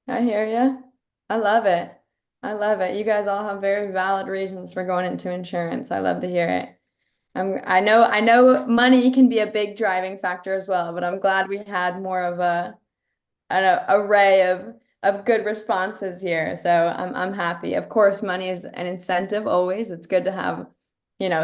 I hear you. I love it. I love it. You guys all have very valid reasons for going into insurance. I love to hear it. I know money can be a big driving factor as well, but I'm glad we had more of an array of good responses here. So I'm happy. Of course, money is an incentive always. It's good to have,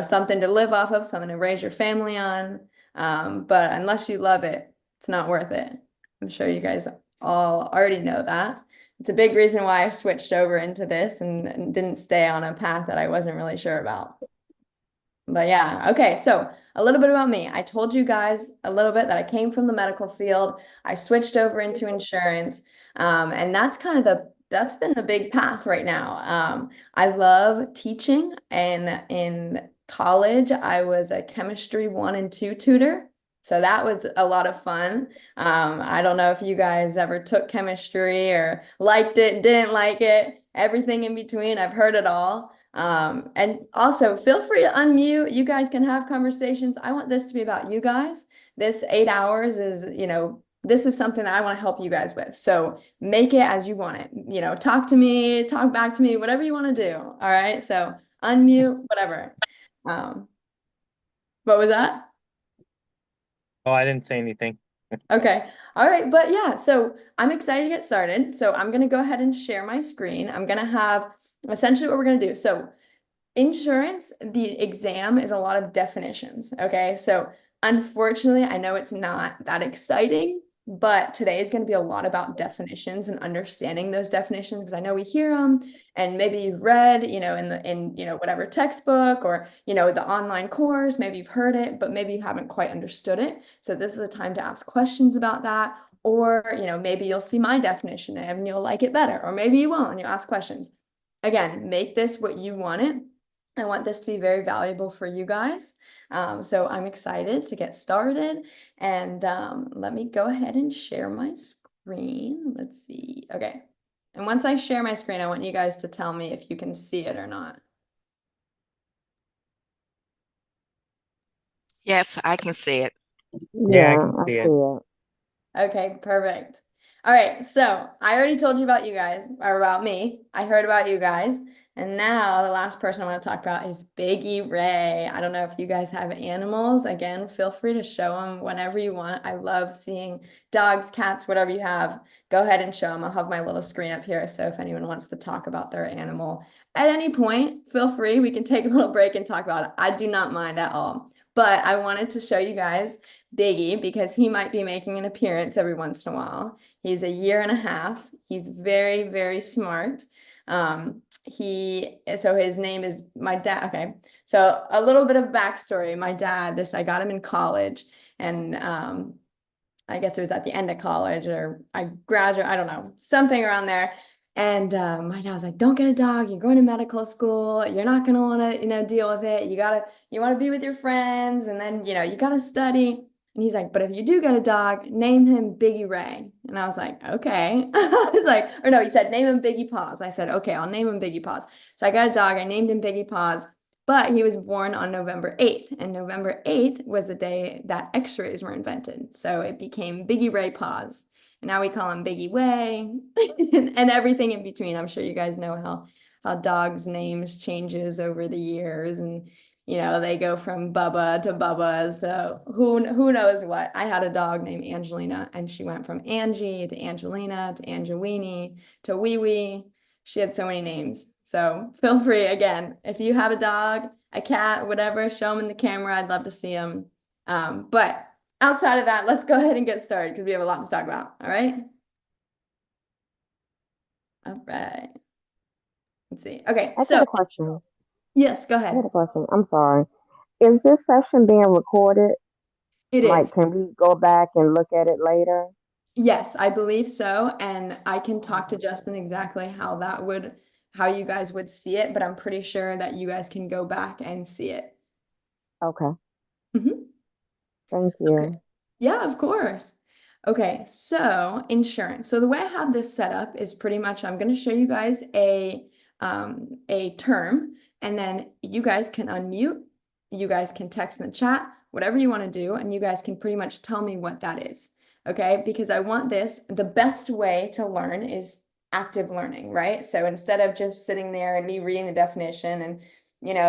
something to live off of, something to raise your family on. But unless you love it, it's not worth it. I'm sure you guys all already know that. It's a big reason why I switched over into this and didn't stay on a path that I wasn't really sure about. But yeah, okay, so a little bit about me. I told you guys a little bit that I came from the medical field. I switched over into insurance, and that's been the big path right now. I love teaching, and in college, I was a chemistry 1 and 2 tutor. So that was a lot of fun. I don't know if you guys ever took chemistry or liked it, didn't like it, everything in between. I've heard it all. And also feel free to unmute. You guys can have conversations. I want this to be about you guys. This 8 hours is, this is something that I want to help you guys with. So make it as you want it. Talk to me, talk back to me, whatever you want to do. All right. So unmute, whatever. Um, what was that? Oh, I didn't say anything. Okay. All right. But yeah, so I'm excited to get started. So I'm going to go ahead and share my screen. I'm going to have essentially what we're going to do. So insurance, the exam is a lot of definitions. Okay. So unfortunately, I know it's not that exciting, but today is going to be a lot about definitions and understanding those definitions because I know we hear them and maybe you've read, in whatever textbook or, the online course, maybe you've heard it, but maybe you haven't quite understood it. So this is a time to ask questions about that. Or, maybe you'll see my definition and you'll like it better, or maybe you won't and you'll ask questions. Again, make this what you want it. I want this to be very valuable for you guys. So I'm excited to get started. And let me go ahead and share my screen. Let's see. Okay. And once I share my screen, I want you guys to tell me if you can see it or not. Yes, I can see it. Yeah, I Yeah, can I see see it. it. Okay, perfect. All right, so I already told you about you guys, or about me. I heard about you guys. And now the last person I want to talk about is Biggie Ray. I don't know if you guys have animals. Again, feel free to show them whenever you want. I love seeing dogs, cats, whatever you have. Go ahead and show them. I'll have my little screen up here. So if anyone wants to talk about their animal at any point, feel free. We can take a little break and talk about it. I do not mind at all. But I wanted to show you guys Biggie because he might be making an appearance every once in a while. He's a year and a half. He's very, very smart. So his name is my dad. Okay. So a little bit of backstory. My dad, I got him in college and I guess it was at the end of college or I graduated, I don't know, something around there. And my dad was like, don't get a dog. You're going to medical school. You're not going to want to, deal with it. You want to be with your friends and then, you got to study. And he's like, but if you do get a dog, name him Biggie Ray. And I was like, okay. I was like, or no, he said, name him Biggie Paws. I said, okay, I'll name him Biggie Paws. So I got a dog. I named him Biggie Paws. But he was born on November 8th, and November 8th was the day that x-rays were invented. So it became Biggie Ray Paws. And now we call him Biggie Way and everything in between. I'm sure you guys know how dogs' names changes over the years and they go from Bubba to Bubba. So who knows what? I had a dog named Angelina, and she went from Angie to Angelina to Angelini to Wee Wee. She had so many names. So feel free again, if you have a dog, a cat, whatever, show them in the camera. I'd love to see them. But outside of that, let's go ahead and get started because we have a lot to talk about. All right. All right. Let's see. Okay. I got So a question. yes, go I got ahead. a question. I'm sorry. Is this session being recorded? It Like, is. can we go back and look at it later? Yes, I believe so. And I can talk to Justin exactly how you guys would see it, but I'm pretty sure that you guys can go back and see it. Okay. Mhm. Thank Okay. you. Yeah, of course. Okay, so insurance. So the way I have this set up is pretty much I'm going to show you guys a term, and then you guys can unmute, you guys can text in the chat, whatever you want to do, and you guys can pretty much tell me what that is. Okay, because I want the best way to learn is active learning, right? So instead of just sitting there and me reading the definition and,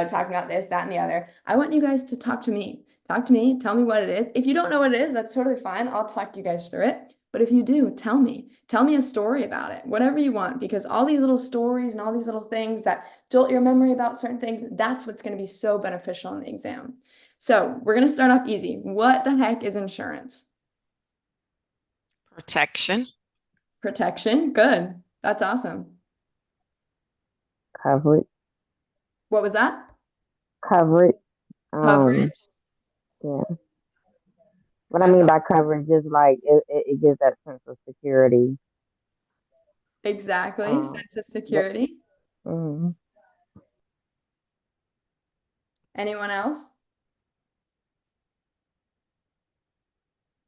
talking about this, that, and the other, I want you guys to talk to me. Talk to me, tell me what it is. If you don't know what it is, that's totally fine. I'll talk you guys through it. But if you do, tell me. Tell me a story about it, whatever you want, because all these little stories and all these little things that jolt your memory about certain things, that's what's going to be so beneficial in the exam. So we're going to start off easy. What the heck is insurance? Protection. Protection. Good. That's awesome. Coverage. What was that? Coverage. Coverage. Yeah. What I That's mean by coverage is like it gives that sense of security. exactly. Um, Sense of but, security. mhm. Anyone else?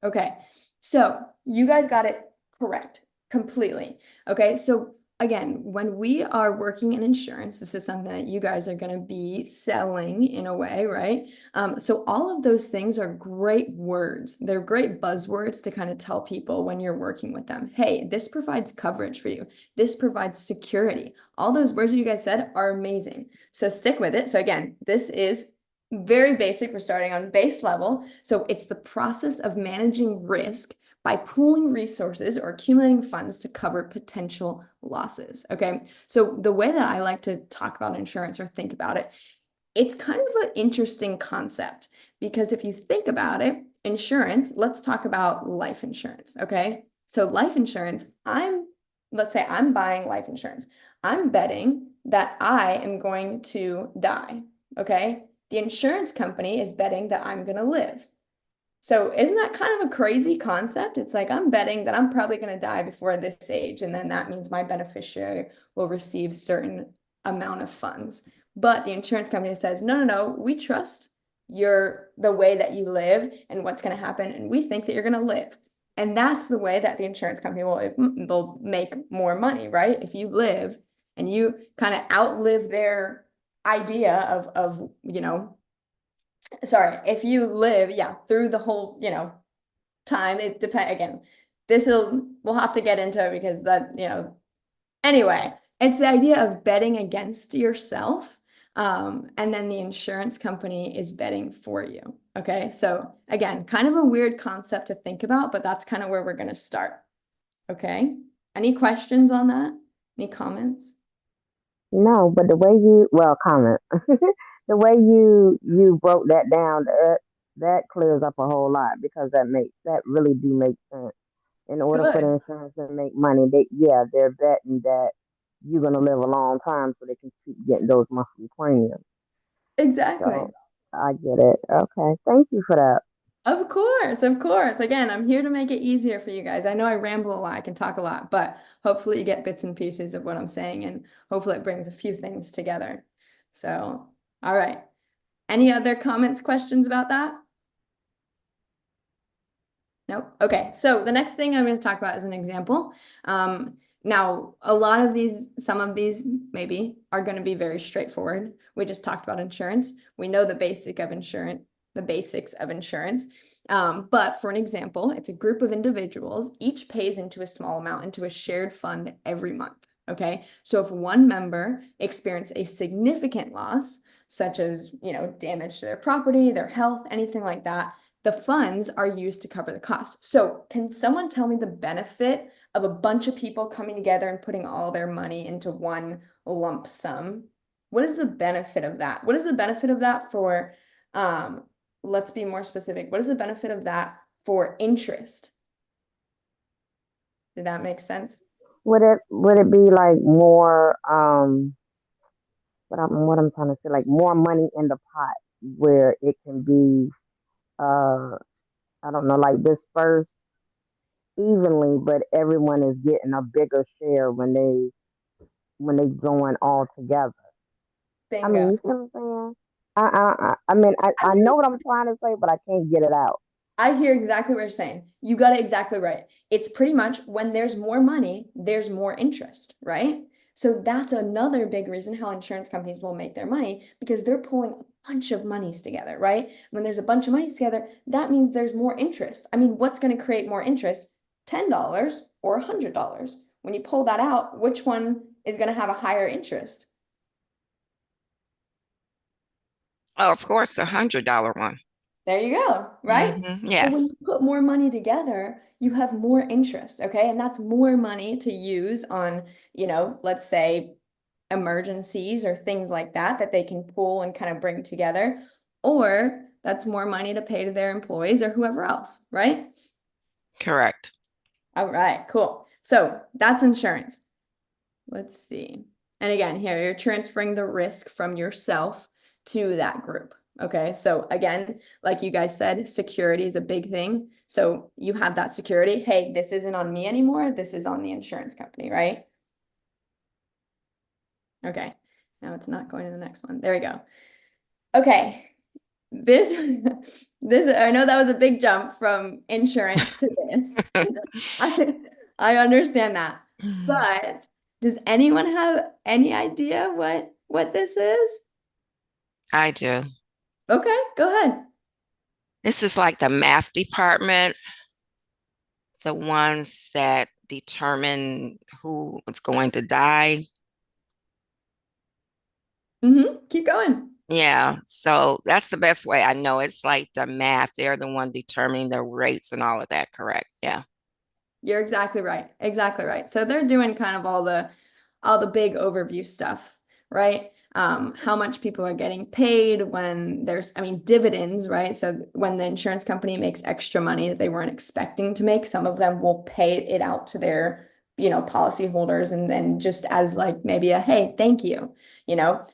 Okay, so you guys got it correct completely. Okay, so again, when we are working in insurance, this is something that you guys are going to be selling in a way, right? So all of those things are great words. They're great buzzwords to kind of tell people when you're working with them. Hey, this provides coverage for you. This provides security. All those words that you guys said are amazing. So stick with it. So again, this is very basic. We're starting on base level. So it's the process of managing risk by pooling resources or accumulating funds to cover potential losses. Okay. So the way that I like to talk about insurance or think about it, it's kind of an interesting concept because if you think about it, insurance, let's talk about life insurance. Okay. So life insurance, let's say I'm buying life insurance. I'm betting that I am going to die. Okay. The insurance company is betting that I'm going to live. So isn't that kind of a crazy concept? It's like I'm betting that I'm probably going to die before this age, and then that means my beneficiary will receive certain amount of funds. But the insurance company says, no, no, no, we trust the way that you live and what's going to happen, and we think that you're going to live. And that's the way that the insurance company will make more money, right? If you live and you kind of outlive their idea of sorry, if you live, yeah, through the whole, time, it depends again. We'll have to get into it because anyway, it's the idea of betting against yourself. And then the insurance company is betting for you. Okay. So again, kind of a weird concept to think about, but that's kind of where we're going to start. Okay. Any questions on that? Any comments? No, but the way comment. The way you broke that down, that clears up a whole lot because that really do make sense. In order for the Good. insurance to make money, they're betting that you're gonna live a long time so they can keep getting those monthly premiums. Exactly. So I get it. Okay, thank you for that. Of course, of course. Again, I'm here to make it easier for you guys. I know I ramble a lot, I can talk a lot, but hopefully you get bits and pieces of what I'm saying, and hopefully it brings a few things together. So, all right. Any other comments, questions about that? Nope. Okay, so the next thing I'm going to talk about is an example. Now, some of these maybe are going to be very straightforward. We just talked about insurance. We know the basics of insurance. But for an example, it's a group of individuals, each pays into a small amount into a shared fund every month. Okay, so if one member experiences a significant loss, such as, damage to their property, their health, anything like that, the funds are used to cover the costs. So can someone tell me the benefit of a bunch of people coming together and putting all their money into one lump sum? What is the benefit of that? What is the benefit of that for, let's be more specific. What is the benefit of that for interest? Did that make sense? Would it be like more what I'm trying to say, like more money in the pot where it can be I don't know, like dispersed evenly, but everyone is getting a bigger share when they join all together. I mean, Bingo. you see what I'm saying? I mean, I know what I'm trying to say, but I can't get it out. I hear exactly what you're saying. You got it exactly right. It's pretty much when there's more money, there's more interest, right? So that's another big reason how insurance companies will make their money because they're pulling a bunch of monies together, right? When there's a bunch of monies together, that means there's more interest. I mean, what's going to create more interest? $10 or $100? when you pull that out, which one is going to have a higher interest? Oh, of course, the $100 one. There you go, right? So when Yes, you put more money together, you have more interest, okay? And that's more money to use on, let's say emergencies or things like that that they can pull and kind of bring together. Or that's more money to pay to their employees or whoever else, right? correct. All right, cool. So that's insurance. Let's see. And again, here you're transferring the risk from yourself to that group. Okay. So again, like you guys said, security is a big thing. So you have that security. Hey, this isn't on me anymore. This is on the insurance company, right? Okay. Now it's not going to the next one. There we go. Okay. This, I know that was a big jump from insurance to this. I, I understand that. But does anyone have any idea what this is? I do. Okay, go ahead. This is like the math department, the ones that determine who is going to die. Keep going. Yeah, so that's the best way I know. It's like the math. They're the one determining the rates and all of that, correct? Yeah. You're exactly right. Exactly right. So they're doing kind of all the big overview stuff, right? How much people are getting paid when there's, I mean, dividends, right? So when the insurance company makes extra money that they weren't expecting to make, some of them will pay it out to their, policy holders and then just as like maybe a, hey, thank you,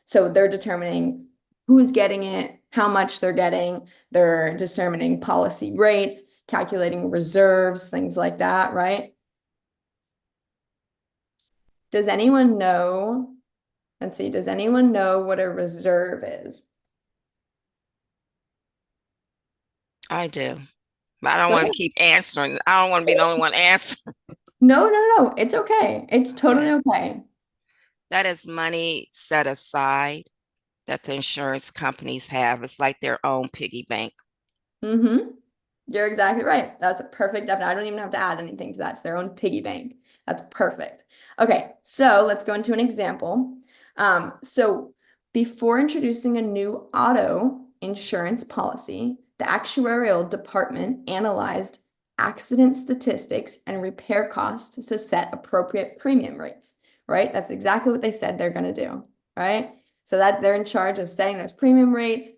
So they're determining who's getting it, how much they're getting, they're determining policy rates, calculating reserves, things like that, right? Does anyone know? Let's see, does anyone know what a reserve is? I do. But I don't Go want ahead. to keep answering. I don't want to be the only one answering. No, no, no. It's okay. It's totally Okay. okay. That is money set aside that the insurance companies have. It's like their own piggy bank. Mm-hmm. You're exactly right. That's a perfect definition. I don't even have to add anything to that. It's their own piggy bank. That's perfect. Okay, so let's go into an example. So before introducing a new auto insurance policy, the actuarial department analyzed accident statistics and repair costs to set appropriate premium rates, right? That's exactly what they said they're going to do, right? So that they're in charge of setting those premium rates.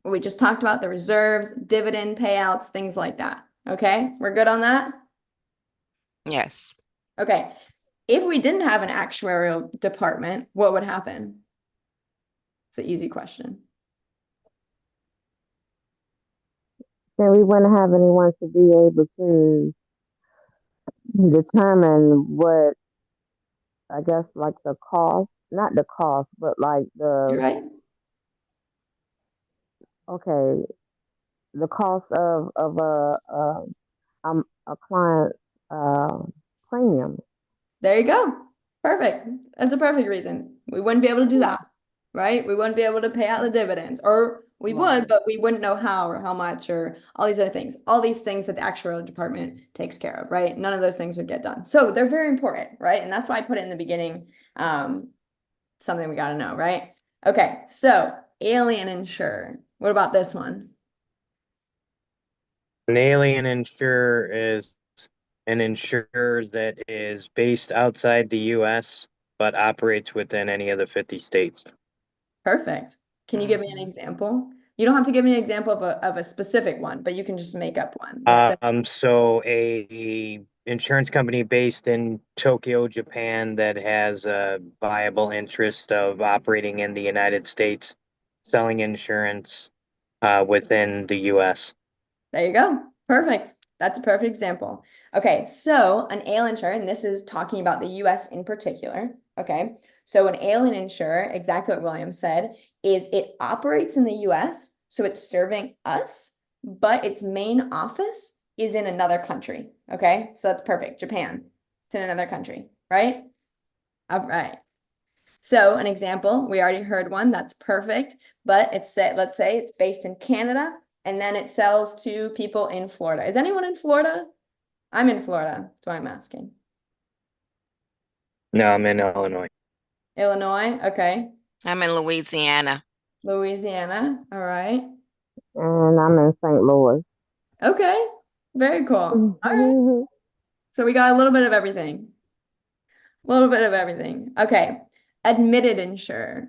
We just talked about the reserves, dividend payouts, things like that. Okay, we're good on that? Yes. Okay. If we didn't have an actuarial department, what would happen? It's an easy question. Then we wouldn't have anyone to be able to determine what, I guess, like the cost, not the cost, but like You're right. okay, the cost of a client uh, premium. There you go. Perfect. That's a perfect reason. We wouldn't be able to do that, right? We wouldn't be able to pay out the dividends, or we Right. would, but we wouldn't know how or how much or all these other things. All these things that the actuarial department takes care of, right? None of those things would get done. So they're very important, right? And that's why I put it in the beginning. Something we got to know, right? Okay, so alien insurer. What about this one? An alien insurer is an insurer that is based outside the US but operates within any of the 50 states. Perfect. Can you give me an example? You don't have to give me an example of a specific one, but you can just make up one. Let's say, So a insurance company based in Tokyo, Japan that has a viable interest of operating in the United States, selling insurance within the US. there you go. Perfect. That's a perfect example. Okay, so an alien insurer, and this is talking about the US in particular. Okay, so an alien insurer, exactly what William said, is it operates in the US, so it's serving us, but its main office is in another country. Okay, so that's perfect. Japan, it's in another country, right? All right. So an example, we already heard one, that's perfect, but let's say it's based in Canada and then it sells to people in Florida. Is anyone in Florida? I'm in Florida, that's why I'm asking. No, I'm in Illinois. Illinois, okay. I'm in Louisiana. Louisiana, all right. And I'm in St. Louis. Okay, very cool. All right. So we got a little bit of everything. A little bit of everything. Okay. Admitted insurer.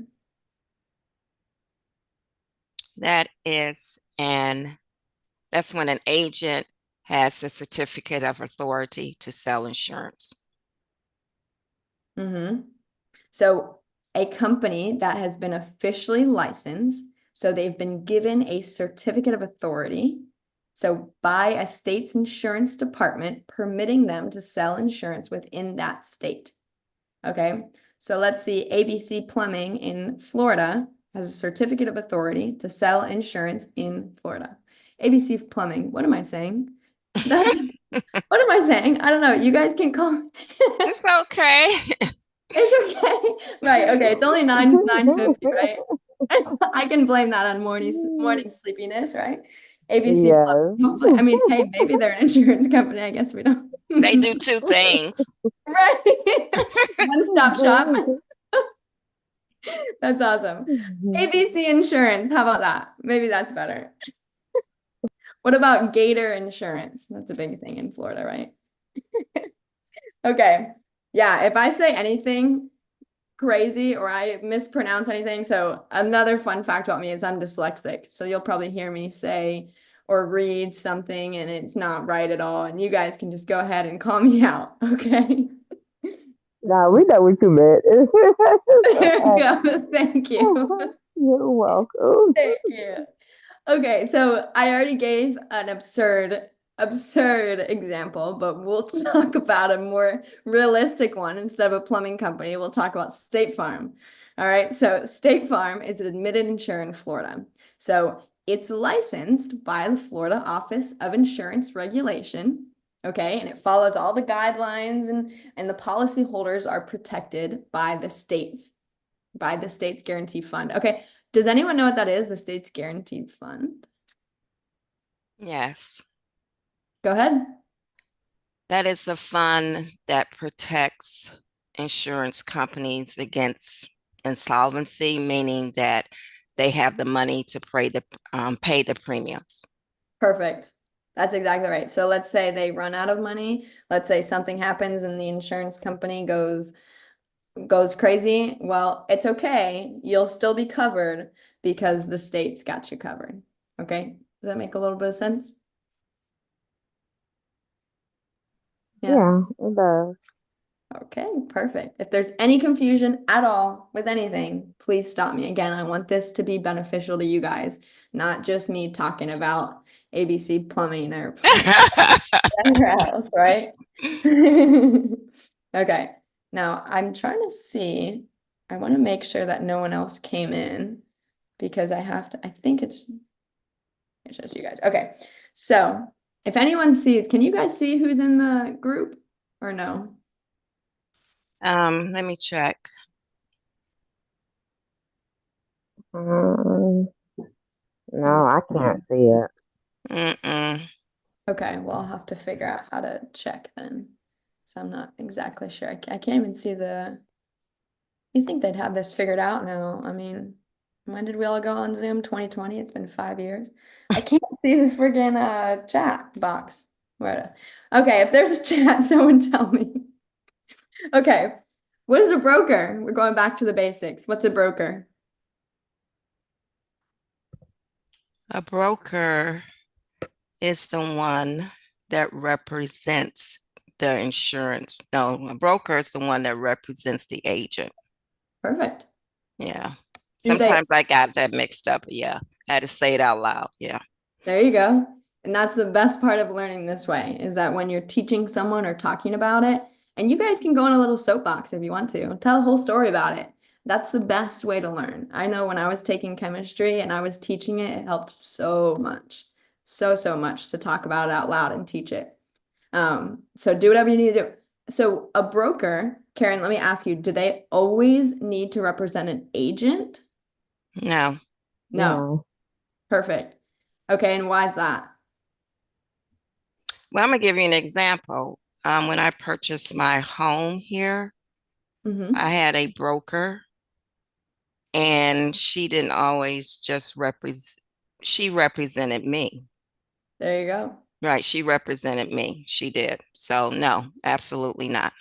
That is that's when an agent has the certificate of authority to sell insurance. So a company that has been officially licensed, so they've been given a certificate of authority, so by a state's insurance department, permitting them to sell insurance within that state. Okay, so let's see, ABC Plumbing in Florida has a certificate of authority to sell insurance in Florida. ABC Plumbing, what am I saying? What am I saying? I don't know. You guys can call. It's okay. It's okay. Right. Okay. It's only 9:50, right? I can blame that on morning sleepiness, right? ABC Yes. Hopefully, I mean, hey, maybe they're an insurance company. I guess we don't. They do two things. Right. One-stop shop. That's awesome. ABC Insurance. How about that? Maybe that's better. What about Gator Insurance? That's a big thing in Florida, right? Okay. Yeah, if I say anything crazy or I mispronounce anything, so another fun fact about me is I'm dyslexic. So you'll probably hear me say or read something and it's not right at all. And you guys can just go ahead and call me out, okay? Nah, we know what you meant. There you go. Thank you. You're welcome. Thank you. Okay, so I already gave an absurd example, but we'll talk about a more realistic one instead of a plumbing company. We'll talk about State Farm. All right, so State Farm is an admitted insurer in Florida. So it's licensed by the Florida Office of Insurance Regulation. Okay, and it follows all the guidelines and the policyholders are protected by the state's guarantee fund. Okay, does anyone know what that is? The state's guaranteed fund? Yes. Go ahead. That is a fund that protects insurance companies against insolvency, meaning that they have the money to pay the premiums. Perfect. That's exactly right. So let's say they run out of money. Let's say something happens and the insurance company goes crazy. Well, it's okay. You'll still be covered because the state's got you covered. Okay. Does that make a little bit of sense? Yeah, it does. Okay, perfect. If there's any confusion at all with anything, please stop me. Again, I want this to be beneficial to you guys, not just me talking about ABC Plumbing or whatever else, right? Okay, now I'm trying to see. I want to make sure that no one else came in because I think it's just you guys. Okay, so if anyone sees, can you guys see who's in the group or no? Let me check. No, I can't see it. Mm-mm. Okay, well, I'll have to figure out how to check then. So I'm not exactly sure. I can't even see you think they'd have this figured out now? I mean, when did we all go on Zoom? 2020? It's been 5 years. I can't see the friggin' chat box. Where? Okay, if there's a chat, someone tell me. Okay, what is a broker? We're going back to the basics. What's a broker? A broker is the one that represents the insurance. No, a broker is the one that represents the agent. Perfect. Yeah. Do they? Sometimes I got that mixed up. Yeah. I had to say it out loud. Yeah. There you go. And that's the best part of learning this way is that when you're teaching someone or talking about it, and you guys can go in a little soapbox if you want to, tell a whole story about it. That's the best way to learn. I know when I was taking chemistry and I was teaching it, it helped so much, so much to talk about it out loud and teach it. So do whatever you need to do. So a broker, Karen, let me ask you, do they always need to represent an agent? No. No. Perfect. Okay, and why is that? Well, I'm gonna give you an example. When I purchased my home here, I had a broker, and she didn't always just she represented me. There you go. Right, she represented me. She did. So no, absolutely not.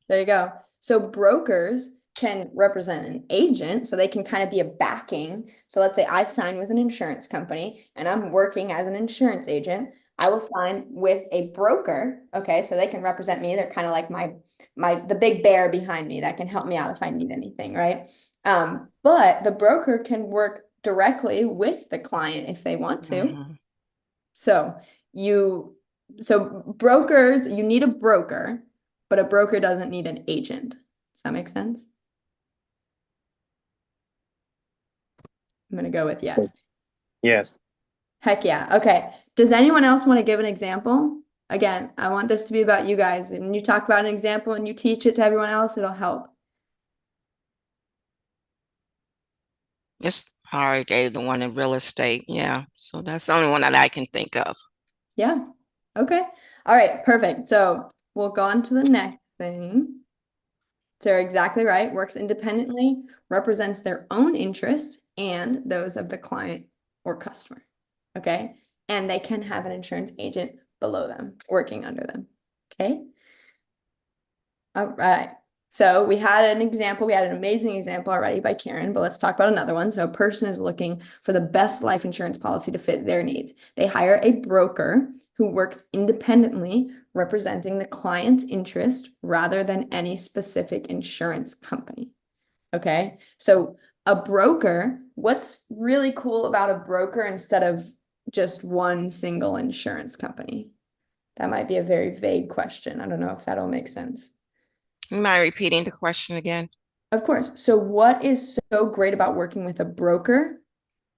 There you go. So brokers can represent an agent, so they can kind of be a backing. So let's say I sign with an insurance company and I'm working as an insurance agent. I will sign with a broker, okay? So they can represent me. They're kind of like the big bear behind me that can help me out if I need anything, right? But the broker can work directly with the client if they want to. Mhm. So you brokers, you need a broker, but a broker doesn't need an agent. Does that make sense? I'm gonna go with yes. Yes. Heck yeah. Okay. Does anyone else want to give an example? Again, I want this to be about you guys. And when you talk about an example and you teach it to everyone else, it'll help. Just already gave the one in real estate. Yeah. So that's the only one that I can think of. Yeah. Okay. All right. Perfect. So we'll go on to the next thing. So you're exactly right. Works independently, represents their own interests and those of the client or customer. Okay. And they can have an insurance agent below them, working under them. Okay. All right. So we had an example. We had an amazing example already by Karen, but let's talk about another one. So a person is looking for the best life insurance policy to fit their needs. They hire a broker who works independently, representing the client's interest rather than any specific insurance company. Okay. So a broker, what's really cool about a broker instead of just one single insurance company? That might be a very vague question. I don't know if that'll make sense. Am I repeating the question again? Of course. So what is so great about working with a broker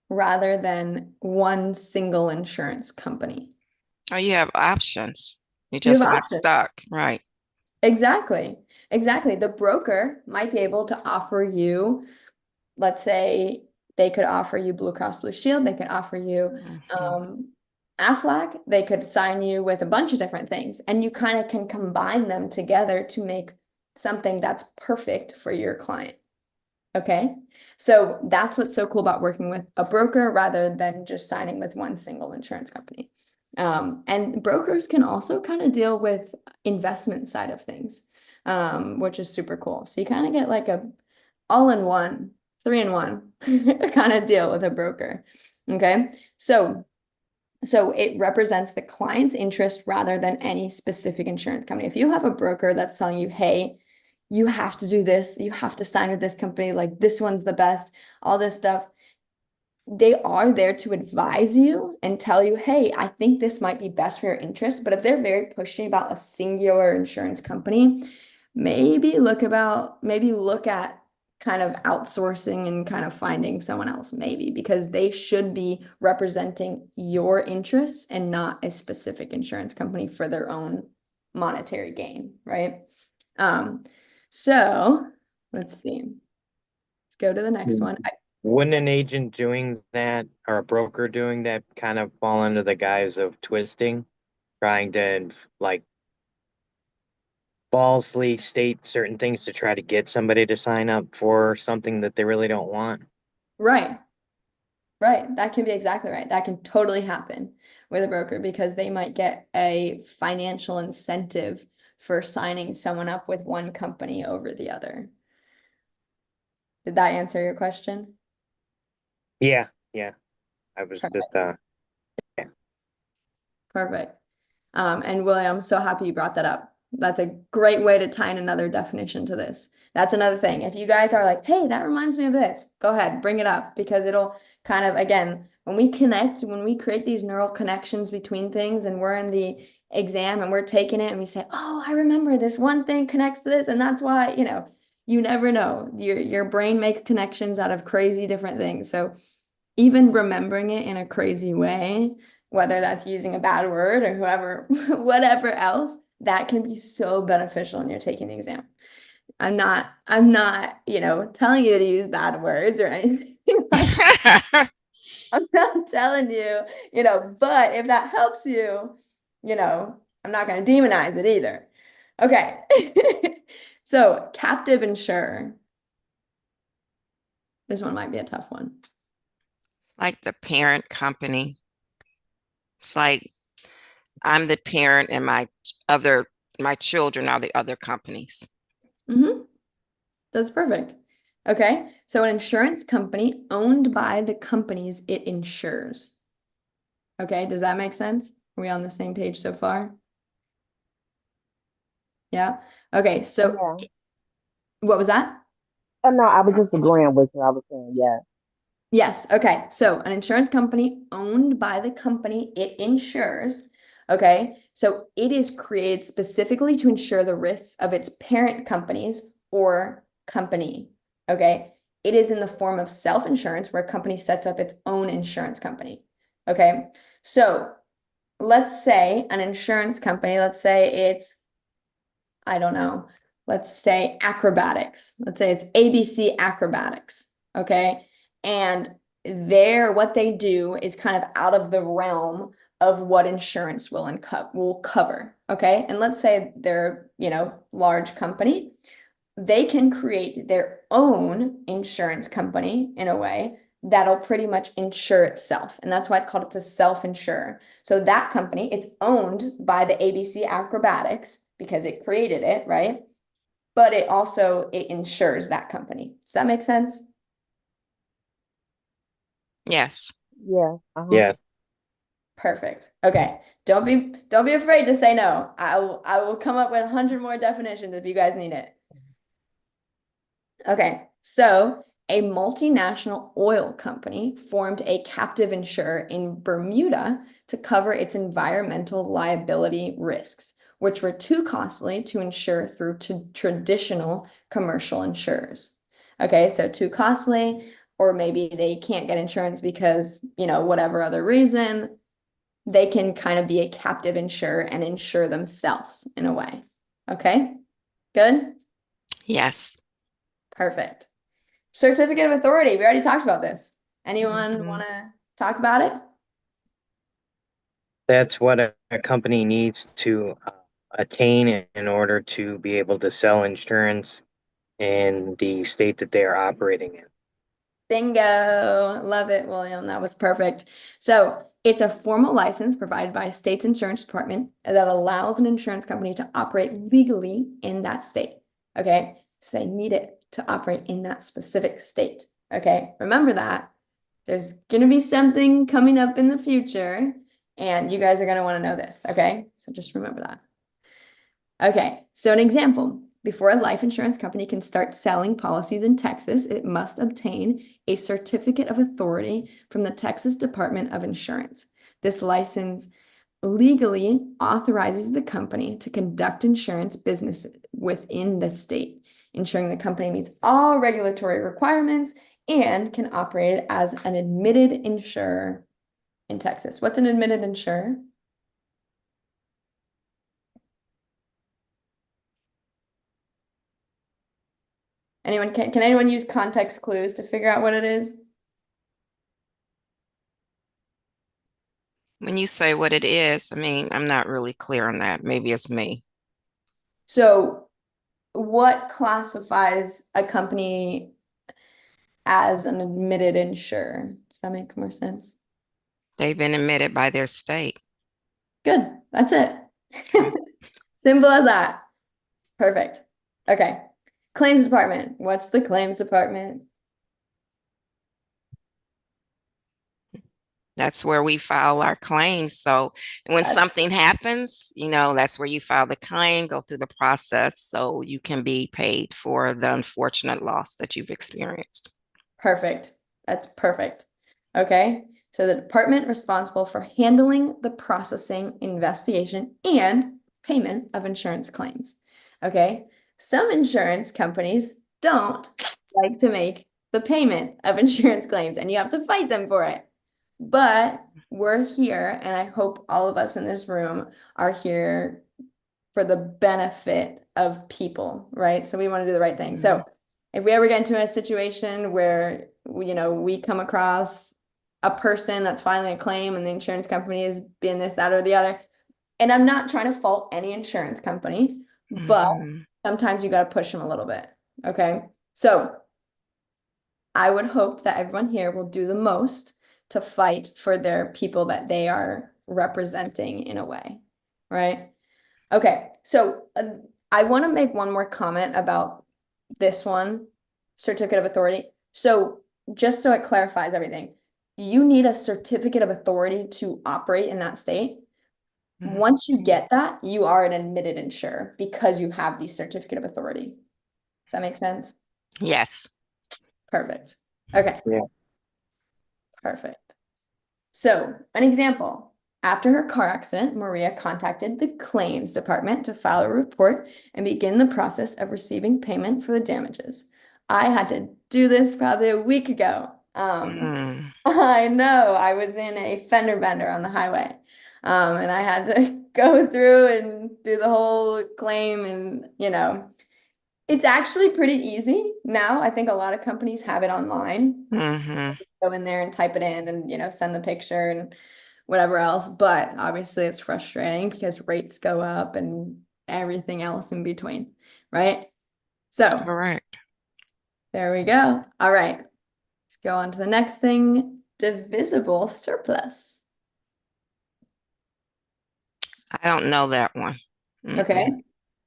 rather than one single insurance company? Oh, you have options. You're You have just not options. stuck. Right. Exactly. Exactly. The broker might be able to offer you, let's say they could offer you Blue Cross Blue Shield, they could offer you Mhm. Aflac, they could sign you with a bunch of different things, and you kind of can combine them together to make something that's perfect for your client. Okay. So that's what's so cool about working with a broker rather than just signing with one single insurance company. And brokers can also kind of deal with investment side of things, which is super cool. So you kind of get like a all-in-one, three-in-one kind of deal with a broker. Okay. So it represents the client's interest rather than any specific insurance company. If you have a broker that's telling you, hey, you have to do this, you have to sign with this company, like this one's the best, all this stuff, they are there to advise you and tell you, hey, I think this might be best for your interest. But if they're very pushy about a singular insurance company, maybe look at kind of outsourcing and kind of finding someone else, maybe, because they should be representing your interests and not a specific insurance company for their own monetary gain, right? Um, so let's see. Let's go to the next one. Wouldn't an agent doing that or a broker doing that kind of fall under the guise of twisting, trying to like falsely state certain things to try to get somebody to sign up for something that they really don't want? Right. Right. That can be exactly right. That can totally happen with a broker because they might get a financial incentive for signing someone up with one company over the other. Did that answer your question? Yeah, yeah. I was Perfect. just yeah. Perfect. And William, I'm so happy you brought that up. That's a great way to tie in another definition to this. That's another thing. If you guys are like, hey, that reminds me of this, go ahead, bring it up because it'll kind of, again, when we connect, when we create these neural connections between things and we're in the exam and we're taking it and we say, oh, I remember this one thing connects to this. And that's why, you never know. Your brain makes connections out of crazy different things. So even remembering it in a crazy way, whether that's using a bad word or whoever, whatever else, that can be so beneficial when you're taking the exam. I'm not, telling you to use bad words or anything like I'm not telling you, but if that helps you, I'm not going to demonize it either. Okay. So captive insurer. This one might be a tough one. Like the parent company. It's like I'm the parent and my children are the other companies. Mm-hmm. That's perfect. Okay, so an insurance company owned by the companies it insures. Okay, does that make sense? Are we on the same page so far? Yeah. Okay, so Yeah. what was that? Oh no, I was just agreeing with you. I was saying, yeah. Yes. Okay. So an insurance company owned by the company it insures. Okay. So it is created specifically to insure the risks of its parent companies or company. Okay. It is in the form of self-insurance where a company sets up its own insurance company. Okay. So let's say an insurance company, let's say it's, I don't know, let's say acrobatics. Let's say it's ABC Acrobatics. Okay. And what they do is kind of out of the realm of what insurance will cover. Okay. And let's say they're, large company. They can create their own insurance company in a way that'll pretty much insure itself. And that's why it's a self-insurer. So that company, it's owned by the ABC Acrobatics because it created it, right? But it insures that company. Does that make sense? Yes. Yeah. Uh-huh. Yes. Perfect. Okay. Don't be afraid to say no. I will come up with 100 more definitions if you guys need it. Okay, so a multinational oil company formed a captive insurer in Bermuda to cover its environmental liability risks, which were too costly to insure through traditional commercial insurers. Okay, so too costly, or maybe they can't get insurance because, whatever other reason, they can kind of be a captive insurer and insure themselves in a way. Okay, good? Yes. Perfect. Certificate of authority. We already talked about this. Anyone Mhm. want to talk about it? That's what a company needs to attain in order to be able to sell insurance in the state that they are operating in. Bingo. Love it, William. That was perfect. So it's a formal license provided by a state's insurance department that allows an insurance company to operate legally in that state. Okay. So they need it to operate in that specific state. Okay. Remember that. There's going to be something coming up in the future, and you guys are going to want to know this. Okay. So just remember that. Okay, so an example. Before a life insurance company can start selling policies in Texas, it must obtain a certificate of authority from the Texas Department of Insurance. This license legally authorizes the company to conduct insurance business within the state, ensuring the company meets all regulatory requirements and can operate as an admitted insurer in Texas. What's an admitted insurer? Can anyone use context clues to figure out what it is? When you say what it is, I mean, I'm not really clear on that. Maybe it's me. So what classifies a company as an admitted insurer? Does that make more sense? They've been admitted by their state. Good. That's it. Okay. Simple as that. Perfect. Okay. Claims department. What's the claims department? That's where we file our claims. So when That's something happens, that's where you file the claim, go through the process so you can be paid for the unfortunate loss that you've experienced. perfect. That's perfect. Okay. So the department responsible for handling the processing, investigation, and payment of insurance claims. Okay. Some insurance companies don't like to make the payment of insurance claims, and you have to fight them for it. But we're here, and I hope all of us in this room are here for the benefit of people, right? So we want to do the right thing. So if we ever get into a situation where we come across a person that's filing a claim and the insurance company is being this, that, or the other, and I'm not trying to fault any insurance company, but Mhm. Sometimes you got to push them a little bit. Okay. So I would hope that everyone here will do the most to fight for their people that they are representing in a way, right? Okay, so I want to make one more comment about this one, certificate of authority. So just so it clarifies everything, you need a certificate of authority to operate in that state. Once you get that, you are an admitted insurer because you have the certificate of authority. Does that make sense? Yes. Perfect. Okay. Yeah. Perfect. So, an example. After her car accident, Maria contacted the claims department to file a report and begin the process of receiving payment for the damages. I had to do this probably a week ago. Mm. I know I was in a fender bender on the highway. And I had to go through and do the whole claim and, it's actually pretty easy now. I think a lot of companies have it online. Mm-hmm. Go in there and type it in and, send the picture and whatever else. But obviously it's frustrating because rates go up and everything else in between, right? So Correct. there we go. All right. Let's go on to the next thing. Divisible surplus. I don't know that one. Okay.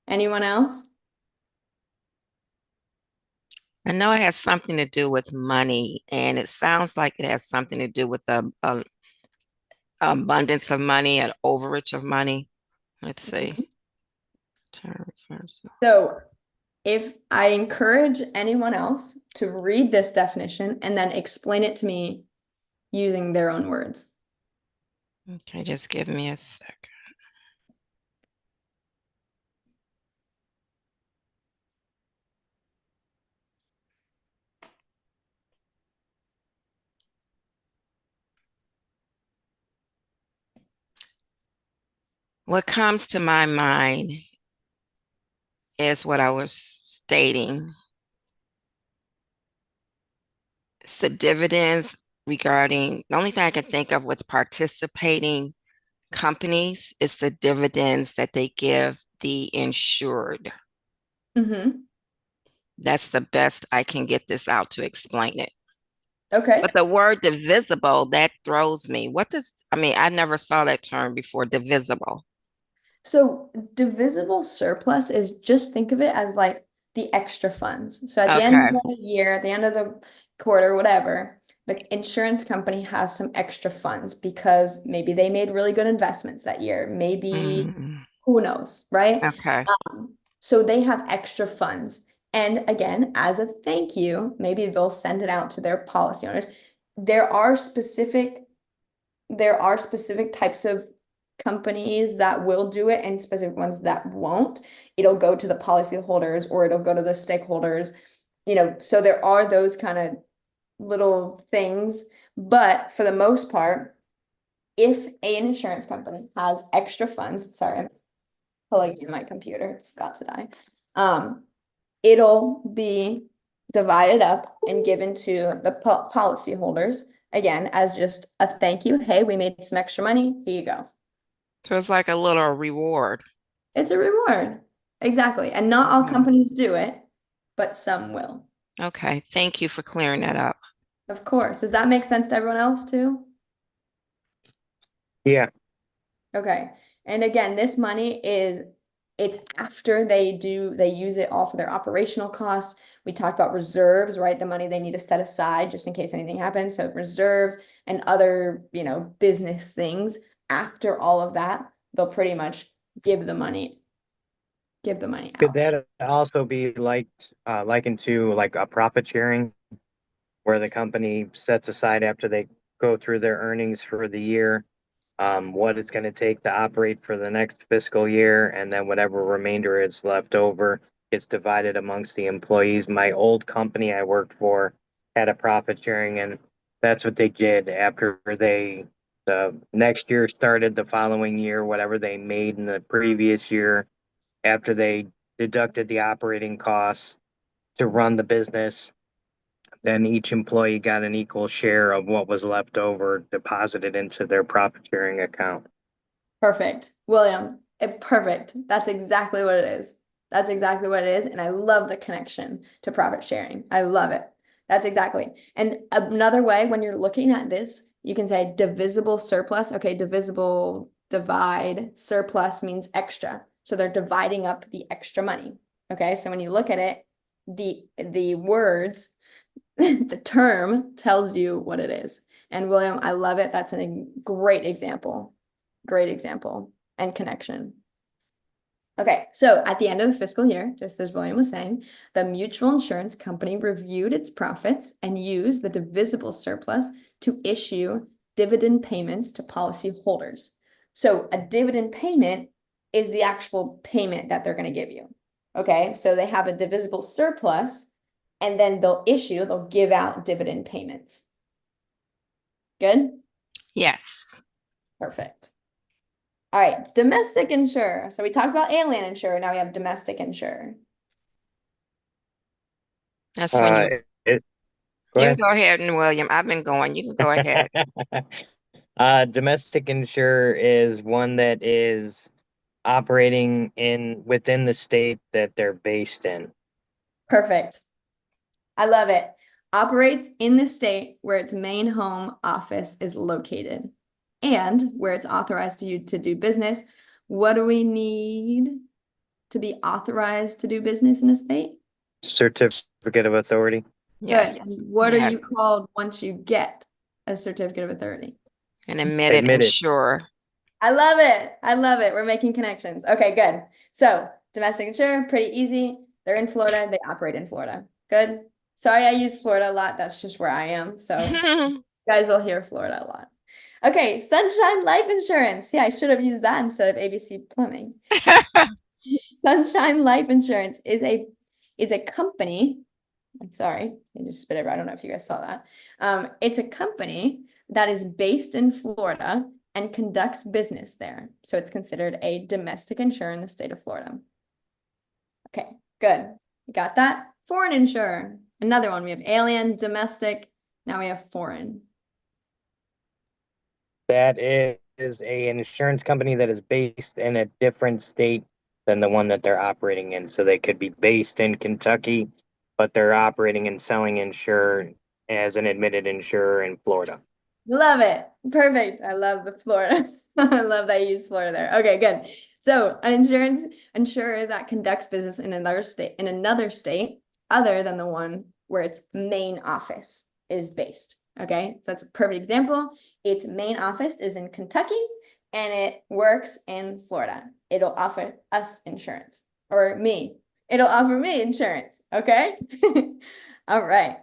Anyone else? I know it has something to do with money, and it sounds like it has something to do with a abundance of money, an overage of money. Let's see. Term first. So if I encourage anyone else to read this definition and then explain it to me using their own words. Okay, just give me a second. What comes to my mind is what I was stating. It's the dividends regarding, the only thing I can think of with participating companies is the dividends that they give the insured. Mm-hmm. That's the best I can get this out to explain it. Okay. But the word divisible, that throws me. I never saw that term before, divisible. So divisible surplus is just think of it as like the extra funds. So at the end Okay. of the year, at the end of the quarter, whatever, the insurance company has some extra funds because maybe they made really good investments that year. Maybe Mm, who knows, right? okay. So they have extra funds. And again, as a thank you, maybe they'll send it out to their policy owners. There are specific types of companies that will do it and specific ones that won't. It'll go to the policyholders or it'll go to the stakeholders, so there are those kind of little things. But for the most part, if an insurance company has extra funds, sorry, I'm pulling in my computer, it's got to die. It'll be divided up and given to the policyholders again as just a thank you. Hey, we made some extra money. Here you go. So it's like a little reward. It's a reward. Exactly. And not all companies do it, but some will. Okay. Thank you for clearing that up. Of course. Does that make sense to everyone else too? Yeah. Okay. And again, this money it's after they use it all for their operational costs. We talked about reserves, right? The money they need to set aside just in case anything happens. So reserves and other, business things. After all of that, they'll pretty much give the money Could out. that also be likened to like a profit sharing where the company sets aside after they go through their earnings for the year, what it's going to take to operate for the next fiscal year, and then whatever remainder is left over gets divided amongst the employees. My old company I worked for had a profit sharing, and that's what they did after the next year started the following year, whatever they made in the previous year, after they deducted the operating costs to run the business, then each employee got an equal share of what was left over deposited into their profit sharing account. Perfect. William, perfect. That's exactly what it is. That's exactly what it is. And I love the connection to profit sharing. I love it. That's exactly. And another way when you're looking at this, you can say divisible surplus. Okay, divisible, divide, surplus means extra. So they're dividing up the extra money. Okay, so when you look at it, the words, the term tells you what it is. And William, I love it. That's a great example. Great example and connection. Okay, so at the end of the fiscal year, just as William was saying, the mutual insurance company reviewed its profits and used the divisible surplus to issue dividend payments to policyholders. So a dividend payment is the actual payment that they're going to give you. Okay, so they have a divisible surplus and then they'll give out dividend payments. Good? Yes. Perfect. All right, domestic insurer. So we talked about alien insurer. Now we have domestic insurer. That's when you Go can ahead. go ahead and William. I've been going. You can go ahead. Domestic insurer is one that is operating within the state that they're based in. Perfect. I love it. Operates in the state where its main home office is located and where it's authorized to do business. What do we need to be authorized to do business in a state? Certificate of authority. Good. Yes. And what are you Yes. called once you get a certificate of authority? An admitted Admitted. insurer. I love it. I love it. We're making connections. Okay, good. So domestic insurer, pretty easy. They're in Florida. They operate in Florida. Good. Sorry, I use Florida a lot. That's just where I am. So you guys will hear Florida a lot. Okay, Sunshine Life Insurance. Yeah, I should have used that instead of ABC Plumbing. Sunshine Life Insurance is a company. I'm sorry, I just spit it. I don't know if you guys saw that. It's a company that is based in Florida and conducts business there. So it's considered a domestic insurer in the state of Florida. Okay, good. You got that? Foreign insurer. Another one. We have alien, domestic. Now we have foreign. That is an insurance company that is based in a different state than the one that they're operating in. So they could be based in Kentucky, but they're operating and selling insurance as an admitted insurer in Florida. Love it. Perfect. I love the Florida. I love that you use Florida there. Okay, good. So an insurer that conducts business in another state other than the one where its main office is based. Okay, so that's a perfect example. Its main office is in Kentucky and it works in Florida. It'll offer us insurance, or me. It'll offer me insurance. Okay. All right.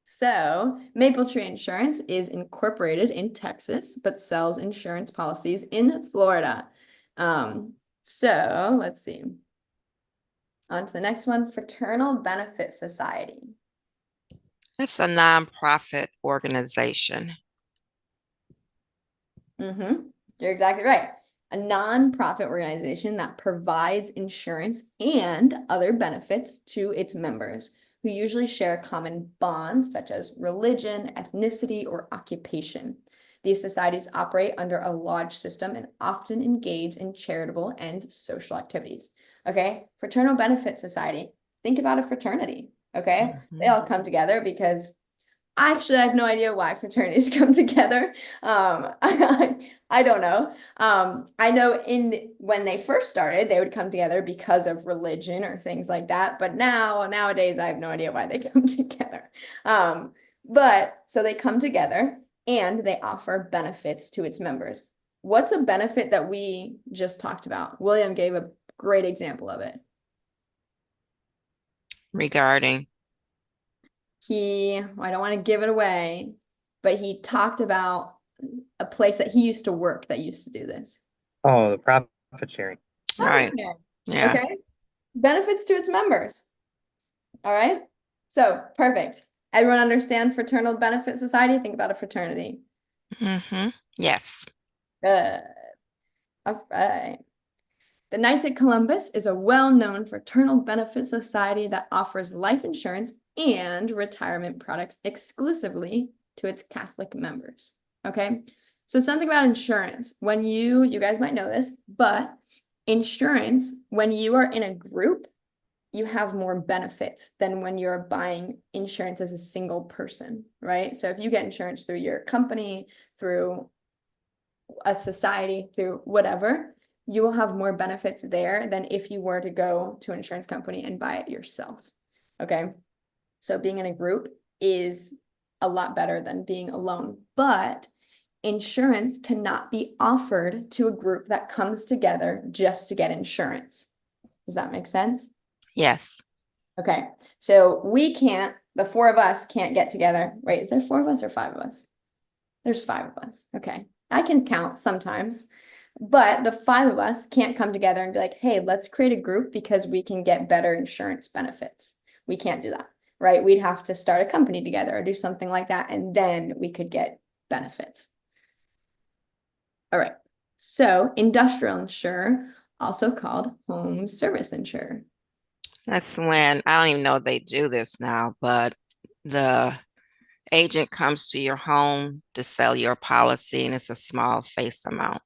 So Maple Tree Insurance is incorporated in Texas, but sells insurance policies in Florida. So let's see. On to the next one, Fraternal Benefit Society. It's a nonprofit organization. You're exactly right. A nonprofit organization that provides insurance and other benefits to its members, who usually share common bonds such as religion, ethnicity, or occupation. These societies operate under a lodge system and often engage in charitable and social activities. Okay, Fraternal Benefit Society. Think about a fraternity. Okay, they all come together because actually, I have no idea why fraternities come together. I don't know. I know when they first started, they would come together because of religion or things like that. But nowadays, I have no idea why they come together. But so they come together and they offer benefits to its members. What's a benefit that we just talked about? William gave a great example of it. Regarding. I don't want to give it away, but he talked about a place that he used to work that used to do this. Oh, the profit sharing. Right. Yeah. Okay. Benefits to its members. All right. So perfect. Everyone understand Fraternal Benefit Society? Think about a fraternity. Yes. Good. All right. The Knights of Columbus is a well-known fraternal benefit society that offers life insurance and retirement products exclusively to its Catholic members. Okay, so something about insurance. When you guys might know this, but insurance, when you are in a group, you have more benefits than when you're buying insurance as a single person, right? So if you get insurance through your company, through a society, through whatever, you will have more benefits there than if you were to go to an insurance company and buy it yourself. Okay. So being in a group is a lot better than being alone, but insurance cannot be offered to a group that comes together just to get insurance. Does that make sense? Yes. Okay. So we can't, the four of us can't get together. Wait, is there four of us or five of us? There's five of us. Okay. I can count sometimes, but the five of us can't come together and be like, hey, let's create a group because we can get better insurance benefits. We can't do that, right? We'd have to start a company together or do something like that, and then we could get benefits. All right. So industrial insurer, also called home service insurer. That's when, I don't even know if they do this now, but the agent comes to your home to sell your policy and it's a small face amount.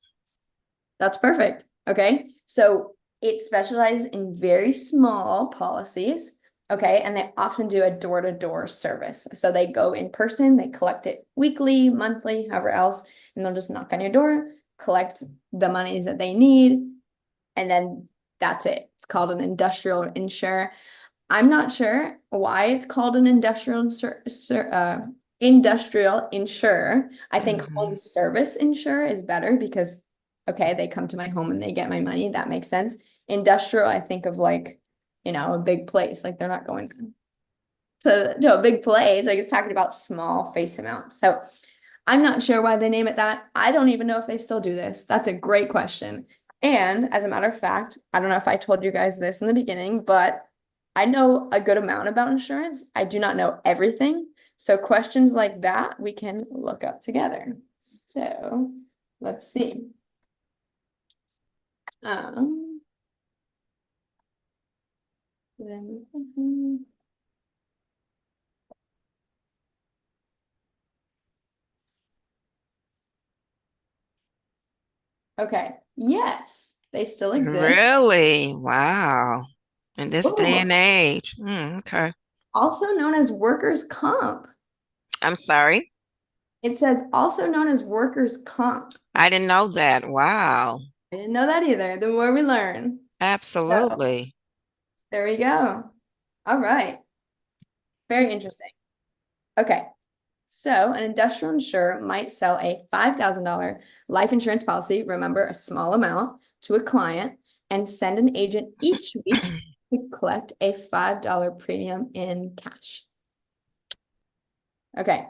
That's perfect. Okay. So it specializes in very small policies. Okay. And they often do a door-to-door service. So they go in person, they collect it weekly, monthly, however else, and they'll just knock on your door, collect the monies that they need, and then that's it. It's called an industrial insurer. I'm not sure why it's called an industrial insurer. I think home service insurer is better because, okay, they come to my home and they get my money. That makes sense. Industrial, I think of like, a big place. Like they're not going to a big place. Like it's talking about small face amounts. So I'm not sure why they name it that. I don't even know if they still do this. That's a great question. And as a matter of fact, I don't know if I told you guys this in the beginning, but I know a good amount about insurance. I do not know everything. So questions like that we can look up together. So let's see. Okay. Yes, they still exist. Really? Wow. In this day Ooh, and age. Okay. also known as workers' comp. I'm sorry. It says also known as workers' comp. I didn't know that. Wow. I didn't know that either. The more we learn. So Absolutely. there we go. All right. Very interesting. Okay. So an industrial insurer might sell a $5,000 life insurance policy, remember a small amount, to a client and send an agent each week to collect a $5 premium in cash. Okay.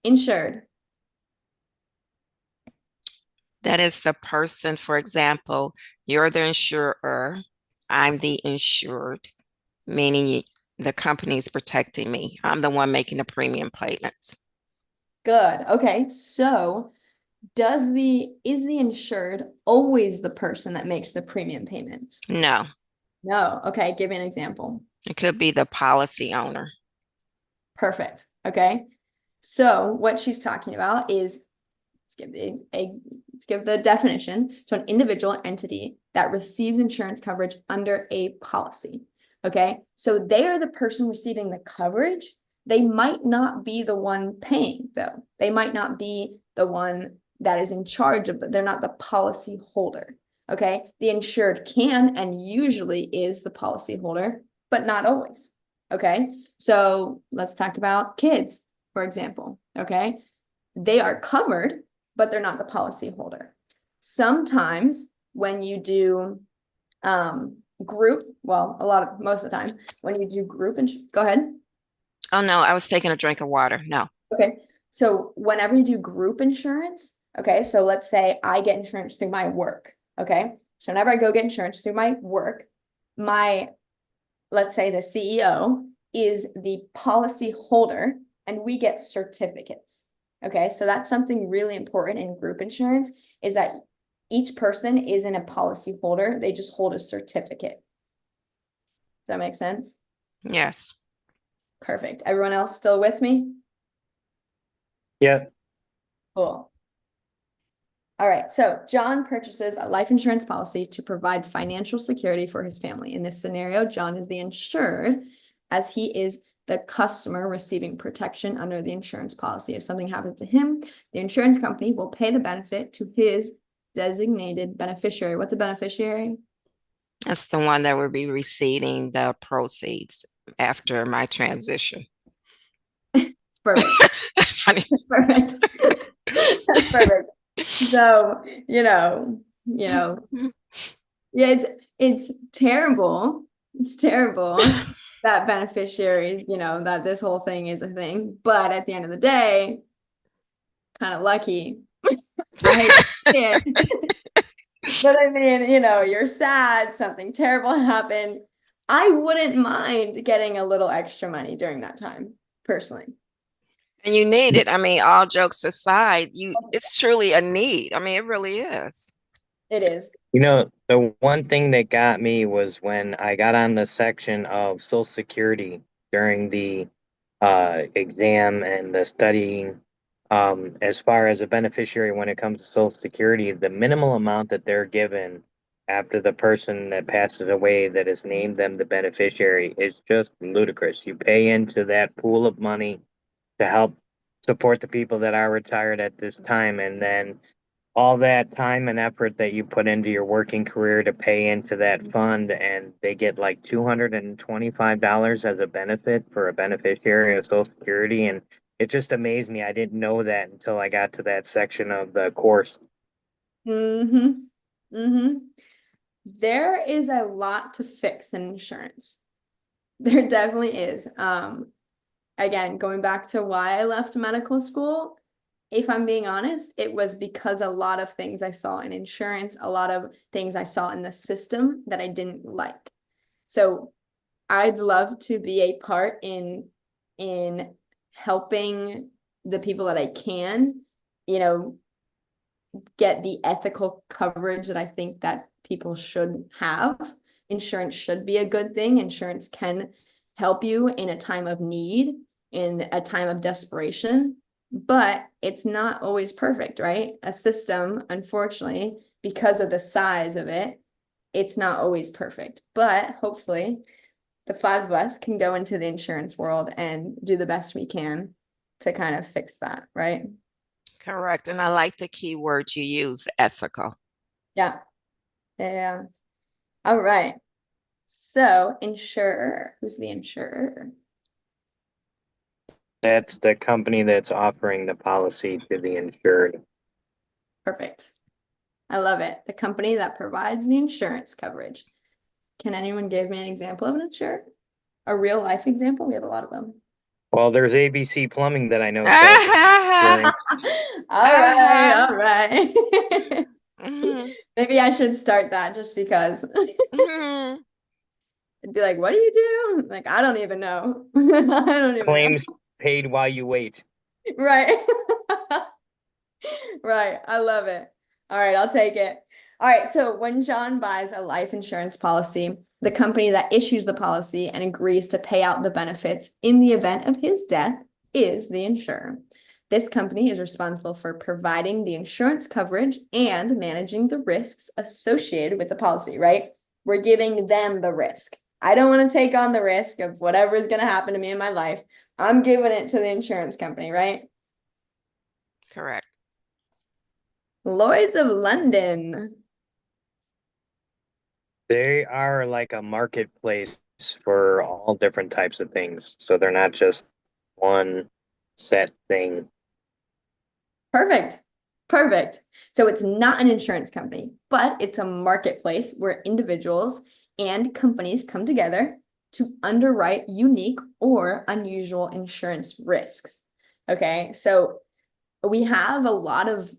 Insured. That is the person, for example, you're the insurer, I'm the insured, meaning the company is protecting me. I'm the one making the premium payments. Good. Okay. So is the insured always the person that makes the premium payments? No, No. Okay. Give me an example. it could be the policy owner. Perfect. Okay. So what she's talking about is, let's give the definition. So an individual entity that receives insurance coverage under a policy. Okay. So they are the person receiving the coverage. They might not be the one paying though. They might not be the one that is in charge of it. They're not the policy holder. Okay. The insured can and usually is the policy holder, but not always. Okay. So let's talk about kids, for example. Okay. They are covered, but they're not the policy holder. Sometimes when you do group, well, most of the time, when you do group, and go ahead. Oh no, I was taking a drink of water. No. Okay. So whenever you do group insurance, okay, so let's say I get insurance through my work. Okay. So whenever I go get insurance through my work, let's say the CEO is the policy holder and we get certificates. Okay, so that's something really important in group insurance is that each person isn't a policy holder. They just hold a certificate. Does that make sense? Yes. Perfect. Everyone else still with me? Yeah. Cool. All All right, so John purchases a life insurance policy to provide financial security for his family. In this scenario, John is the insured, as he is the customer receiving protection under the insurance policy. If something happens to him, the insurance company will pay the benefit to his designated beneficiary. What's a beneficiary? That's the one that will be receiving the proceeds after my transition. It's perfect. It's perfect. That's perfect. So, yeah, it's terrible. It's terrible that beneficiaries, that this whole thing is a thing. But at the end of the day, kind of lucky, right? Yeah. But I mean, you're sad, something terrible happened. I wouldn't mind getting a little extra money during that time, personally. And you need it. I mean, all jokes aside, it's truly a need. I mean, it really is. It is. The one thing that got me was when I got on the section of Social Security during the exam and the studying. As far as a beneficiary, when it comes to Social Security, the minimal amount that they're given after the person that passes away that has named them the beneficiary is just ludicrous. You pay into that pool of money to help support the people that are retired at this time, and then all that time and effort that you put into your working career to pay into that fund, and they get like $225 as a benefit for a beneficiary of Social Security. And it just amazed me. I didn't know that until I got to that section of the course. Mm-hmm. Mm-hmm. There is a lot to fix in insurance. There definitely is. Again, going back to why I left medical school, if I'm being honest, it was because a lot of things I saw in insurance, a lot of things I saw in the system that I didn't like. So I'd love to be a part in helping the people that I can, get the ethical coverage that I think that people should have. Insurance should be a good thing. Insurance can help you in a time of need, in a time of desperation, but it's not always perfect, right? A system, unfortunately, because of the size of it, it's not always perfect. But hopefully, the five of us can go into the insurance world and do the best we can to kind of fix that, right? Correct. And I like the key word you use, ethical. Yeah. Yeah. All right. So, insurer. Who's the insurer? That's the company that's offering the policy to the insured. Perfect. I love it. The company that provides the insurance coverage. Can anyone give me an example of an insurer? A real life example? We have a lot of them. Well, there's ABC Plumbing that I know sells insurance. All right. Mhm. Maybe I should start that just because. Mhm. I'd be like, what do you do? Like, I don't even know. I don't even know. Claims paid while you wait. Right. Right. I love it. All right, I'll take it. All right, so when John buys a life insurance policy, the company that issues the policy and agrees to pay out the benefits in the event of his death is the insurer. This company is responsible for providing the insurance coverage and managing the risks associated with the policy, right? We're giving them the risk. I don't want to take on the risk of whatever is going to happen to me in my life. I'm giving it to the insurance company, right? Correct. Lloyd's of London. They are like a marketplace for all different types of things. So they're not just one set thing. Perfect. Perfect. So it's not an insurance company, but it's a marketplace where individuals and companies come together to underwrite unique or unusual insurance risks. Okay, so we have a lot of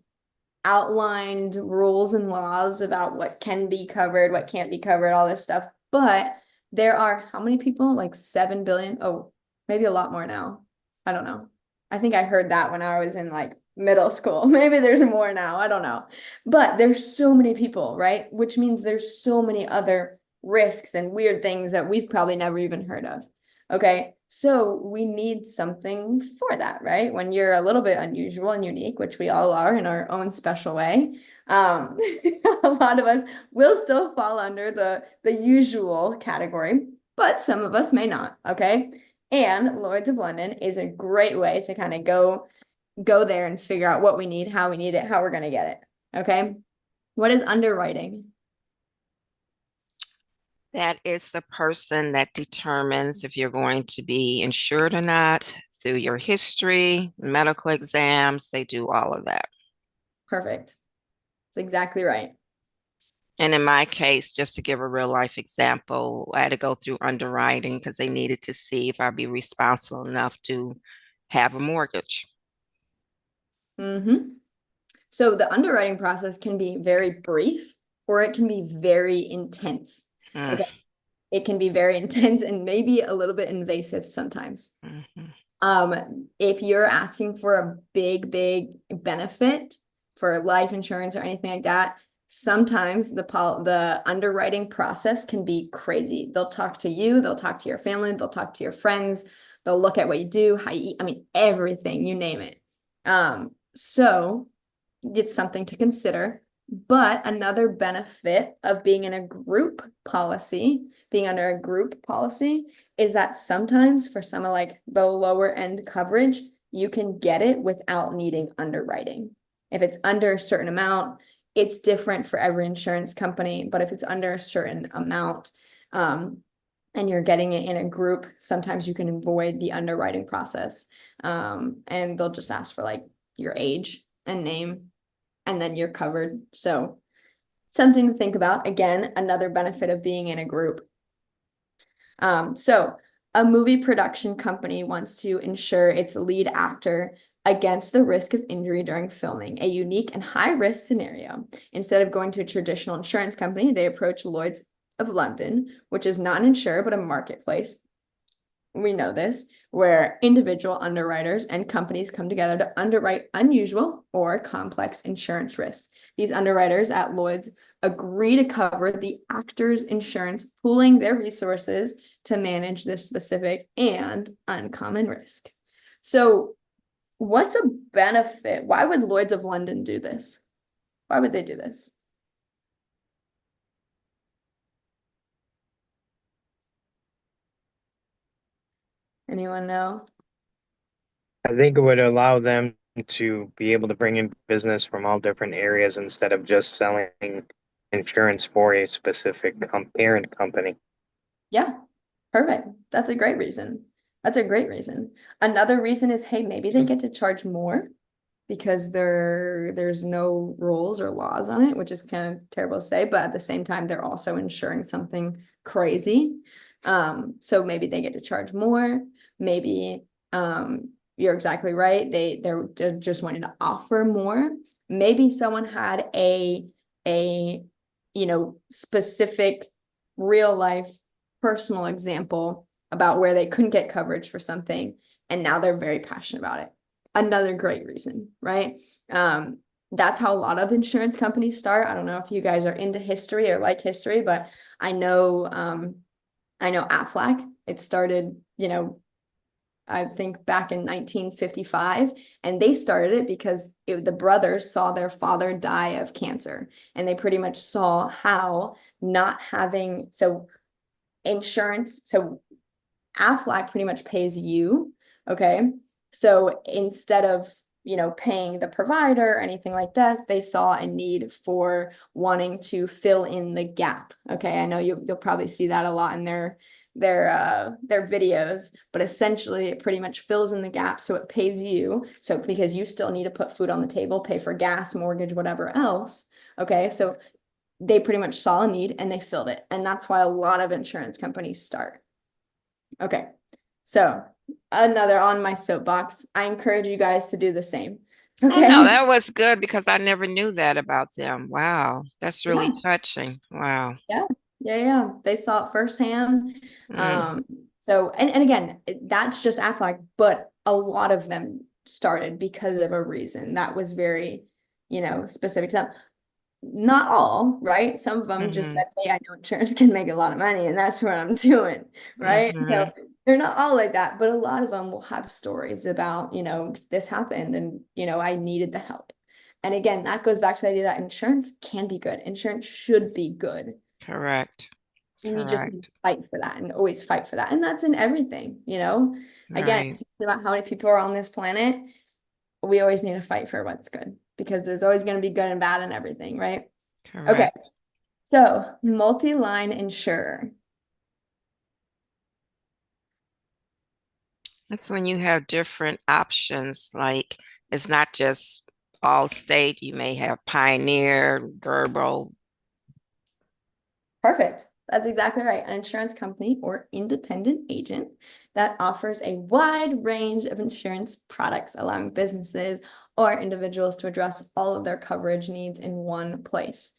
outlined rules and laws about what can be covered, what can't be covered, all this stuff. But there are how many people? Like 7 billion? Oh, maybe a lot more now. I don't know. I think I heard that when I was in like middle school. Maybe there's more now. I don't know. But there's so many people, right? Which means there's so many other risks and weird things that we've probably never even heard of. Okay. So we need something for that, right? When you're a little bit unusual and unique, which we all are in our own special way, a lot of us will still fall under the usual category, but some of us may not, okay? And Lloyd's of London is a great way to kind of go there and figure out what we need, how we need it, how we're going to get it, okay? What is underwriting? That is the person that determines if you're going to be insured or not through your history, medical exams. They do all of that. Perfect. That's exactly right. And in my case, just to give a real life example, I had to go through underwriting because they needed to see if I'd be responsible enough to have a mortgage. Mm-hmm. So the underwriting process can be very brief or it can be very intense. Mm. Okay. It can be very intense and maybe a little bit invasive sometimes. If you're asking for a big benefit for life insurance or anything like that, sometimes the underwriting process can be crazy. They'll talk to you, they'll talk to your family, they'll talk to your friends, they'll look at what you do, how you eat, I mean, everything, you name it. So it's something to consider. But another benefit of being in a group policy, being under a group policy, is that sometimes for some of like the lower end coverage, you can get it without needing underwriting. If it's under a certain amount, it's different for every insurance company, but if it's under a certain amount, and you're getting it in a group, sometimes you can avoid the underwriting process. And they'll just ask for like your age and name, and then you're covered. So something to think about. Again, another benefit of being in a group. So a movie production company wants to insure its lead actor against the risk of injury during filming, a unique and high risk scenario. Instead of going to a traditional insurance company, they approach Lloyd's of London, which is not an insurer, but a marketplace. We know this, where individual underwriters and companies come together to underwrite unusual or complex insurance risks. These underwriters at Lloyd's agree to cover the actor's insurance, pooling their resources to manage this specific and uncommon risk. So, what's a benefit? Why would Lloyd's of London do this? Why would they do this? Anyone know? I think it would allow them to be able to bring in business from all different areas instead of just selling insurance for a specific parent company. Yeah, perfect. That's a great reason. That's a great reason. Another reason is, hey, maybe they get to charge more because there's no rules or laws on it, which is kind of terrible to say, but at the same time, they're also insuring something crazy. So maybe they get to charge more. Maybe you're exactly right. They're just wanting to offer more. Maybe someone had a specific real life personal example about where they couldn't get coverage for something, and now they're very passionate about it. Another great reason, right? That's how a lot of insurance companies start. I don't know if you guys are into history or like history, but I know Aflac. It started, I think back in 1955, and they started it because the brothers saw their father die of cancer, and they pretty much saw how not having insurance. So Aflac pretty much pays you, okay? So instead of, paying the provider or anything like that, they saw a need for wanting to fill in the gap. Okay, I know you'll probably see that a lot in their videos, but essentially it pretty much fills in the gap, so it pays you. So because you still need to put food on the table, pay for gas, mortgage, whatever else. Okay, so they pretty much saw a need and they filled it. And that's why a lot of insurance companies start. Okay, so another on my soapbox. I encourage you guys to do the same. Oh Okay. no, that was good because I never knew that about them. Wow, that's really Yeah, touching. Wow. yeah. They saw it firsthand. Mm, So and again, that's just Aflac, but a lot of them started because of a reason that was very, specific to them. Not all, right? Some of them just mm-hmm, said, hey, I know insurance can make a lot of money and that's what I'm doing, right? mm-hmm. So They're not all like that, but a lot of them will have stories about, this happened and, I needed the help. And again, that goes back to the idea that insurance can be good. Insurance should be good. Correct. We just need to Correct. fight for that and always fight for that. And that's in everything, Again, Right. thinking about how many people are on this planet, we always need to fight for what's good because there's always going to be good and bad in everything, right? Okay. Correct. So multi-line insurer. That's when you have different options, like it's not just all state, you may have Pioneer, Gerber. Perfect. That's exactly right. An insurance company or independent agent that offers a wide range of insurance products, allowing businesses or individuals to address all of their coverage needs in one place.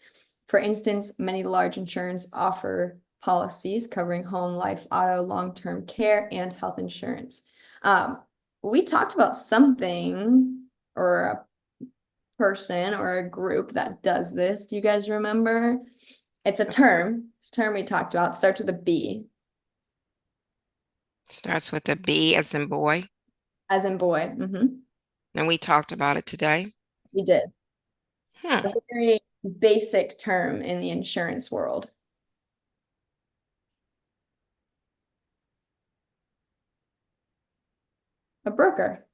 For instance, many large insurers offer policies covering home, life, auto, long-term care, and health insurance. We talked about something or a person or a group that does this. Do you guys remember? It's a term. It's a term we talked about. It starts with a B, Starts with a B as in boy. as in boy. And we talked about it today. We did. Hmm. A very basic term in the insurance world. A broker.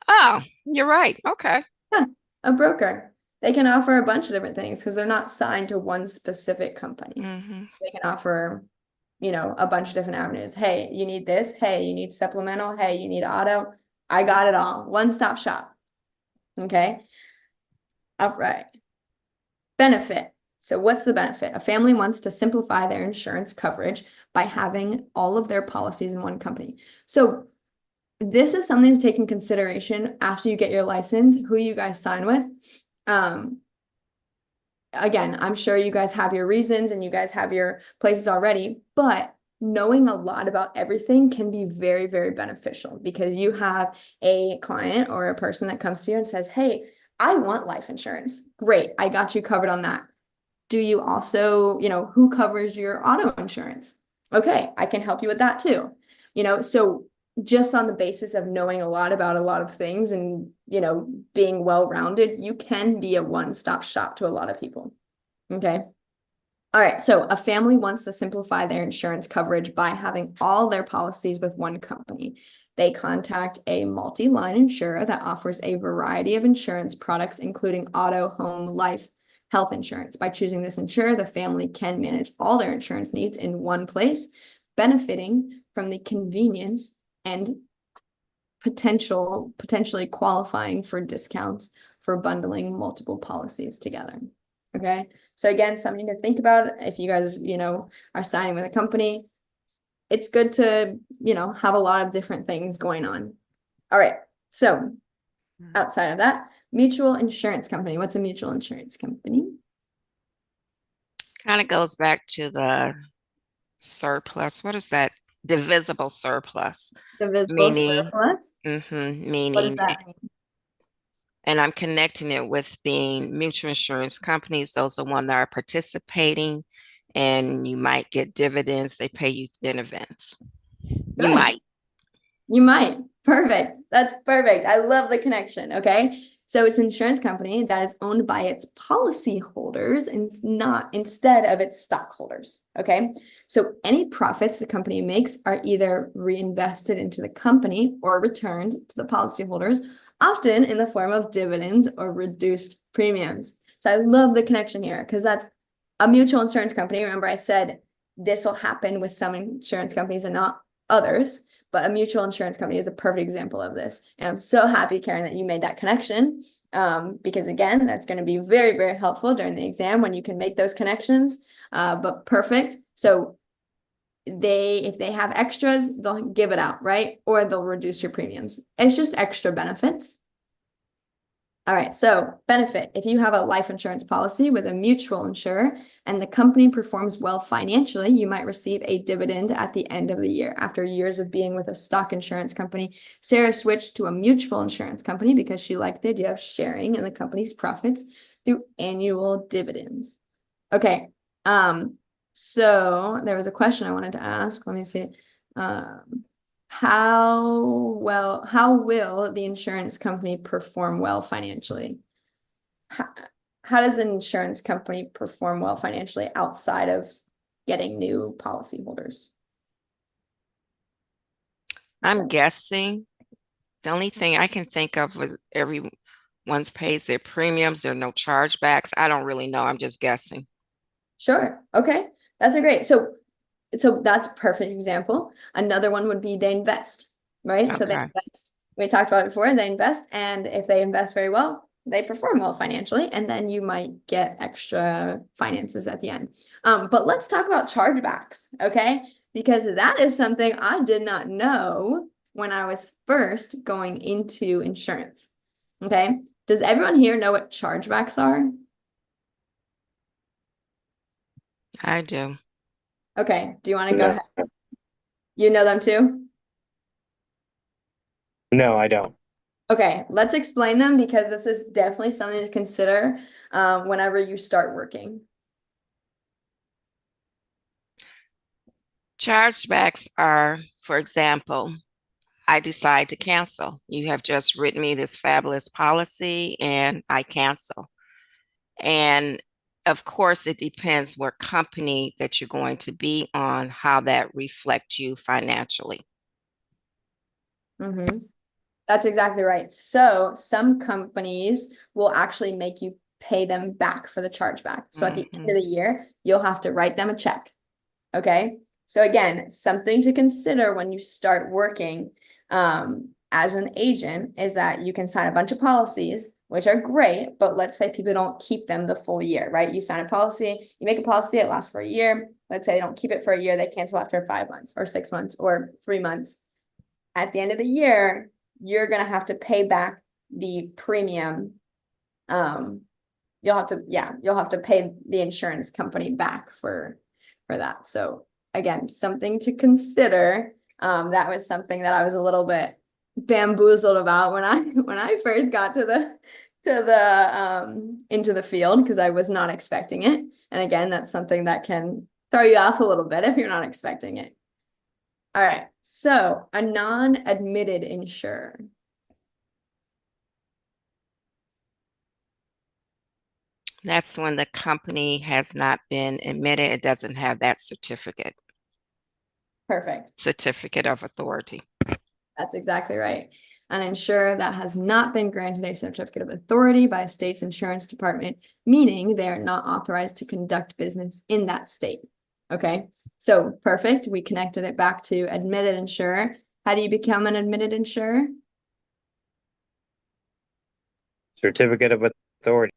Oh, you're right. Okay. Yeah, a broker. They can offer a bunch of different things because they're not signed to one specific company. Mm-hmm. They can offer, a bunch of different avenues. Hey, you need this. Hey, you need supplemental. Hey, you need auto. I got it all. One-stop shop. Okay. All right. Benefit. So what's the benefit? A family wants to simplify their insurance coverage by having all of their policies in one company. So this is something to take in consideration after you get your license, who you guys sign with. Again, I'm sure you guys have your reasons and you guys have your places already, but knowing a lot about everything can be very, very beneficial because you have a client or a person that comes to you and says, hey, I want life insurance. Great, I got you covered on that. Do you also, who covers your auto insurance? Okay, I can help you with that too. So just on the basis of knowing a lot about a lot of things and, being well-rounded, you can be a one-stop shop to a lot of people. Okay. All right. So a family wants to simplify their insurance coverage by having all their policies with one company. They contact a multi-line insurer that offers a variety of insurance products, including auto, home, life, health insurance. By choosing this insurer, the family can manage all their insurance needs in one place, benefiting from the convenience and potentially qualifying for discounts for bundling multiple policies together. Okay. So again, something to think about if you guys, are signing with a company. It's good to, have a lot of different things going on. All right. So outside of that, mutual insurance company. What's a mutual insurance company? Kind of goes back to the surplus. What is that? Divisible surplus. Divisible Meaning, surplus. What does meaning, that mean? and I'm connecting it with being mutual insurance companies. Those are one that are participating and you might get dividends. They pay you in advance. You Nice. might. You might. Perfect. That's perfect. I love the connection. Okay. So it's an insurance company that is owned by its policyholders and not instead of its stockholders. Okay. So any profits the company makes are either reinvested into the company or returned to the policyholders, often in the form of dividends or reduced premiums. So I love the connection here because that's a mutual insurance company. Remember, I said this will happen with some insurance companies and not others. But a mutual insurance company is a perfect example of this. And I'm so happy, Karen, that you made that connection. Because again, that's going to be very, very helpful during the exam when you can make those connections. But perfect. So if they have extras, they'll give it out, right? Or they'll reduce your premiums. It's just extra benefits. All right, so benefit. If you have a life insurance policy with a mutual insurer and the company performs well financially, you might receive a dividend at the end of the year. After years of being with a stock insurance company, Sarah switched to a mutual insurance company because she liked the idea of sharing in the company's profits through annual dividends. Okay, so there was a question I wanted to ask. Let me see. how will the insurance company perform well financially? How, how does an insurance company perform well financially outside of getting new policyholders? I'm guessing the only thing I can think of was everyone's pays their premiums. There are no chargebacks. I don't really know. I'm just guessing. Sure. Okay. That's a great. So that's a perfect example. Another one would be they invest, right? So they Okay. invest. We talked about it before, they invest, and if they invest very well, they perform well financially, and then you might get extra finances at the end. But let's talk about chargebacks, okay? Because that is something I did not know when I was first going into insurance. Okay. Does everyone here know what chargebacks are? I do. Okay. Do you want to go No, ahead? You know them too? no, I don't. Okay, let's explain them because this is definitely something to consider whenever you start working. Chargebacks are, for example, I decide to cancel. You have just written me this fabulous policy and I cancel. And of course, it depends what company that you're going to be on, how that reflects you financially. Mm-hmm. That's exactly right. So some companies will actually make you pay them back for the chargeback. So at the end of Mhm. the year, you'll have to write them a check. Okay. So again, something to consider when you start working as an agent is that you can sign a bunch of policies, which are great, but let's say people don't keep them the full year, right? You sign a policy, you make a policy, it lasts for a year. Let's say they don't keep it for a year, they cancel after 5 months or 6 months or 3 months. At the end of the year, you're gonna have to pay back the premium. Um, you'll have to pay the insurance company back for that. So again, something to consider. That was something that I was a little bit bamboozled about when I first got to the into the field because I was not expecting it. And again, that's something that can throw you off a little bit if you're not expecting it. All right, so a non-admitted insurer. That's when the company has not been admitted. It doesn't have that Perfect. certificate of authority. That's exactly right. An insurer that has not been granted a certificate of authority by a state's insurance department, meaning they are not authorized to conduct business in that state. Okay, so perfect. We connected it back to admitted insurer. How do you become an admitted insurer? Certificate of authority.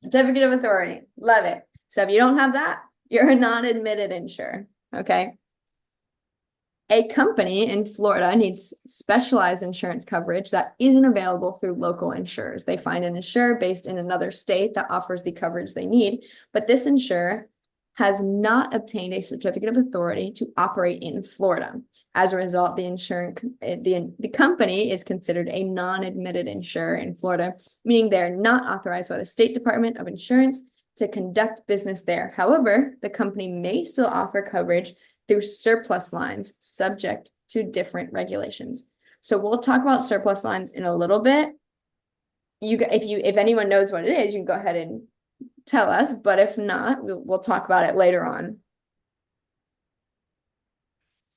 Certificate of authority. Love it. So if you don't have that, you're a non-admitted insurer. Okay. A company in Florida needs specialized insurance coverage that isn't available through local insurers. They find an insurer based in another state that offers the coverage they need, but this insurer has not obtained a certificate of authority to operate in Florida. As a result, the company is considered a non-admitted insurer in Florida, meaning they're not authorized by the State Department of Insurance to conduct business there. However, the company may still offer coverage through surplus lines subject to different regulations. So we'll talk about surplus lines in a little bit. If anyone knows what it is, you can go ahead and tell us, but if not, we'll talk about it later on.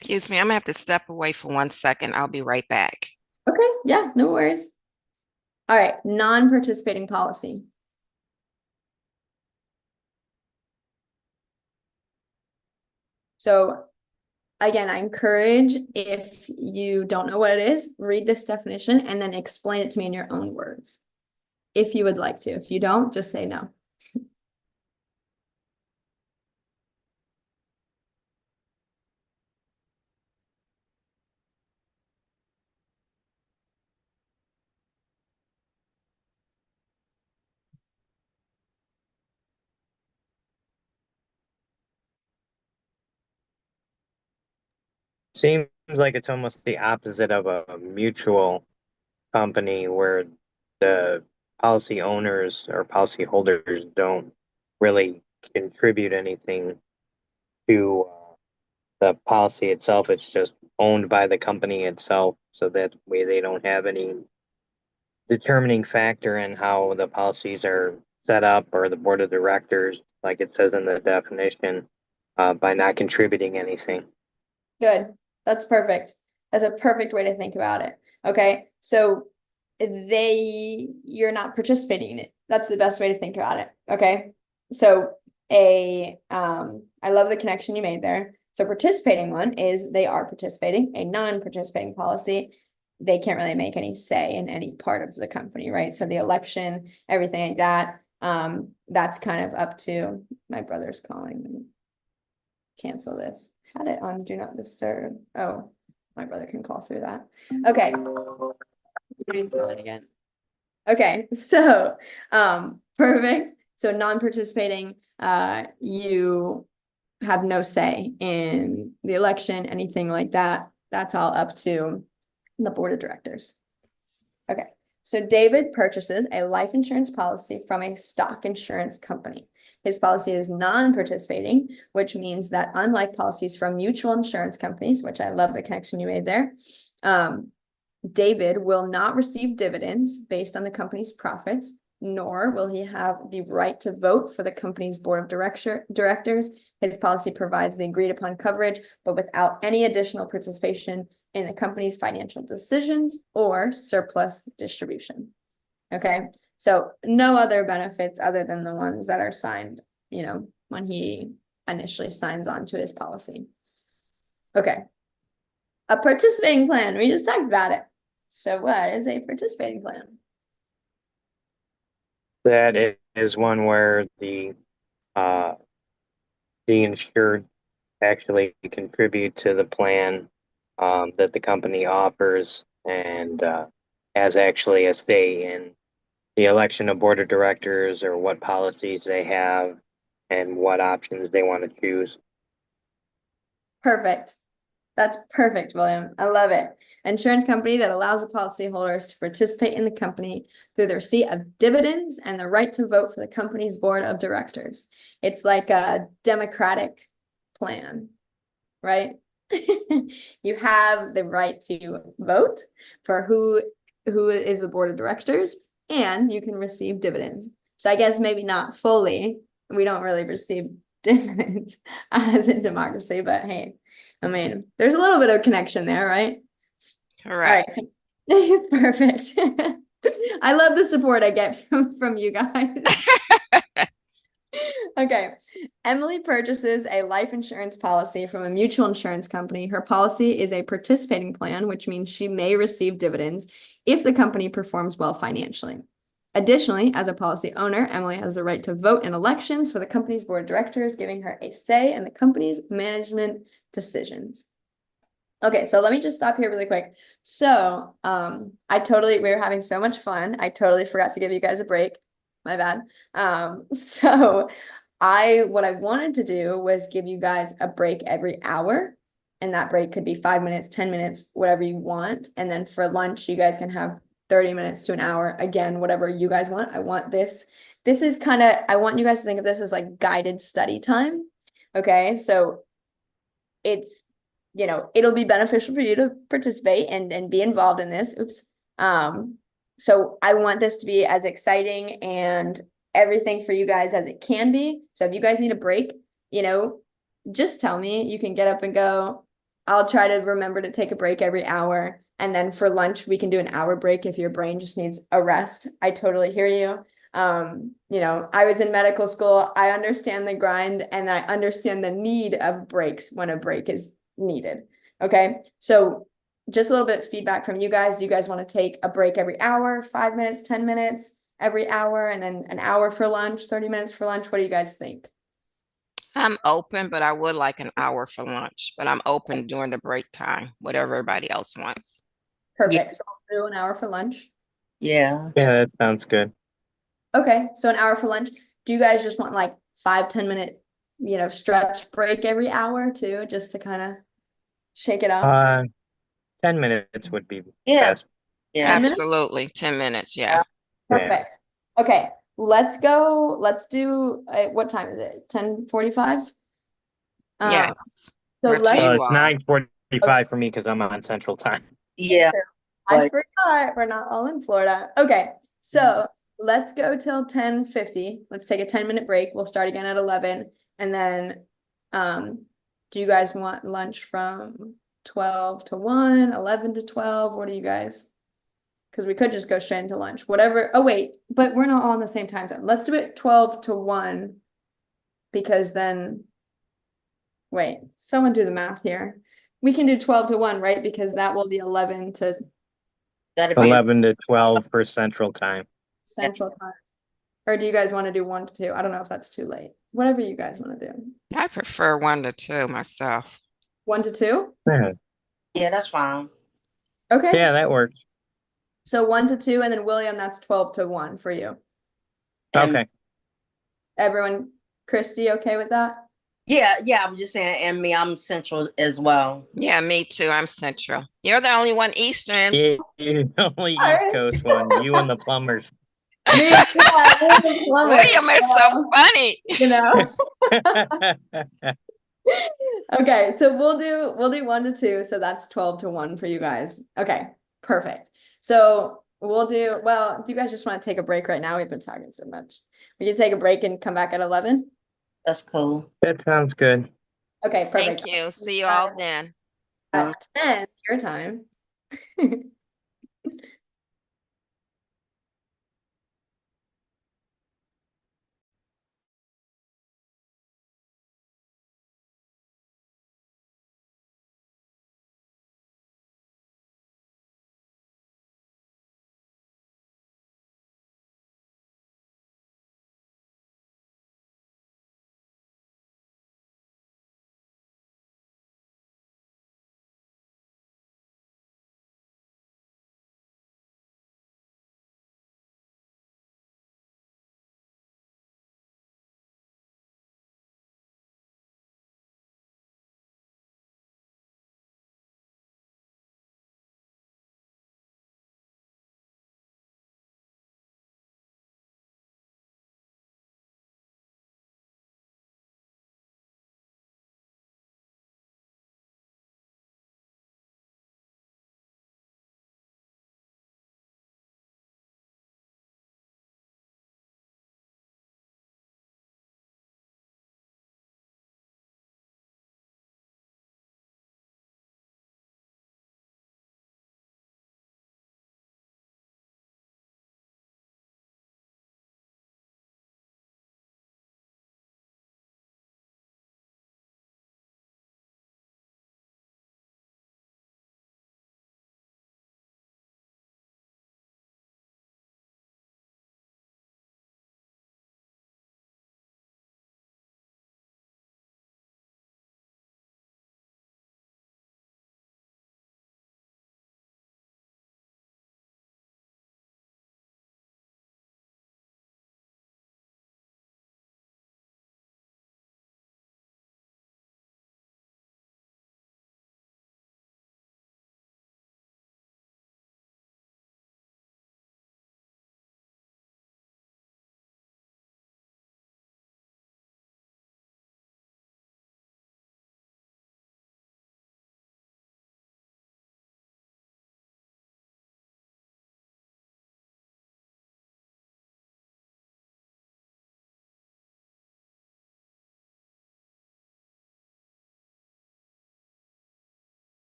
Excuse me, I'm gonna have to step away for 1 second. I'll be right back. Okay, yeah, no worries. All right, non-participating policy. So again, I encourage if you don't know what it is, read this definition and then explain it to me in your own words. If you would like to. If you don't, just say no. Seems like it's almost the opposite of a mutual company where the policy owners or policy holders don't really contribute anything to the policy itself, it's just owned by the company itself. So that way they don't have any determining factor in how the policies are set up or the board of directors, like it says in the definition, by not contributing anything. Good. That's perfect. That's a perfect way to think about it. Okay. So you're not participating in it. That's the best way to think about it. Okay. So I love the connection you made there. So participating one is they are participating. A non-participating policy, they can't really make any say in any part of the company, right? So the election, everything like that, that's kind of up to my brother's calling me. Cancel this. Had it on do not disturb. Oh, my brother can call through that. Okay. He's calling again. Okay, so perfect. So non-participating, you have no say in the election, anything like that. That's all up to the board of directors. Okay, so David purchases a life insurance policy from a stock insurance company. His policy is non-participating, which means that unlike policies from mutual insurance companies, which I love the connection you made there, David will not receive dividends based on the company's profits, nor will he have the right to vote for the company's board of directors. His policy provides the agreed upon coverage, but without any additional participation in the company's financial decisions or surplus distribution. Okay, so no other benefits other than the ones that are signed, when he initially signs on to his policy. Okay, a participating plan, we just talked about it. So what is a participating plan? That is one where the insured actually contribute to the plan that the company offers and has actually a say in the election of board of directors or what policies they have and what options they want to choose. Perfect. That's perfect, William. I love it. Insurance company that allows the policyholders to participate in the company through the receipt of dividends and the right to vote for the company's board of directors. It's like a democratic plan, right? You have the right to vote for who is the board of directors, and you can receive dividends. So I guess maybe not fully. We don't really receive dividends as in democracy, but hey, I mean, there's a little bit of connection there, right? Correct. All right. Perfect. I love the support I get from you guys. Okay. Emily purchases a life insurance policy from a mutual insurance company. Her policy is a participating plan, which means she may receive dividends if the company performs well financially. Additionally, as a policy owner, Emily has the right to vote in elections for the company's board of directors, giving her a say in the company's management decisions. Okay, so let me just stop here really quick. So, we were having so much fun. I totally forgot to give you guys a break. My bad. So what I wanted to do was give you guys a break every hour, and that break could be 5 minutes, 10 minutes, whatever you want. And then for lunch, you guys can have 30 minutes to an hour. Again, whatever you guys want. I want this is I want you guys to think of this as like guided study time. Okay, so it's, it'll be beneficial for you to participate and be involved in this. Oops. So I want this to be as exciting and everything for you guys as it can be. So if you guys need a break, just tell me. You can get up and go. I'll try to remember to take a break every hour. And then for lunch, we can do an hour break if your brain just needs a rest. I totally hear you. I was in medical school. I understand the grind and I understand the need of breaks when a break is needed. Okay. So just a little bit of feedback from you guys. Do you guys want to take a break every hour, 5 minutes, 10 minutes every hour, and then an hour for lunch, 30 minutes for lunch? What do you guys think? I'm open, but I would like an hour for lunch, but I'm open during the break time, whatever everybody else wants. Perfect. So we'll do an hour for lunch. Yeah. Yeah, that sounds good. Okay. So an hour for lunch. Do you guys just want like 5-10 minute, stretch break every hour too, just to kind of shake it off? 10 minutes would be Yes. best. Yeah. 10 minutes? Absolutely. 10 minutes. Yeah. Perfect. Okay, let's go. Let's do, what time is it? 10:45? Yes. So Where to let's, you It's all? 9:45 for me because I'm on Central Time. Yeah, I but forgot, we're not all in Florida. Okay, so let's go till 10:50. Let's take a 10-minute break. We'll start again at 11. And then, do you guys want lunch from 12 to 1, 11 to 12? What do you guys? Because we could just go straight into lunch, whatever. Oh, wait, but we're not all on the same time zone. Let's do it 12 to 1 because then, wait, someone do the math here. We can do 12 to 1, right? Because that will be 11 to gotta be 11 to 12 for Central Time. Central Time. Or do you guys want to do 1 to 2? I don't know if that's too late. Whatever you guys want to do. I prefer 1 to 2 myself. 1 to 2? Yeah, yeah, that's fine. Okay. yeah, that works. So 1 to 2, and then William, that's 12 to 1 for you. And Okay. Everyone, Christy, okay with that? yeah, I'm just saying, and me, I'm central as well. Yeah, me too. I'm Central. You're the only one Eastern. You're the only All East right. Coast one. You and the plumbers. Me, yeah, me and Plumber, William is so so, funny. you know. Okay, so we'll do 1 to 2, so that's 12 to 1 for you guys. Okay, perfect. So we'll do, well, do you guys just want to take a break right now? We've been talking so much. We can take a break and come back at 11. That's cool. That sounds good. Okay, perfect. Thank you. See you all then. At 10 your time.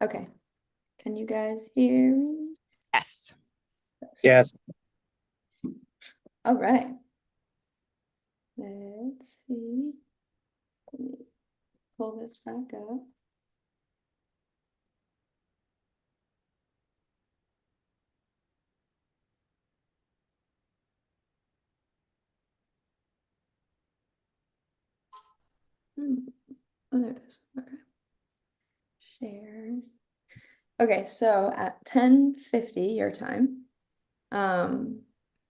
Okay. Can you guys hear me? Yes. Yes. All right. Let's see. Let me pull this back up. Oh, there it is. Okay. Share. Okay, so at 10:50 your time,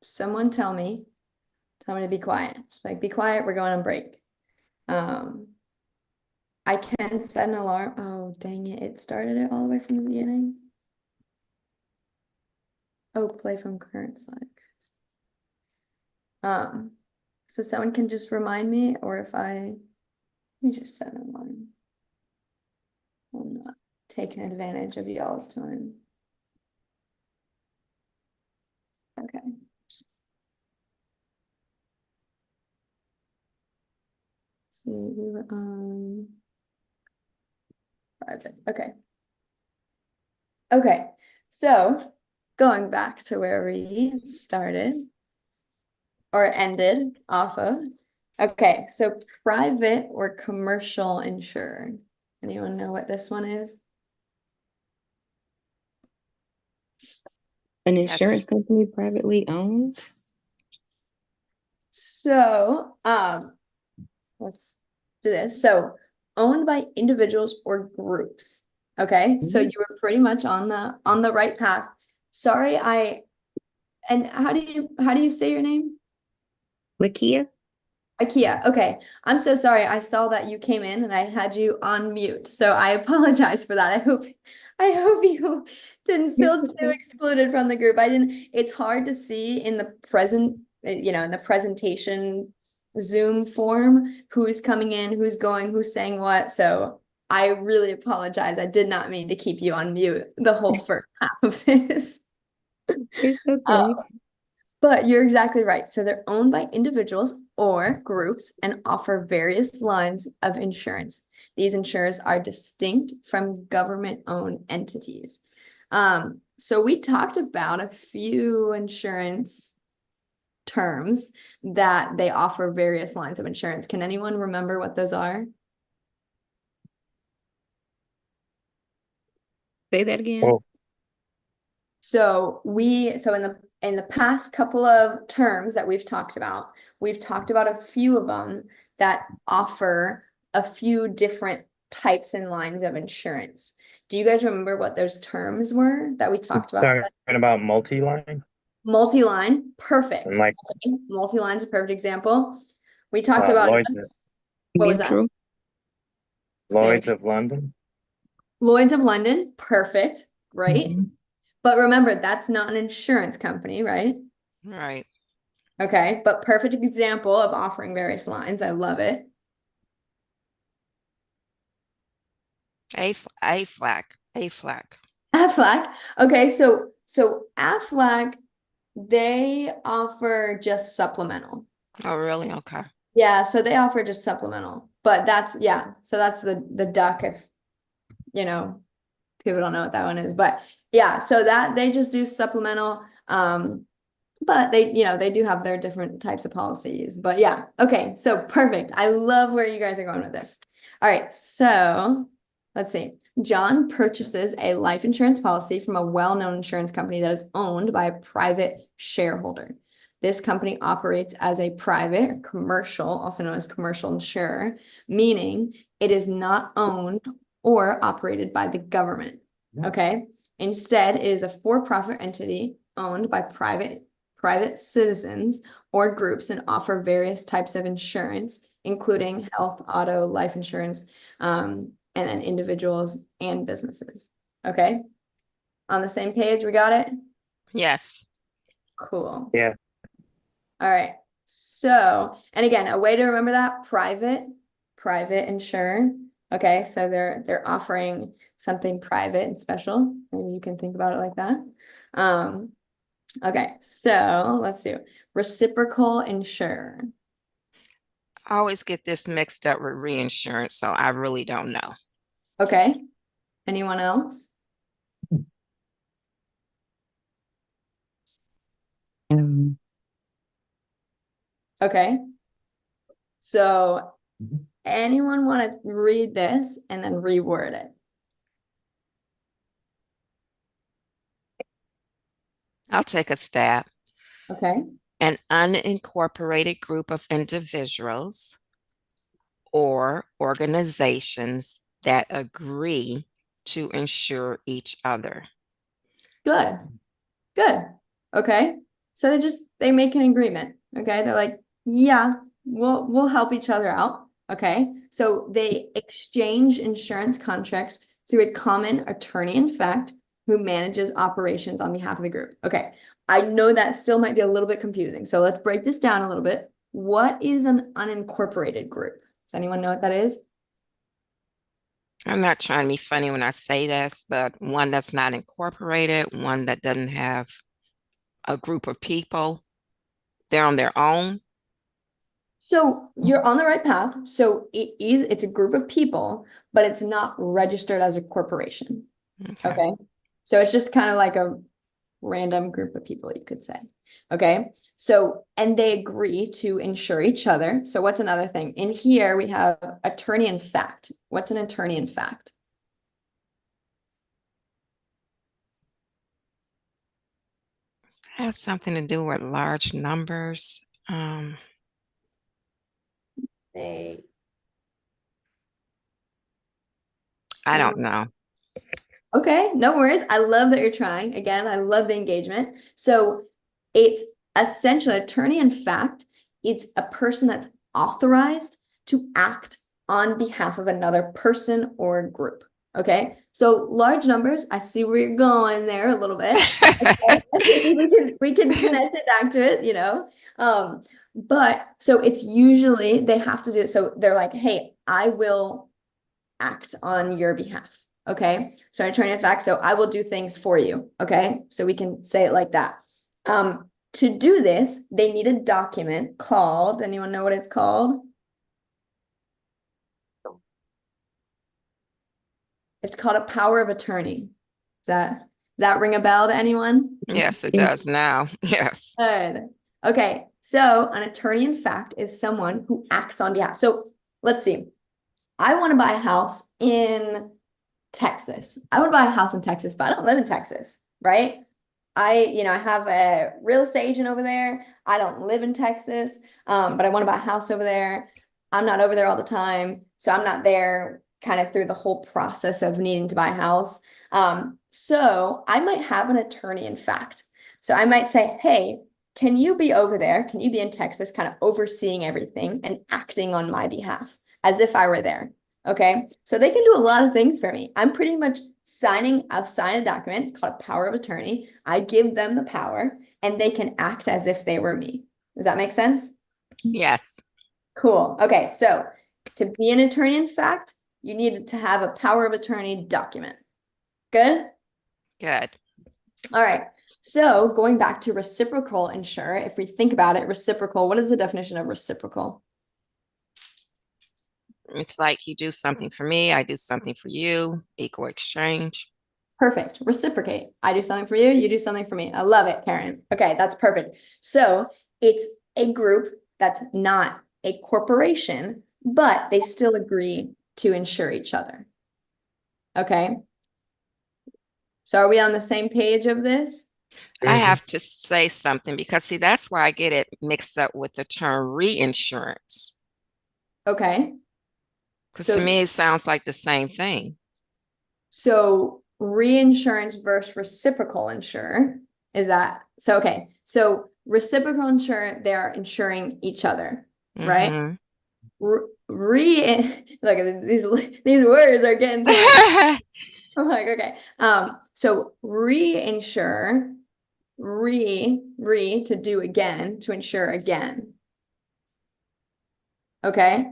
someone tell me to be quiet. Just like, be quiet, we're going on break. I can set an alarm. Oh, dang it. It started it all the way from the beginning. Oh, play from current slide. So someone can just remind me, or if let me just set an alarm. I'm not taking advantage of y'all's time. Okay. See, we were on private. Okay. Okay. So going back to where we started or ended off of. Okay, so private or commercial insured. Anyone know what this one is? An That's insurance company privately owned? So, let's do this. So, owned by individuals or groups. Okay, so you were pretty much on the right path. Sorry, and how do you say your name? Lakia? IKEA. Okay. I'm so sorry. I saw that you came in and I had you on mute. So I apologize for that. I hope you didn't It's feel too okay. excluded from the group. It's hard to see in the in the presentation Zoom form who's coming in, who's going, who's saying what. So I really apologize. I did not mean to keep you on mute the whole first half of this. It's Uh, okay. but you're exactly right. So they're owned by individuals or groups and offer various lines of insurance. These insurers are distinct from government-owned entities. So we talked about a few insurance terms that they offer various lines of insurance. Can anyone remember what those are? Say that again. Well, So in the past couple of terms that we've talked about a few of them that offer a few different types and lines of insurance. Do you guys remember what those terms were that we talked about? talking about multi-line Multi-line, perfect. and like Okay, multi-line's a perfect example. We talked about what was that? Mutual. Say it Lloyd's again. of London. Lloyd's of London, perfect, great. Mhm. But remember, that's not an insurance company, right? right. Okay, but perfect example of offering various lines. I love it. A flag. A flag. Aflac. Okay, so Aflac, they offer just supplemental. Oh, really? Okay. Yeah, so they offer just supplemental. But that's so that's the duck if you know people don't know what that one is. But yeah, so that they just do supplemental. But they do have their different types of policies. But yeah, okay, so perfect. I love where you guys are going with this. All right, so let's see. John purchases a life insurance policy from a well-known insurance company that is owned by a private shareholder. This company operates as a private or commercial, also known as commercial insurer, meaning it is not owned or operated by the government. Okay. Instead, it is a for-profit entity owned by private citizens or groups and offer various types of insurance, including health, auto, life insurance, and then individuals and businesses. Okay. On the same page, we got it? Yes. Cool. Yeah. All right. So, and again, a way to remember that private insurer. Okay, so they're offering something private and special. Maybe you can think about it like that. Okay, so let's do reciprocal insurer. I always get this mixed up with reinsurance, so I really don't know. Okay. Anyone else? Um, Okay. So anyone want to read this and then reword it? I'll take a stab. Okay. An unincorporated group of individuals or organizations that agree to insure each other. Good. Good. Okay. So they make an agreement. Okay. They're like, yeah, we'll help each other out. Okay. So they exchange insurance contracts through a common attorney in fact who manages operations on behalf of the group. Okay. I know that still might be a little bit confusing. So let's break this down a little bit. What is an unincorporated group? Does anyone know what that is? I'm not trying to be funny when I say this, but one that's not incorporated, one that doesn't have a group of people, they're on their own. So you're on the right path. So it's a group of people, but it's not registered as a corporation. Okay. So it's just kind of like a random group of people, you could say. Okay. So, and they agree to insure each other. So what's another thing? In here, we have attorney in fact. What's an attorney in fact? Has something to do with large numbers. They I don't know. Okay, no worries. I love that you're trying. Again, I love the engagement. So it's essentially attorney in fact, it's a person that's authorized to act on behalf of another person or group. Okay, so large numbers, I see where you're going there a little bit. Okay. We can connect it back to it, you know. But so it's usually they have to do it. So they're like, hey, I will act on your behalf. Okay. So I'm trying to fact. So I will do things for you. Okay. So we can say it like that. To do this, they need a document called, anyone know what it's called? It's called a power of attorney. Does that ring a bell to anyone? Yes, it Yeah. does now. Yes. Good. Okay. So an attorney in fact is someone who acts on behalf. So let's see. I want to buy a house in Texas. I want to buy a house in Texas, but I don't live in Texas, right? I have a real estate agent over there. I don't live in Texas, but I want to buy a house over there. I'm not over there all the time, so I'm not there kind of through the whole process of needing to buy a house. So I might have an attorney in fact. So I might say, hey, can you be over there? Can you be in Texas, kind of overseeing everything and acting on my behalf as if I were there? Okay, so they can do a lot of things for me. I'm pretty much I'll sign a document, it's called a power of attorney. I give them the power and they can act as if they were me. Does that make sense? Yes. Cool. Okay, so to be an attorney in fact, you need to have a power of attorney document. Good? Good. All right. So going back to reciprocal insurer, if we think about it, reciprocal, what is the definition of reciprocal? It's like you do something for me, I do something for you, equal exchange. Perfect. Reciprocate. I do something for you, you do something for me. I love it, Karen. Okay, that's perfect. So it's a group that's not a corporation, but they still agree to insure each other. Okay. So are we on the same page of this? I have to say something because, see, that's why I get it mixed up with the term reinsurance. Okay. Because So to me, it sounds like the same thing. So reinsurance versus reciprocal insurer is that so? Okay, so reciprocal insurer, they are insuring each other, right? Mhm. Look at these words are getting to my I'm like okay. So reinsure, to do again, to insure again. Okay,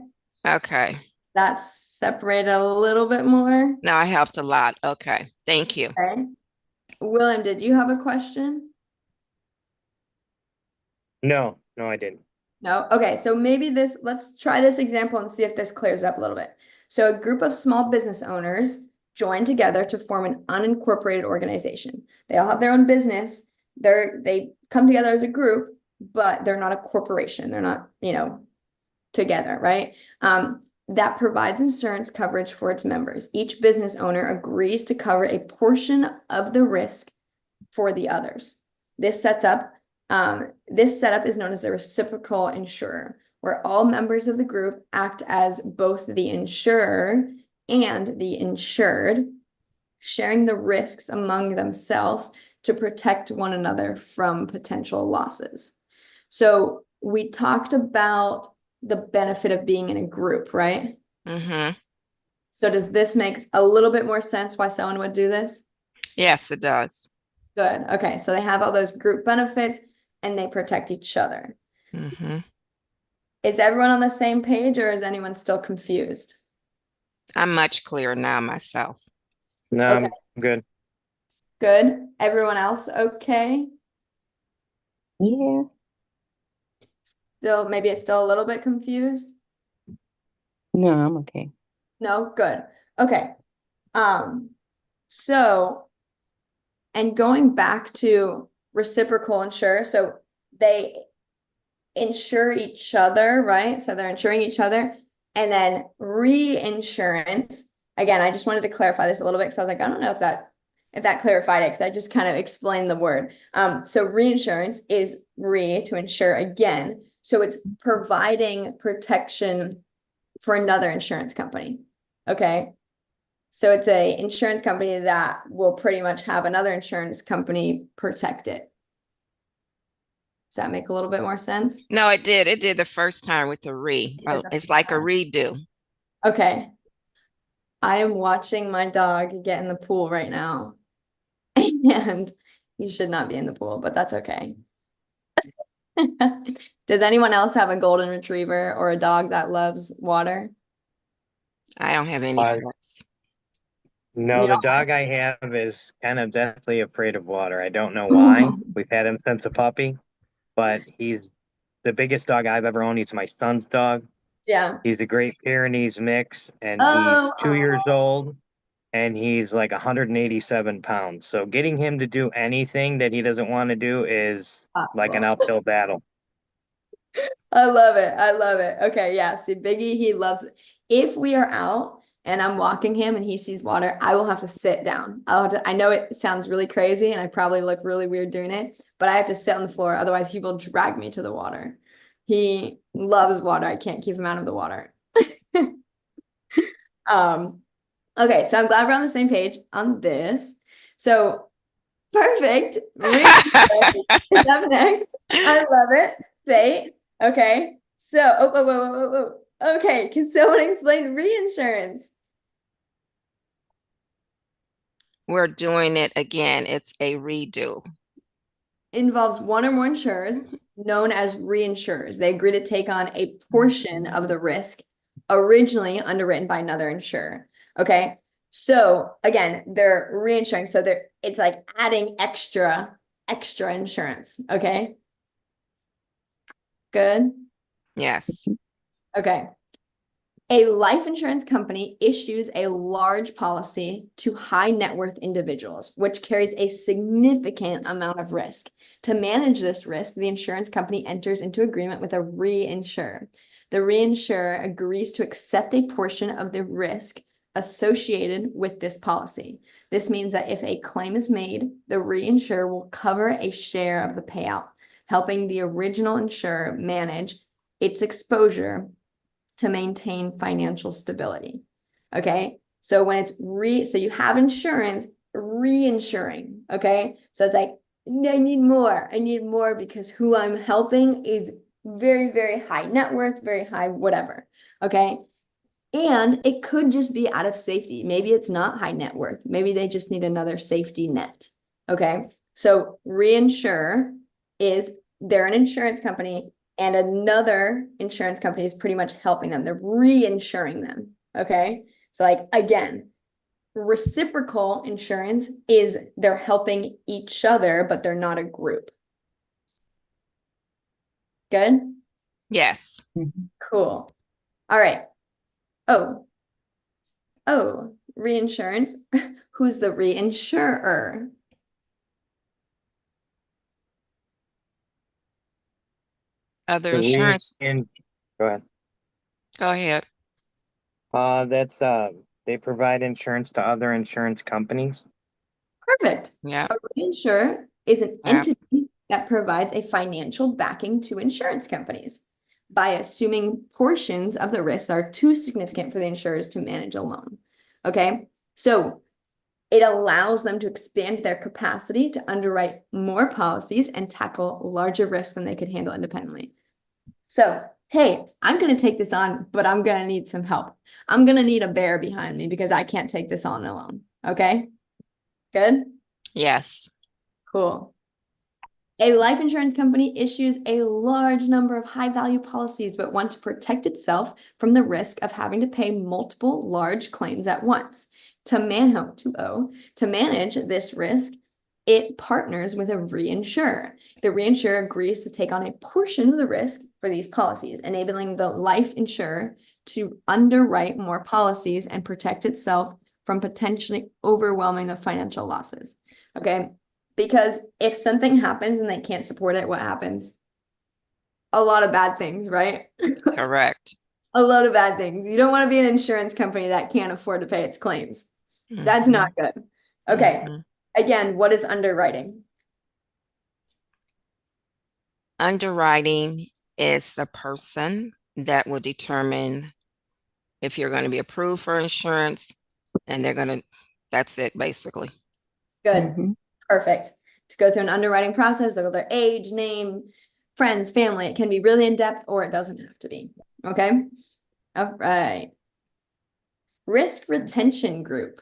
Okay. that's separated a little bit more. Now I helped a lot. Okay. Thank you. Okay. William, did you have a question? No, I didn't. No? Okay, so maybe let's try this example and see if this clears it up a little bit. So a group of small business owners join together to form an unincorporated organization. They all have their own business. They come together as a group, but they're not a corporation. They're not, together, right? That provides insurance coverage for its members. Each business owner agrees to cover a portion of the risk for the others. This setup is known as a reciprocal insurer, where all members of the group act as both the insurer and the insured, sharing the risks among themselves to protect one another from potential losses. So we talked about the benefit of being in a group, right? Mm-hmm. So does this make a little bit more sense why someone would do this? Yes, it does. Good. Okay. So they have all those group benefits and they protect each other. Mm-hmm. Is everyone on the same page or is anyone still confused? I'm much clearer now myself. No, Okay. I'm good. Good. Everyone else okay? Yeah. Still, maybe it's still a little bit confused? No, I'm okay. No? Good. Okay. So, and going back to reciprocal insure, so they insure each other, right? So they're insuring each other. And then reinsurance, again, I just wanted to clarify this a little bit because I was like, I don't know if that clarified it, because I just kind of explained the word. So reinsurance is to insure again. So it's providing protection for another insurance company. Okay. So it's a insurance company that will pretty much have another insurance company protect it. Does that make a little bit more sense? No, it did. It did the first time with the re. It's like a redo. Okay. I am watching my dog get in the pool right now. And he should not be in the pool, but that's okay. Does anyone else have a golden retriever or a dog that loves water? I don't have any Uh, pets. No, You the don't dog I have is kind of deathly afraid of water. I don't know why. We've had him since a puppy, but he's the biggest dog I've ever owned. He's my son's dog. Yeah. He's a Great Pyrenees mix, and he's Oh, 2 years old, and he's like 187 pounds. So getting him to do anything that he doesn't want to do is like an possible. uphill battle. I love it. I love it. Okay, yeah. See, Biggie, he loves it. If we are out and I'm walking him and he sees water, I will have to sit down. I know it sounds really crazy and I probably look really weird doing it, but I have to sit on the floor. Otherwise, he will drag me to the water. He loves water. I can't keep him out of the water. Okay, so I'm glad we're on the same page on this. So perfect. Is up next. I love it. Fate. Okay. So, okay. Can someone explain reinsurance? We're doing it again. It's a redo. Involves one or more insurers known as reinsurers. They agree to take on a portion of the risk originally underwritten by another insurer. Okay. So again, they're reinsuring. So it's like adding extra insurance. Okay. Good. Yes. Okay. A life insurance company issues a large policy to high net worth individuals, which carries a significant amount of risk. To manage this risk, the insurance company enters into agreement with a reinsurer. The reinsurer agrees to accept a portion of the risk associated with this policy. This means that if a claim is made, the reinsurer will cover a share of the payout, helping the original insurer manage its exposure to maintain financial stability. Okay. So when it's so you have insurance, reinsuring. Okay. So it's like, I need more. I need more because who I'm helping is very, very high net worth, very high, whatever. Okay. And it could just be out of safety. Maybe it's not high net worth. Maybe they just need another safety net. Okay. So reinsure is they're an insurance company and another insurance company is pretty much helping them. They're reinsuring them. Okay. So like again, reciprocal insurance is they're helping each other, but they're not a group. Good? Yes. Cool. All right. Oh, reinsurance, who's the reinsurer? Other The re insurance, and go ahead. go ahead. That's they provide insurance to other insurance companies. Perfect. Yeah, A reinsurer is an yeah. entity that provides a financial backing to insurance companies by assuming portions of the risks that are too significant for the insurers to manage alone. Okay, so it allows them to expand their capacity to underwrite more policies and tackle larger risks than they could handle independently. So, hey, I'm going to take this on, but I'm going to need some help. I'm going to need a bear behind me because I can't take this on alone. Okay, good. Yes. Cool. A life insurance company issues a large number of high-value policies, but wants to protect itself from the risk of having to pay multiple large claims at once. To manage this risk, it partners with a reinsurer. The reinsurer agrees to take on a portion of the risk for these policies, enabling the life insurer to underwrite more policies and protect itself from potentially overwhelming the financial losses. Okay. Because if something happens and they can't support it, what happens? A lot of bad things, right? Correct. A lot of bad things. You don't want to be an insurance company that can't afford to pay its claims. That's Mhm. not good. Okay. Mhm. Again, what is underwriting? Underwriting is the person that will determine if you're going to be approved for insurance, and that's it basically. Good. Mhm. Perfect. To go through an underwriting process, look at their age, name, friends, family. It can be really in depth or it doesn't have to be. Okay. All right. Risk retention group.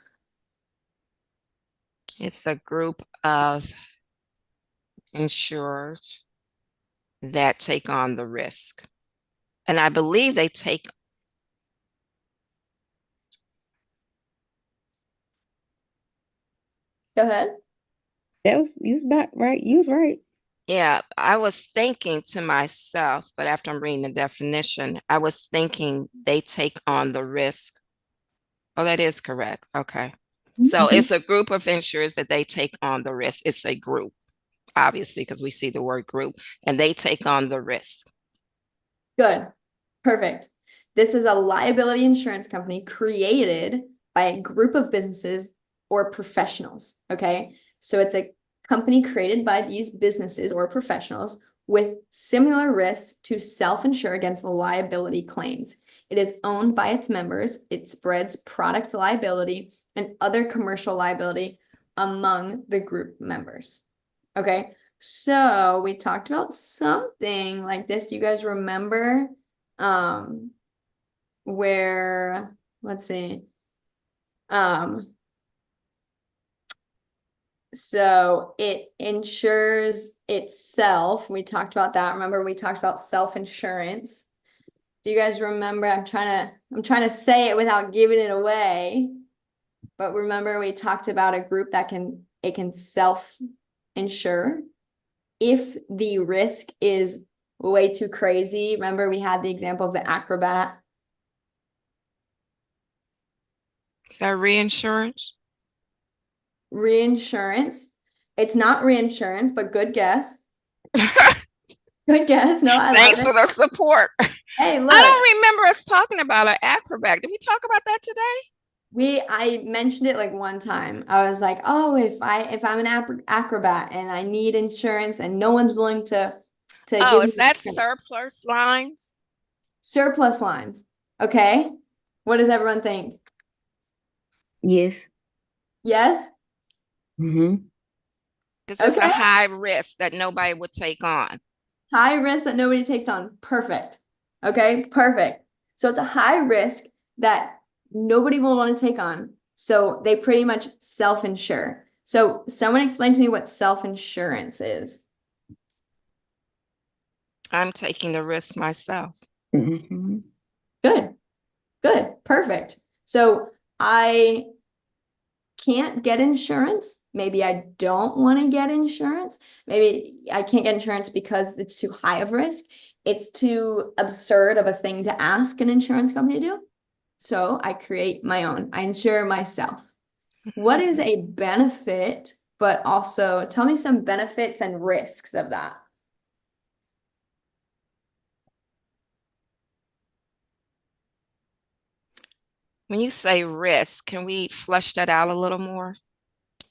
It's a group of insurers that take on the risk. And I believe they take, Go ahead. You was about right. You was right. yeah, I was thinking to myself, but after I'm reading the definition, I was thinking they take on the risk. Oh, that is correct. Okay. So Mhm. it's a group of insurers that they take on the risk. It's a group, obviously, because we see the word group, and they take on the risk. Good. Perfect. This is a liability insurance company created by a group of businesses or professionals. Okay. So it's a company created by these businesses or professionals with similar risks to self-insure against liability claims. It is owned by its members. It spreads product liability and other commercial liability among the group members. Okay. So we talked about something like this. Do you guys remember? Where, let's see. So it insures itself. We talked about that. Remember, we talked about self-insurance. Do you guys remember? I'm trying to say it without giving it away. But remember, we talked about a group that can self-insure if the risk is way too crazy. Remember, we had the example of the acrobat. Is that reinsurance? Reinsurance. It's not reinsurance, but good guess. Good guess. No, I love Thanks for it. the support. Hey, I look, don't remember us talking about an acrobat. Did we talk about that today? I mentioned it like one time. I was like, oh, if I'm an acrobat and I need insurance and no one's willing to Oh, give me is that insurance. surplus lines? Surplus lines. Okay. What does everyone think? Yes. Yes? Mm-hmm. Because it's a Okay. high risk that nobody would take on. High risk that nobody takes on. Perfect. Okay, perfect. So it's a high risk that nobody will want to take on. So they pretty much self-insure. So someone explain to me what self-insurance is. I'm taking the risk myself. Mm-hmm. Good, good, perfect. So I can't get insurance. Maybe I don't want to get insurance. Maybe I can't get insurance because it's too high of risk. It's too absurd of a thing to ask an insurance company to do. So I create my own. I insure myself. What is a benefit, but also tell me some benefits and risks of that. When you say risk, can we flesh that out a little more?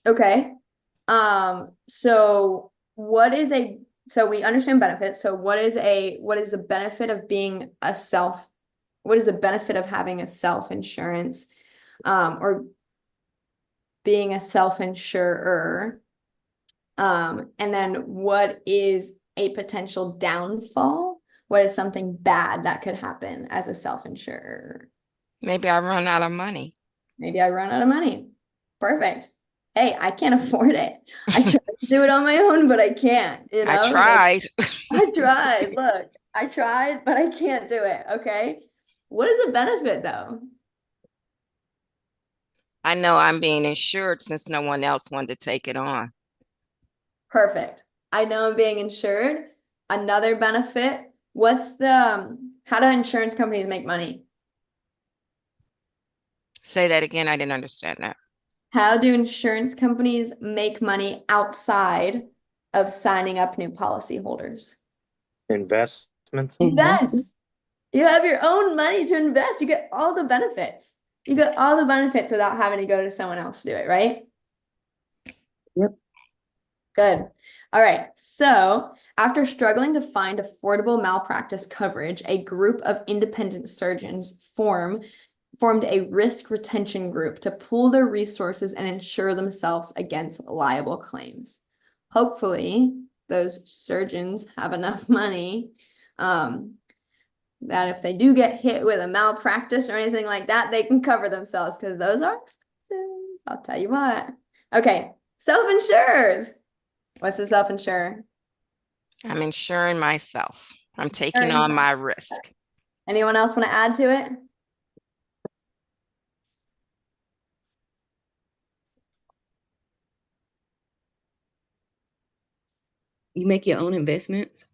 Okay. So we understand benefits. So what is the benefit of being what is the benefit of having a self-insurance, or being a self-insurer? And then what is a potential downfall? What is something bad that could happen as a self-insurer? Maybe I run out of money. Maybe I run out of money. Perfect. Hey, I can't afford it. I tried to do it on my own, but I can't, I Like, tried. I tried. Look, I tried, but I can't do it. Okay. What is a benefit though? I know I'm being insured since no one else wanted to take it on. Perfect. I know I'm being insured. Another benefit. How do insurance companies make money? Say that again. I didn't understand that. How do insurance companies make money outside of signing up new policyholders? Investments. Invest. You have your own money to invest. You get all the benefits. You get all the benefits without having to go to someone else to do it, right? Yep. Good. All right. So after struggling to find affordable malpractice coverage, a group of independent surgeons formed a risk retention group to pool their resources and insure themselves against liable claims. Hopefully, those surgeons have enough money, that if they do get hit with a malpractice or anything like that, they can cover themselves, because those are expensive. I'll tell you what. Okay, self-insurers. What's a self-insurer? I'm insuring myself. I'm taking on my risk. Anyone else want to add to it? You make your own investments.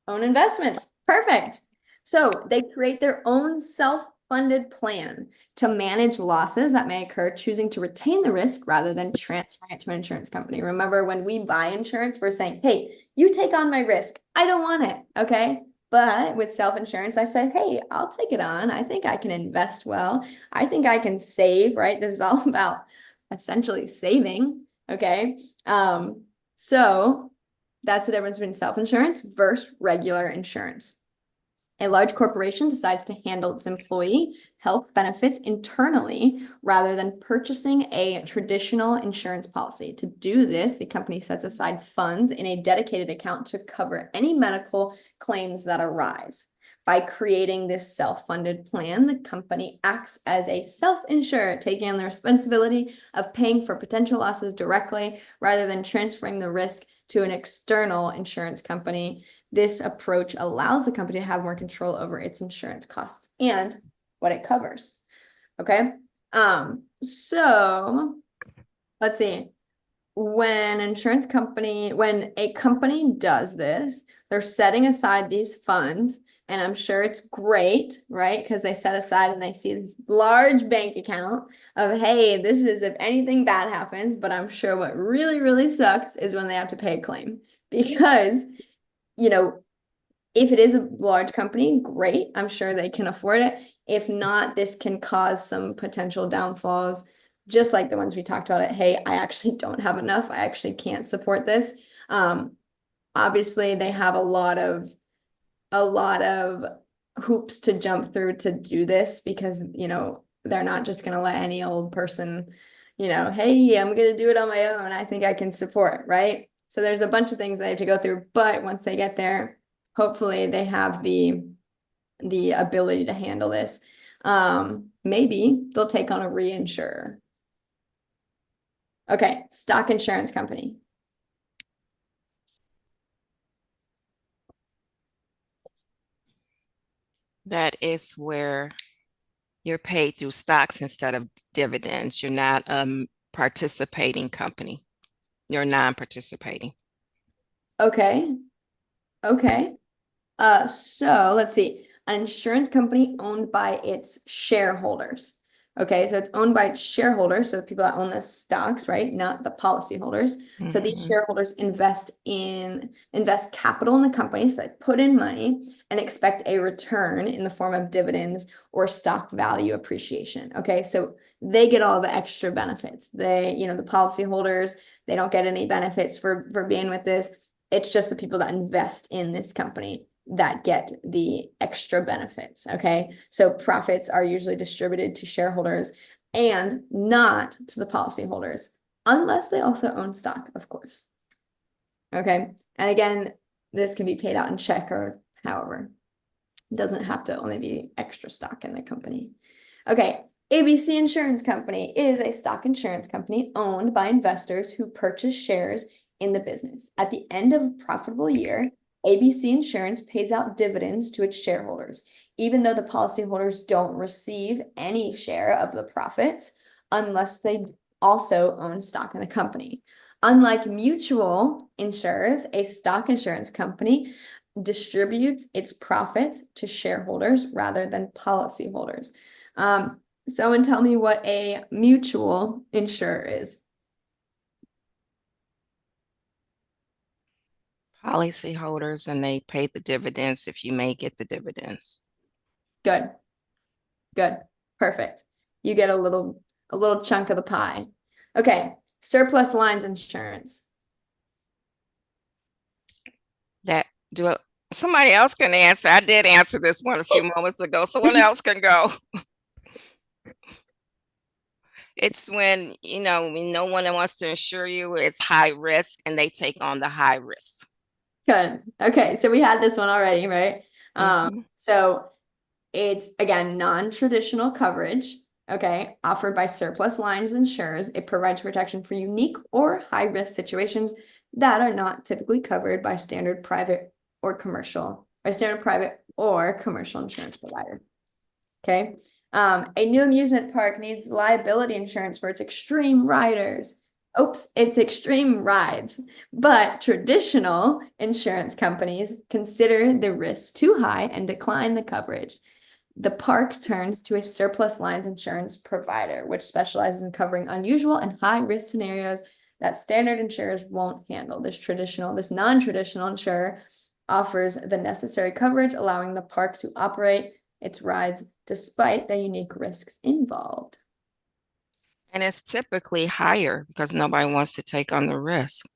Own investments. Perfect. So they create their own self-funded plan to manage losses that may occur, choosing to retain the risk rather than transferring it to an insurance company. Remember, when we buy insurance, we're saying, hey, you take on my risk. I don't want it. Okay. But with self-insurance, I said, hey, I'll take it on. I think I can invest well. I think I can save, right? This is all about essentially saving. Okay. So that's the difference between self-insurance versus regular insurance. A large corporation decides to handle its employee health benefits internally rather than purchasing a traditional insurance policy. To do this, the company sets aside funds in a dedicated account to cover any medical claims that arise. By creating this self-funded plan, the company acts as a self-insurer, taking on the responsibility of paying for potential losses directly rather than transferring the risk to an external insurance company. This approach allows the company to have more control over its insurance costs and what it covers. Okay. So let's see. When a company does this, they're setting aside these funds, and I'm sure it's great, right? Because they set aside and they see this large bank account of, hey, this is if anything bad happens. But I'm sure what really, really sucks is when they have to pay a claim, because, if it is a large company, great. I'm sure they can afford it. If not, this can cause some potential downfalls, just like the ones we talked about. Hey, I actually don't have enough. I actually can't support this. Obviously, they have a lot of hoops to jump through to do this, because they're not just going to let any old person, hey, I'm going to do it on my own. I think I can support, right? So there's a bunch of things they have to go through, but once they get there, hopefully they have the ability to handle this. Maybe they'll take on a reinsurer. Okay, stock insurance company. That is where you're paid through stocks instead of dividends. You're not a participating company. You're non-participating. Okay. So let's see. an insurance company owned by its shareholders. Okay, so it's owned by shareholders, so the people that own the stocks, right? Not the policyholders. So these shareholders invest capital in the company, so they put in money and expect a return in the form of dividends or stock value appreciation. Okay, so they get all the extra benefits. They, the policyholders, they don't get any benefits for being with this. It's just the people that invest in this company that get the extra benefits. Okay, so profits are usually distributed to shareholders and not to the policyholders, unless they also own stock, of course. Okay, and again, this can be paid out in check or however. It doesn't have to only be extra stock in the company. Okay, ABC Insurance Company is a stock insurance company owned by investors who purchase shares in the business. At the end of a profitable year, ABC Insurance pays out dividends to its shareholders, even though the policyholders don't receive any share of the profits unless they also own stock in the company. Unlike mutual insurers, a stock insurance company distributes its profits to shareholders rather than policyholders. Someone tell me what a mutual insurer is. Policyholders, and they pay the dividends if you may get the dividends. Good. Good. Perfect. You get a little chunk of the pie. Okay. Surplus lines insurance. Somebody else can answer. I did answer this one a few moments ago. Someone else can go. It's when, no one wants to insure you, it's high risk and they take on the high risk. Good. Okay. So we had this one already, right? So it's, again, non-traditional coverage, okay, offered by surplus lines insurers. It provides protection for unique or high-risk situations that are not typically covered by standard private or commercial insurance providers. Okay. A new amusement park needs liability insurance for its extreme riders. It's extreme rides. But traditional insurance companies consider the risk too high and decline the coverage. The park turns to a surplus lines insurance provider, which specializes in covering unusual and high-risk scenarios that standard insurers won't handle. This non-traditional insurer offers the necessary coverage, allowing the park to operate its rides despite the unique risks involved. And it's typically higher because nobody wants to take on the risk.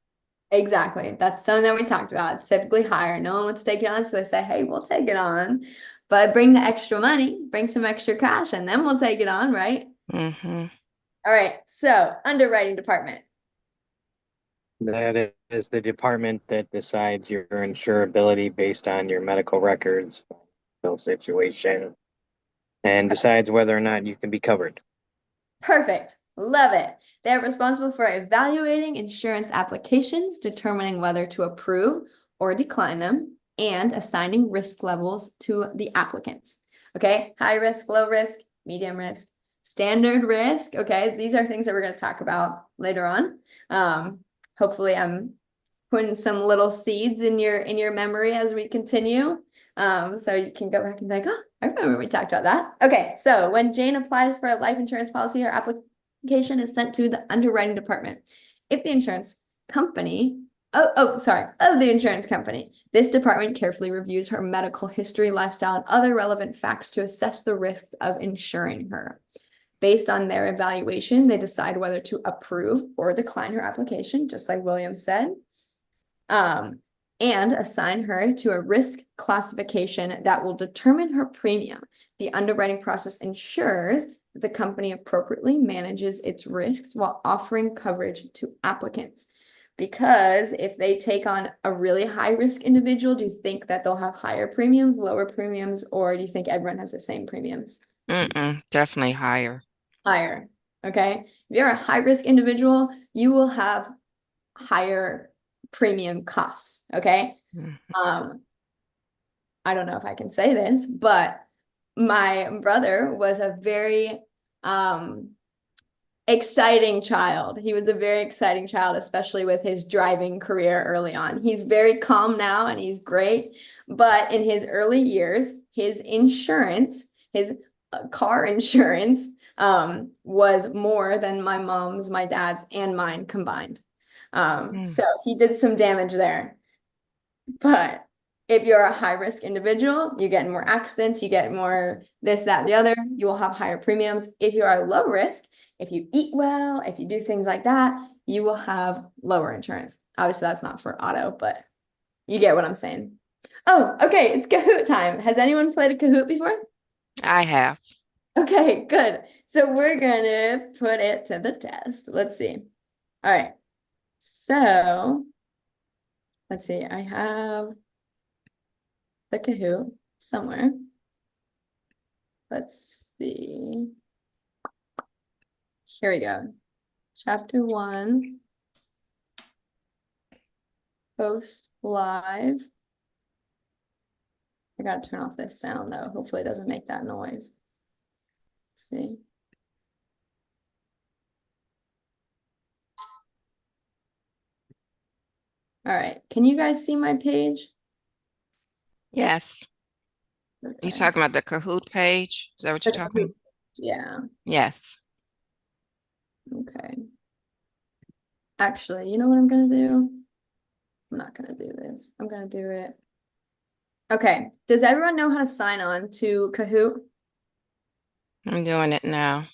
Exactly. That's something that we talked about. It's typically higher. No one wants to take it on, so they say, hey, we'll take it on, but bring the extra money, bring some extra cash, and then we'll take it on, right? All right. So, underwriting department. That is the department that decides your insurability based on your medical records, situation, and decides whether or not you can be covered. Perfect. Love it. They're responsible for evaluating insurance applications, determining whether to approve or decline them, and assigning risk levels to the applicants. Okay, high risk, low risk, medium risk, standard risk. Okay, these are things that we're going to talk about later on. Hopefully I'm putting some little seeds in your memory as we continue. So you can go back and be like, oh, I remember we talked about that. Okay, so when Jane applies for a life insurance policy, her application is sent to the underwriting department. If the insurance company, of the insurance company, this department carefully reviews her medical history, lifestyle, and other relevant facts to assess the risks of insuring her. Based on their evaluation, they decide whether to approve or decline her application, just like William said. And assign her to a risk classification that will determine her premium. The underwriting process ensures that the company appropriately manages its risks while offering coverage to applicants. Because if they take on a really high risk individual, do you think that they'll have higher premiums, lower premiums, or do you think everyone has the same premiums? Definitely higher. Higher. Okay. If you're a high risk individual, you will have higher premium costs. Okay. I don't know if I can say this, but my brother was a very exciting child. He was a very exciting child, especially with his driving career early on. He's very calm now and he's great, but in his early years, his insurance, his car insurance, was more than my mom's, my dad's, and mine combined. So he did some damage there. But if you're a high risk individual, you get more accidents, you get more this, that, the other, you will have higher premiums. If you are low risk, if you eat well, if you do things like that, you will have lower insurance. Obviously, that's not for auto, but you get what I'm saying. Oh, okay, it's Kahoot time. Has anyone played a Kahoot before? I have. Okay, good. So we're gonna put it to the test. Let's see. All right. So let's see. I have the Kahoot somewhere. Let's see. Here we go. Chapter 1. Post live. I gotta turn off this sound though. Hopefully it doesn't make that noise. Let's see. All right. Can you guys see my page? Yes. Okay. You talking about the Kahoot page? Is that what you're talking about? Yeah. Yes. Okay. Actually, you know what I'm gonna do? I'm not gonna do this. I'm gonna do it. Okay. Does everyone know how to sign on to Kahoot? I'm doing it now.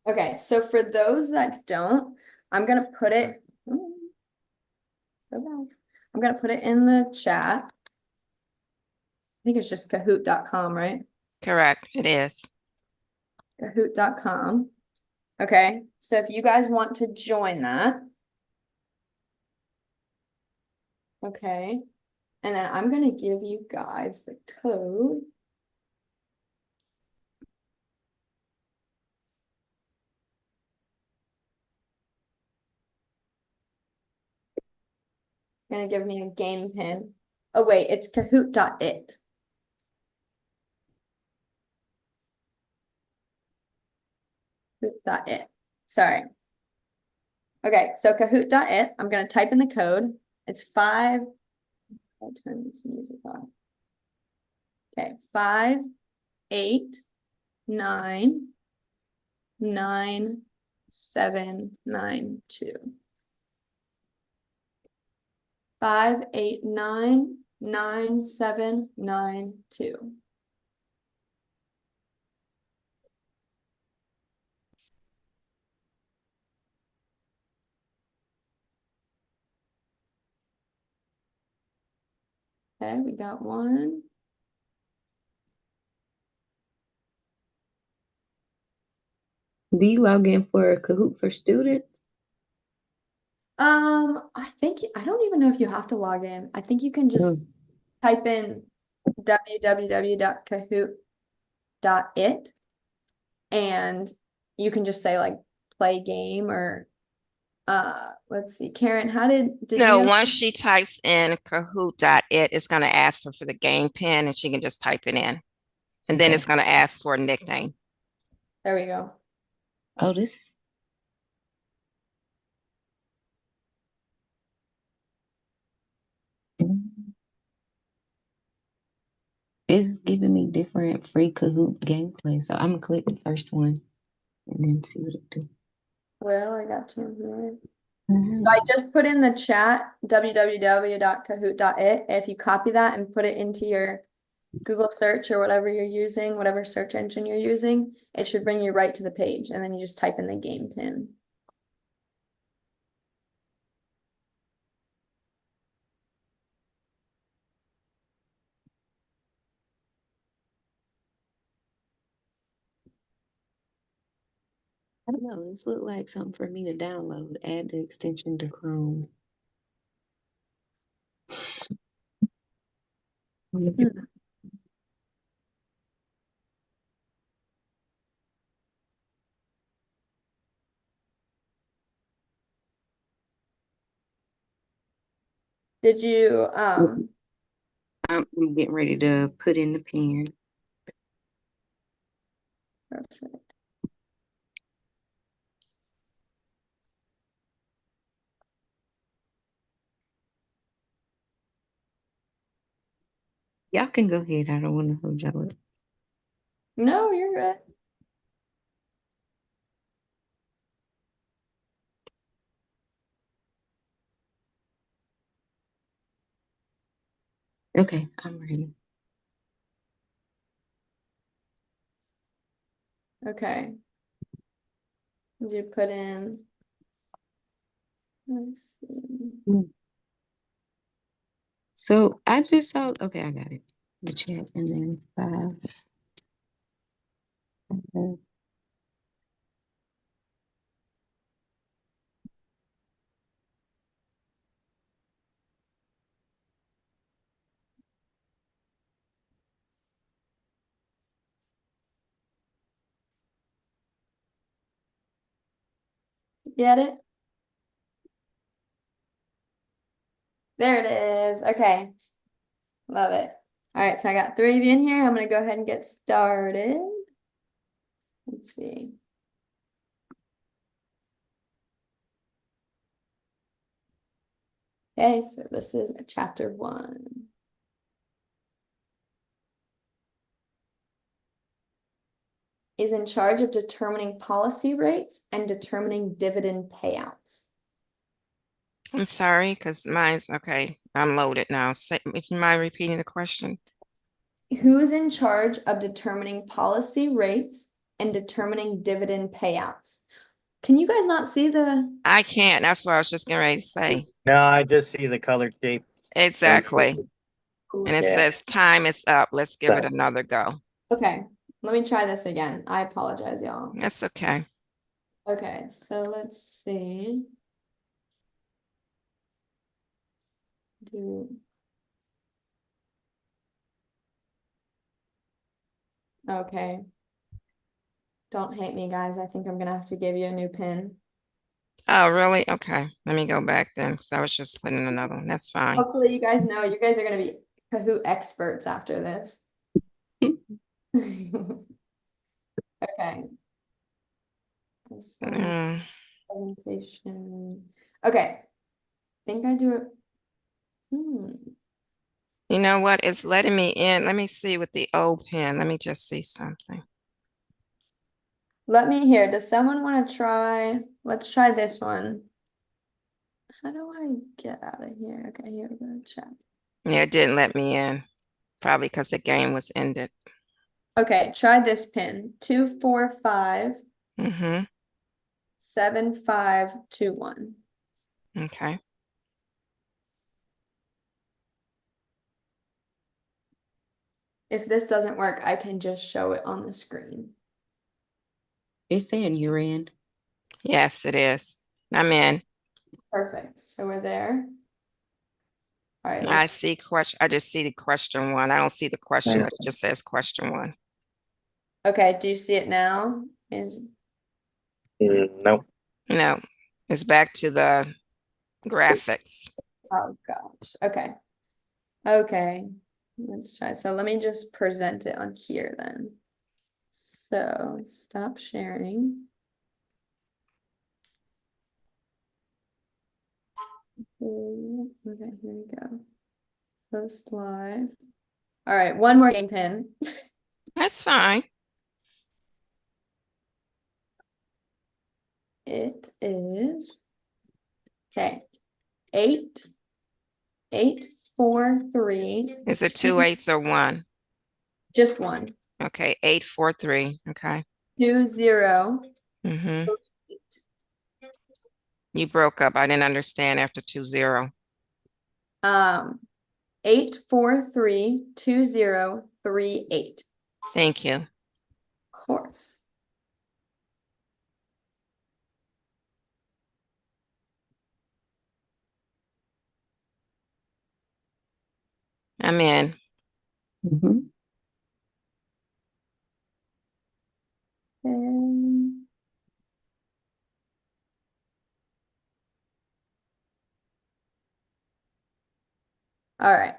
Okay, so for those that don't, I'm gonna put it. I'm gonna put it in the chat. I think it's just kahoot.com, right? Correct. It is. Kahoot.com. Okay, so if you guys want to join that, okay, and then I'm gonna give you guys the code. Gonna give me a game pin. Oh wait, it's kahoot.it. Kahoot.it. Sorry. Okay, so kahoot.it. I'm gonna type in the code. It's 5. I'll turn this music off. Okay, 5899792. 5899792. Okay, we got one. Do you log in for Kahoot for students? I don't even know if you have to log in. I think you can just type in www.kahoot.it and you can just say like play game or let's see. Karen, did No, you? once she types in kahoot.it, it's going to ask her for the game pin and she can just type it in. And then it's going to ask for a nickname. There we go. Oh, this. It's giving me different free Kahoot gameplay. So I'm gonna click the first one and then see what it do. Well, I got you here. So I just put in the chat www.kahoot.it. If you copy that and put it into your Google search or whatever you're using, whatever search engine you're using, it should bring you right to the page. And then you just type in the game pin. I don't know. This look like something for me to download. Add the extension to Chrome. Did you I'm getting ready to put in the pin. perfect. Y'all can go ahead. I don't want to hold y'all up. No, you're good. Okay, I'm ready. Okay. Did you put in? Let's see. So I just saw, okay, I got it. The chat and then 5. Get it? There it is. Okay. Love it. All right, so I got 3 of you in here. I'm going to go ahead and get started. Let's see. Okay, so this is chapter 1. Is in charge of determining policy rates and determining dividend payouts. I'm sorry, because mine's okay. I'm loaded now. Would you mind repeating the question? Who is in charge of determining policy rates and determining dividend payouts? Can you guys not see the? I can't. That's what I was just getting ready to say. No, I just see the colored shape. Exactly. And it Yeah. says time is up. Let's give it another go. Okay, let me try this again. I apologize, y'all. That's okay. Okay, so let's see. Okay. Don't hate me, guys. I think I'm gonna have to give you a new pin. Oh, really? Okay. Let me go back then, because I was just putting another one. That's fine. Hopefully you guys know you guys are gonna be Kahoot experts after this. Okay. Presentation. Okay. Think I do it. You know what? It's letting me in. Let me see with the O pen. Let me just see something. Let me hear. Does someone want to try? Let's try this one. How do I get out of here? Okay, here we go. Chat. Yeah, it didn't let me in. Probably because the game was ended. Okay, try this pin. 245 Mm-hmm. 7521. Okay. If this doesn't work, I can just show it on the screen. It's saying you're in. Yes, it is. I'm in. Perfect. So we're there. All right. I see question. I just see the question 1. I don't see the question, but it just says question 1. Okay. Do you see it now? No. No, it's back to the graphics. Oh gosh. Okay. Okay. Let's try. So let me just present it on here then. So stop sharing. Okay, here we go. Post live. All right, one more game pin. That's fine. It is okay. 8 8 4 3. Is it 2 8s or 1? Just one. Okay, 8 4 3. Okay. 2 0. Mm-hmm. You broke up. I didn't understand after 2 0. 8 4 3 2 0 3 8. Thank you. Of course. I'm in. Mm-hmm. All right.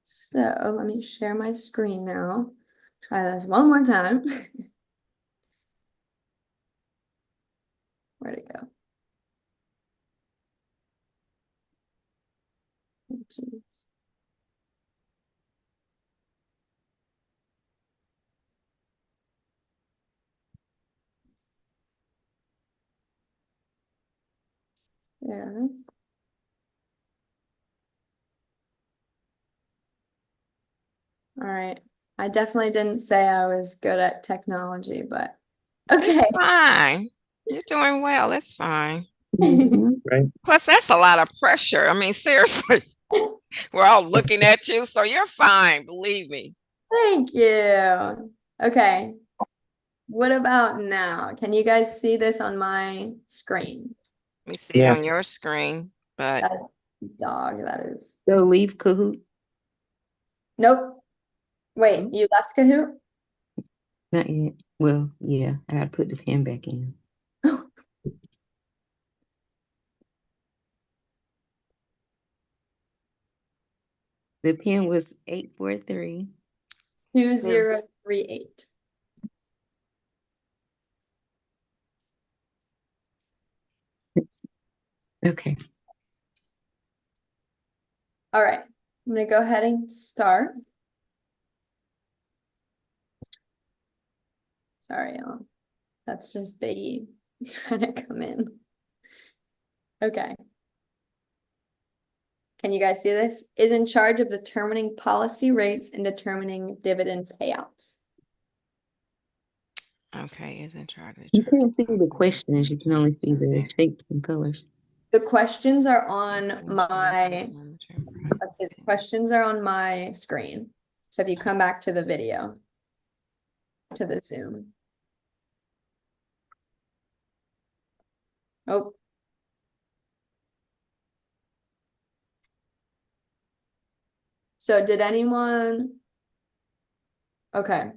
So let me share my screen now. Try this one more time. Where'd it go? Oh, geez. Yeah. All right. I definitely didn't say I was good at technology, but okay. It's fine. You're doing well. It's fine. Mhm. Right. Plus, that's a lot of pressure. I mean, seriously, we're all looking at you, so you're fine. Believe me. Thank you. Okay. What about now? Can you guys see this on my screen? We see it Yeah. on your screen, but That is dog. That is. So leave Kahoot. Nope. Wait, you left Kahoot? Not yet. Well, yeah, I gotta put the pen back in. The pen was 843. 2038. Okay. All right. I'm gonna go ahead and start. Sorry, y'all. That's just Biggie trying to come in. Okay. Can you guys see this? Is in charge of determining policy rates and determining dividend payouts. okay, isn't trying to. You can't see the questions, you can only see the shapes and colors. The questions are on my, let's see, the questions are on my screen. So if you come back to the video, to the Zoom. Oh. So did anyone? Okay.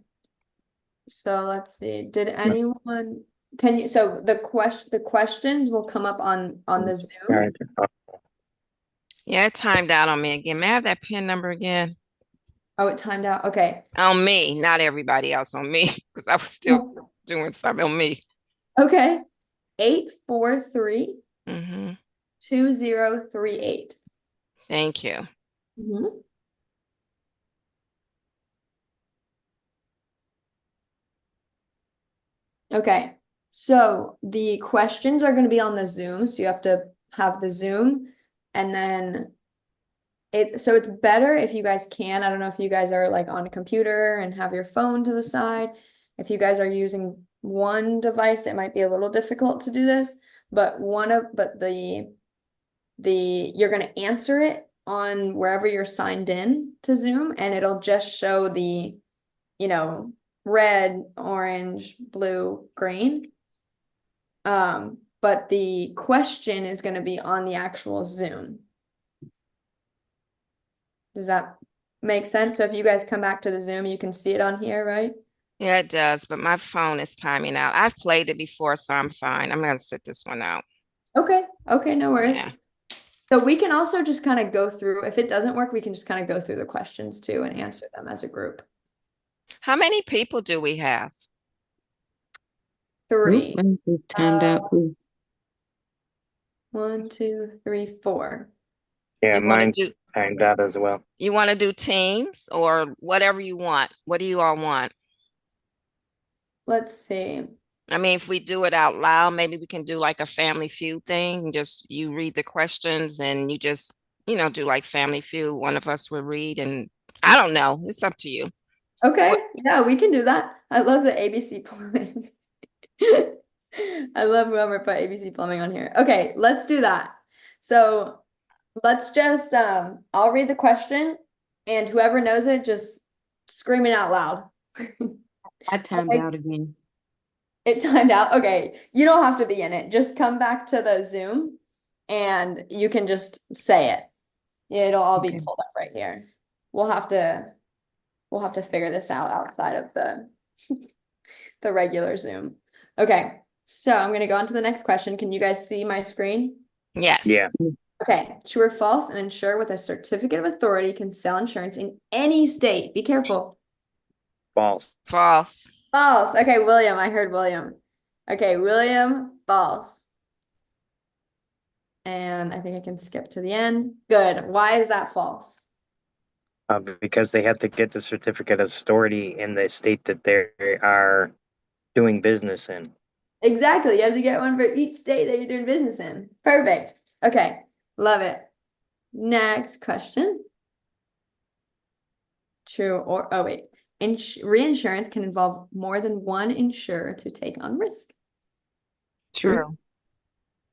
So let's see. Did anyone? Can you? So the questions will come up on the Zoom. Right. Yeah, it timed out on me again. May I have that PIN number again? Oh, it timed out. Okay. On me, not everybody else, on me, because I was still doing something on me. Okay. 843 Mm-hmm. 2038. Thank you. Mm-hmm. Okay. So the questions are going to be on the Zoom. So you have to have the Zoom, and then it's better if you guys can. I don't know if you guys are like on a computer and have your phone to the side. If you guys are using one device, it might be a little difficult to do this, but you're going to answer it on wherever you're signed in to Zoom, and it'll just show the, red, orange, blue, green. But the question is going to be on the actual Zoom. Does that make sense? So if you guys come back to the Zoom, you can see it on here, right? Yeah, it does, but my phone is timing out. I've played it before, so I'm fine. I'm gonna sit this one out. Okay. Okay, no worries. Yeah. So we can also just kind of go through, if it doesn't work, we can just kind of go through the questions too and answer them as a group. How many people do we have? Three. Oop, I timed out too. 1, 2, 3, 4. Yeah, You want to mine do timed out as well. you want to do teams or whatever you want? What do you all want? Let's see. I mean, if we do it out loud, maybe we can do like a Family Feud thing. And just you read the questions and you just, do like Family Feud. One of us will read, and I don't know. It's up to you. Okay, What? yeah, we can do that. I love the ABC plumbing. I love whoever put ABC plumbing on here. Okay, let's do that. So let's just I'll read the question, and whoever knows it, just scream it out loud. I timed Okay. out again. It timed out. Okay, you don't have to be in it. Just come back to the Zoom and you can just say it. It'll all be Okay. pulled up right here. We'll have to figure this out outside of the the regular Zoom. Okay, so I'm gonna go on to the next question. Can you guys see my screen? Yes. Yeah. Okay, true or false, an insurer with a certificate of authority can sell insurance in any state. Be careful. False. False. False. Okay, William. I heard William. Okay, William, false. And I think I can skip to the end. Good. Why is that false? Because they have to get the certificate of authority in the state that they are doing business in. Exactly. You have to get one for each state that you're doing business in. Perfect. Okay, love it. Next question. True or, oh wait, reinsurance can involve more than one insurer to take on risk. True.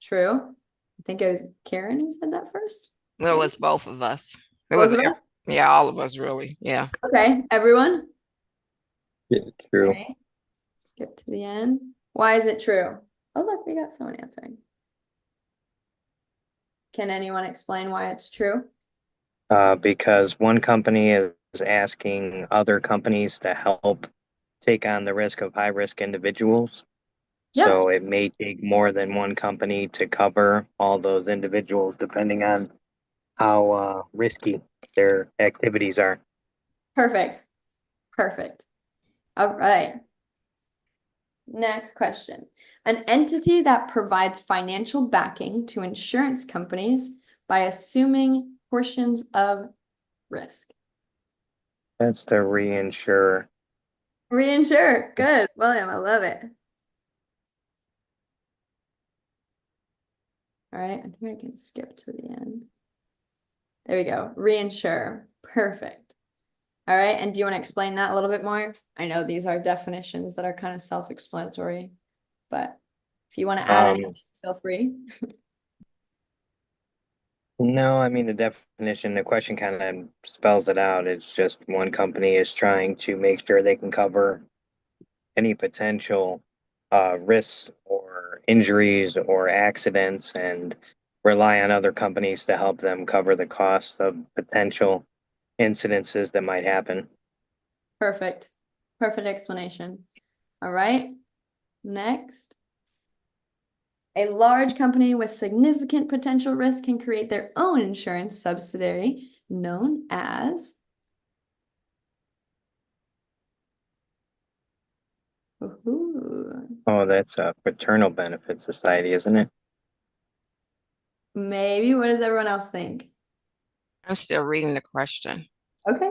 True. I think it was Karen who said that first. Well, it was both of us. It Both was, of us? yeah, all of us really. Yeah. Okay, everyone? Yeah, true. Okay. Skip to the end. Why is it true? Oh, look, we got someone answering. Can anyone explain why it's true? Because one company is asking other companies to help take on the risk of high risk individuals. Yeah, So it may take more than one company to cover all those individuals, depending on how risky their activities are. perfect. Perfect. All right. Next question. An entity that provides financial backing to insurance companies by assuming portions of risk. That's the reinsurer. Reinsure. Good, William. I love it. All right. I think I can skip to the end. There we go. Reinsure. Perfect. All right. And do you want to explain that a little bit more? I know these are definitions that are kind of self-explanatory, but if you want to add anything, feel free. No, I mean the definition, the question kind of spells it out. It's just one company is trying to make sure they can cover any potential risks or injuries or accidents and rely on other companies to help them cover the costs of potential incidences that might happen. Perfect. Perfect explanation. All right. Next. A large company with significant potential risk can create their own insurance subsidiary known as. Ooh, Oh, that's a fraternal benefit society, isn't it? maybe. What does everyone else think? I'm still reading the question. Okay.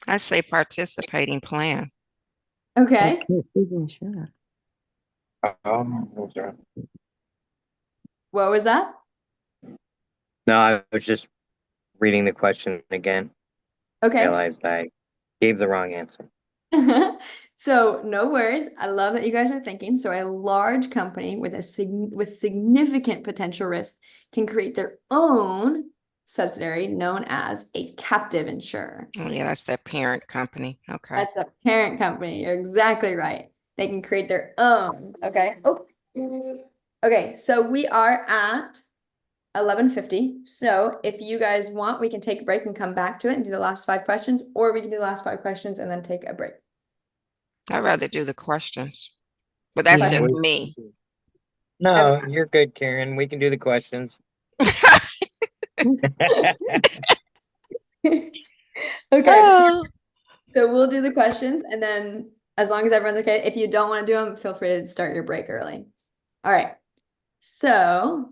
I say participating plan. Okay. Sure. Oh, What was that? no, I was just reading the question again. Okay. Realized I gave the wrong answer. So no worries. I love that you guys are thinking. So a large company with significant potential risk can create their own subsidiary known as a captive insurer. Oh, yeah, that's their parent company. Okay. That's a parent company. You're exactly right. They can create their own. Okay. Oh. Okay. So we are at 11:50. So if you guys want, we can take a break and come back to it and do the last 5 questions, or we can do the last 5 questions and then take a break. I'd rather do the questions, but that's just me. No, you're good, Karen. We can do the questions. Okay. Oh. So we'll do the questions, and then as long as everyone's okay, if you don't want to do them, feel free to start your break early. All right. So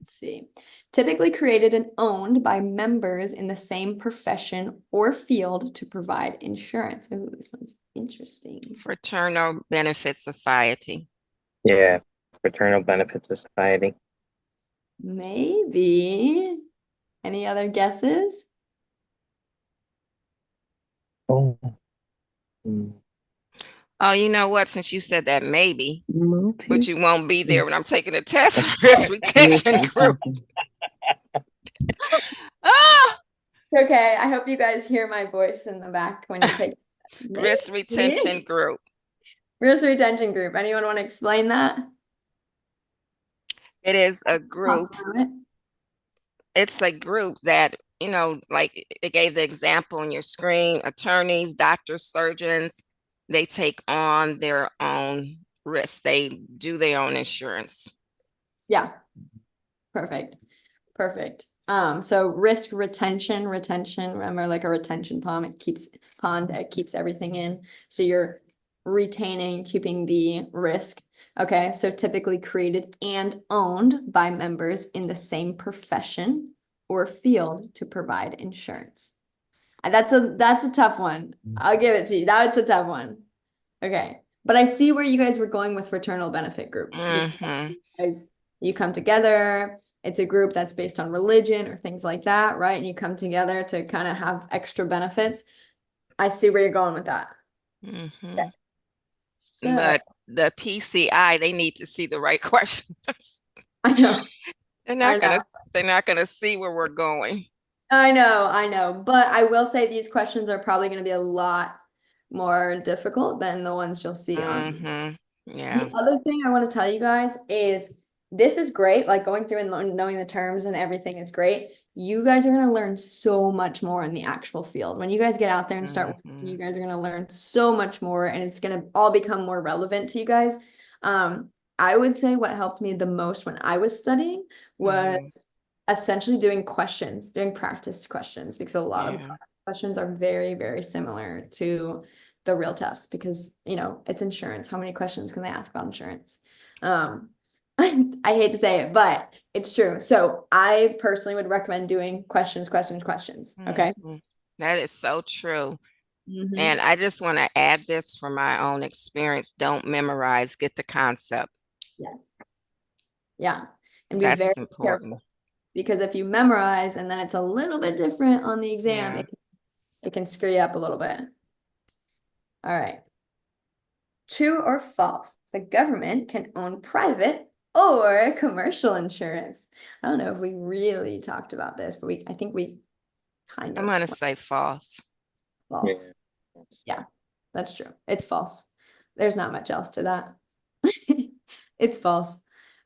let's see. Typically created and owned by members in the same profession or field to provide insurance. Oh, this one's interesting. Fraternal Benefit Society. Yeah, fraternal benefit society. Maybe. Any other guesses? Oh. Hmm. Oh, you know what? Since you said that, maybe, Multi. but you won't be there when I'm taking the test. Risk retention group. Ah, Okay, I hope you guys hear my voice in the back when you take risk retention group. risk retention group. Anyone want to explain that? It is a group. It's a group that, you know, like it gave the example on your screen, attorneys, doctors, surgeons, they take on their own risk. They do their own insurance. Yeah. Perfect. Perfect. So risk retention, remember like a retention pond, it keeps everything in. So you're retaining, keeping the risk. Okay, so typically created and owned by members in the same profession or field to provide insurance. That's a tough one. I'll give it to you. That's a tough one. Okay. But I see where you guys were going with fraternal benefit group. Mm-hmm. Because you come together, it's a group that's based on religion or things like that, right? And you come together to kind of have extra benefits. I see where you're going with that. Mm-hmm. Okay. So But the PCI, they need to see the right questions. I know, They're I not know. gonna they're not gonna see where we're going. I know. But I will say these questions are probably going to be a lot more difficult than the ones you'll see on. Mm-hmm. The Yeah. other thing I want to tell you guys is this is great. Like going through and knowing the terms and everything is great. You guys are going to learn so much more in the actual field. When you guys get out there and start working, Mm-hmm. you guys are going to learn so much more and it's going to all become more relevant to you guys. I would say what helped me the most when I was studying was Mm-hmm. essentially doing questions, doing practice questions, because a lot of the Yeah. questions are very, very similar to the real test because, it's insurance. How many questions can they ask about insurance? I hate to say it, but it's true. So I personally would recommend doing questions, questions, questions. Okay. Mhm. That is so true. Mm-hmm. And I just want to add this from my own experience. Don't memorize, get the concept. Yes. Yeah. And be very That's careful important. because if you memorize and then it's a little bit different on the exam, Yeah. it can screw you up a little bit. All right. True or false? The government can own private or commercial insurance. I don't know if we really talked about this, but I think we kind I'm of gonna went say false. false. Yeah, that's true. It's false. There's not much else to that. It's false.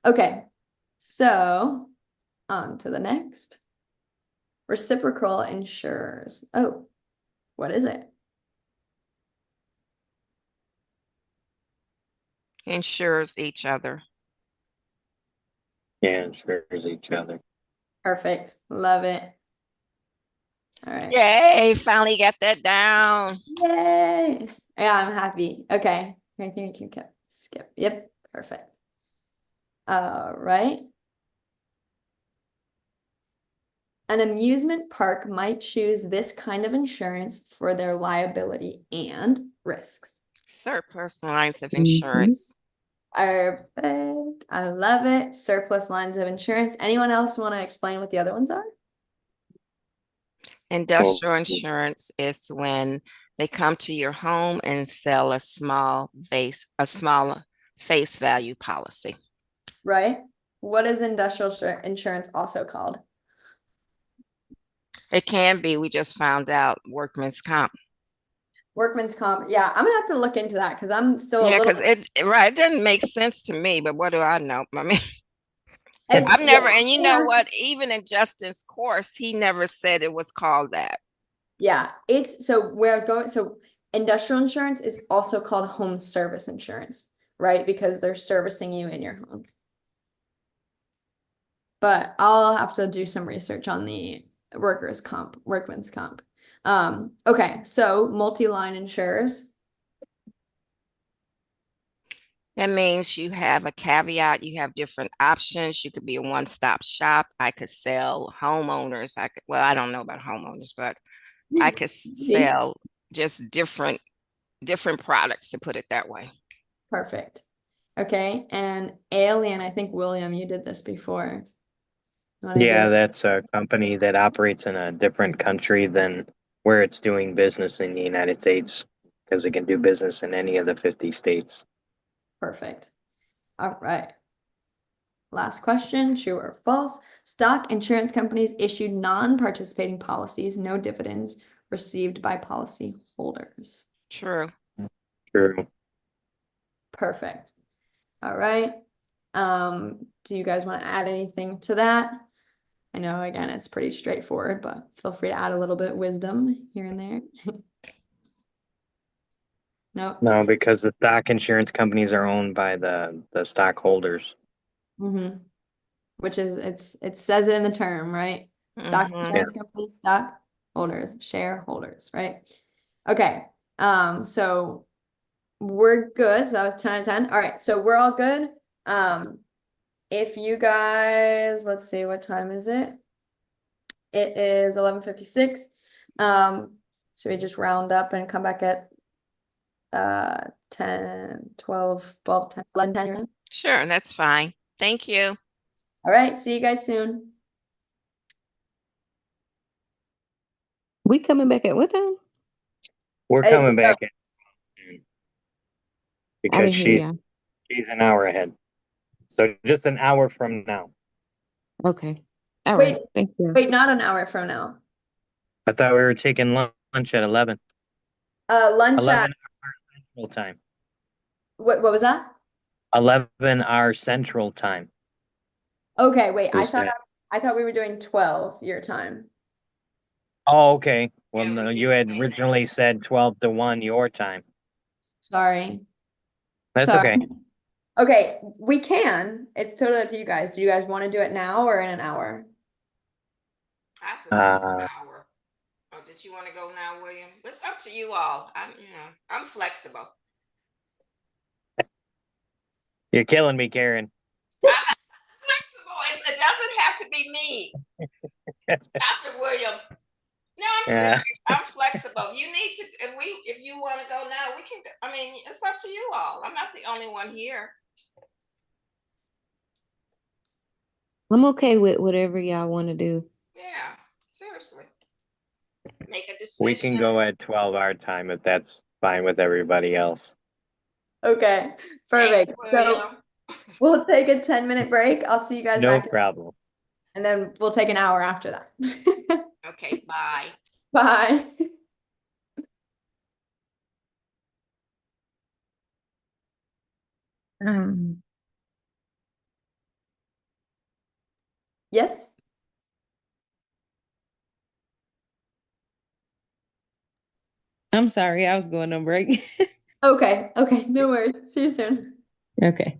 Okay, so on to the next. Reciprocal insurers. Oh, what is it? Insures each other. Yeah, insures each other. Perfect. Love it. All right. Yay, finally got that down. Yay. Yeah, I'm happy. Okay. I think I can skip. Yep. Perfect. All right. An amusement park might choose this kind of insurance for their liability and risks. Surplus lines of Mhm. insurance. Perfect. I love it. Surplus lines of insurance. Anyone else want to explain what the other ones are? Well, Industrial insurance is when they come to your home and sell a small face value policy. Right? What is industrial insurance also called? It can be, we just found out, workman's comp. Workman's comp. Yeah, I'm gonna have to look into that because I'm still a Yeah, little. because it doesn't make sense to me, but what do I know? I mean, I've Yeah, never, and you know yeah. what? Even in Justin's course, he never said it was called that. Yeah, it's so where I was going. So industrial insurance is also called home service insurance, right? Because they're servicing you in your home. But I'll have to do some research on the workman's comp. Okay, so multi-line insurers. That means you have a caveat, you have different options. You could be a one-stop shop. I could sell homeowners. Well, I don't know about homeowners, but I could Maybe. sell just different products, to put it that way. Perfect. Okay, and Alien, I think William, you did this before. You want to give yeah, it? that's a company that operates in a different country than where it's doing business in the United States because it can do business in any of the 50 states. Perfect. All right. Last question, true or false? Stock insurance companies issued non-participating policies, no dividends received by policy holders. True. True. Perfect. All right. Do you guys want to add anything to that? I know, again, it's pretty straightforward, but feel free to add a little bit of wisdom here and there. Nope. No, because the stock insurance companies are owned by the stockholders. Mm-hmm. Which is it says it in the term, right? Stock Mm-hmm. Yeah. insurance companies, stock holders, shareholders, right? Okay. So we're good. So that was 10 out of 10. All right, so we're all good. If you guys, let's see, what time is it? It is 11:56. Should we just round up and come back at 10, 12, 12, 10, 11, 10? Sure, that's fine. Thank you. All right, see you guys soon. We coming back at what time? We're Hey, coming so- back in I because didn't hear she's an hour ahead. So just an hour from now. y'all. Okay. All right. Wait, Thank you. wait, not an hour from now. I thought we were taking lunch at 11. Lunch 11 at, hour Central Time. what was that? 11 hour Central Time. Okay, wait, We said. I thought we were doing 12 your time. Oh, okay. Well, Yeah, we no, did you had say that. originally said 12 to 1 your time. Sorry. That's Sorry. okay. Okay, we can. It's totally up to you guys. Do you guys want to do it now or in an hour? I prefer an Uh, hour. Oh, did you want to go now, William? It's up to you all. I'm flexible. you're killing me, Karen. Flexible. It doesn't have to be me. Stop it, William. No, I'm Yeah. serious. I'm flexible. If you need to, if you want to go now, we can. I mean, it's up to you all. I'm not the only one here. I'm okay with whatever y'all want to do. Yeah, seriously. Make a We can decision. go at 12 our time if that's fine with everybody else. Okay, Thanks, perfect. So William. we'll take a 10-minute break. I'll see you guys No back, problem. and then we'll take an hour after that. Okay, bye. Bye. Um, Yes? I'm sorry, I was going on break. Okay, okay, no worries. See you soon. Okay.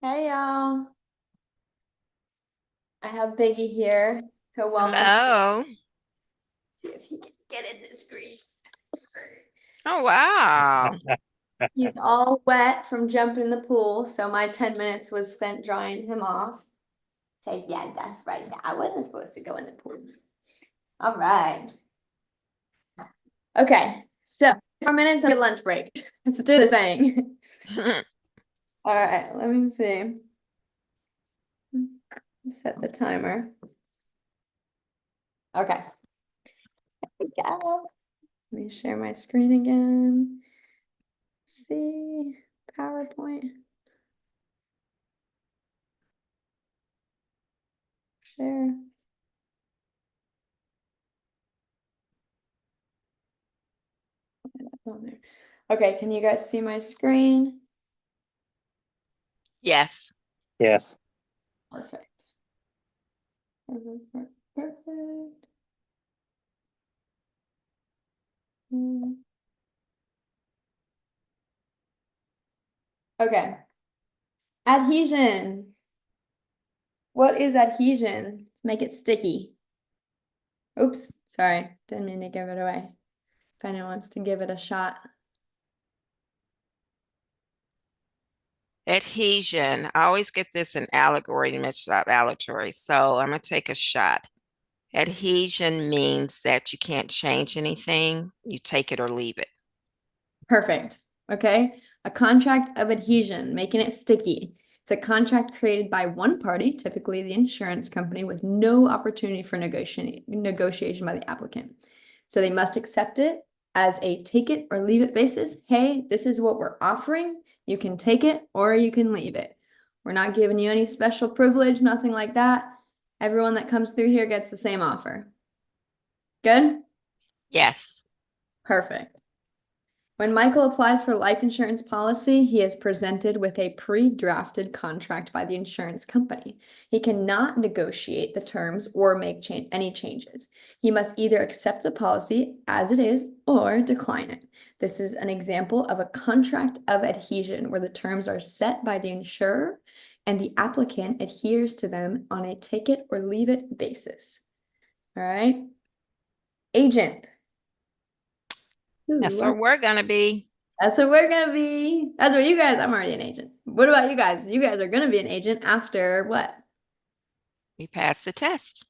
Hey y'all. I have Biggie here to welcome. Hello. See if he can get in this screen. Oh, wow. He's all wet from jumping in the pool, so my 10 minutes was spent drying him off. Say, yeah, that's right. I wasn't supposed to go in the pool. All right. Okay, so 4 minutes of lunch break. Let's do this thing. All right, let me see. Set the timer. Okay. There we go. Let me share my screen again. Let's see, PowerPoint. Share. On there. Okay, can you guys see my screen? Yes. Yes. Perfect. Perfect. Perfect. Okay. Adhesion. What is adhesion? Let's make it sticky. Oops, sorry. Didn't mean to give it away. If anyone wants to give it a shot. Adhesion. I always get this in allegory mixed up allegory. So I'm going to take a shot. Adhesion means that you can't change anything. You take it or leave it. Perfect. Okay. A contract of adhesion, making it sticky. It's a contract created by one party, typically the insurance company, with no opportunity for negotiation by the applicant. So they must accept it as a take it or leave it basis. Hey, this is what we're offering. You can take it or you can leave it. We're not giving you any special privilege, nothing like that. Everyone that comes through here gets the same offer. Good? Yes. Perfect. When Michael applies for life insurance policy, he is presented with a pre-drafted contract by the insurance company. He cannot negotiate the terms or make any changes. He must either accept the policy as it is or decline it. This is an example of a contract of adhesion where the terms are set by the insurer and the applicant adheres to them on a take it or leave it basis. All right. Agent. That's what we're going to be. That's what we're gonna be. That's what you guys, I'm already an agent. What about you guys? You guys are gonna be an agent after what? We passed the test.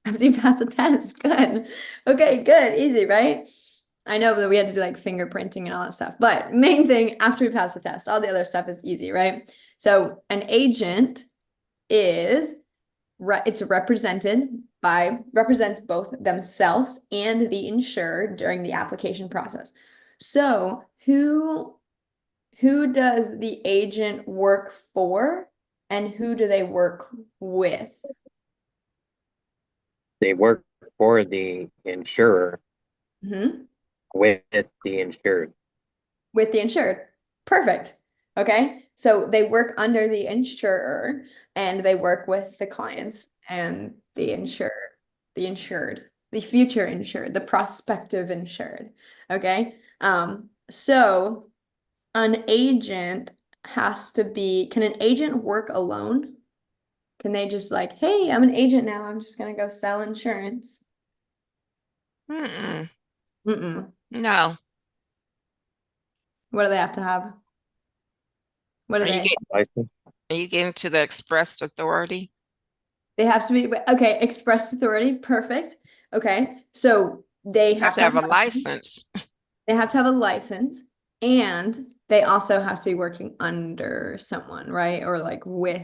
After you pass the test. Good. Okay, good. Easy, right? I know that we had to do like fingerprinting and all that stuff, but main thing after we pass the test, all the other stuff is easy, right? So an agent is it's represents both themselves and the insured during the application process. So who does the agent work for and who do they work with? They work for the insurer Mhm. with the insured. With the insured. Perfect. Okay. So they work under the insurer and they work with the clients and the insured, the future insured, the prospective insured. Okay. So an agent has to be, can an agent work alone? Can they just like, hey, I'm an agent now. I'm just gonna go sell insurance. Mm-mm. Mm-mm. No. What do they have to have? What do Are you they? License. Are you getting to the expressed authority? They have to be, okay, express authority. Perfect. Okay. So they You have have to to have have a license. they have to have a license and they also have to be working under someone, right? Or like with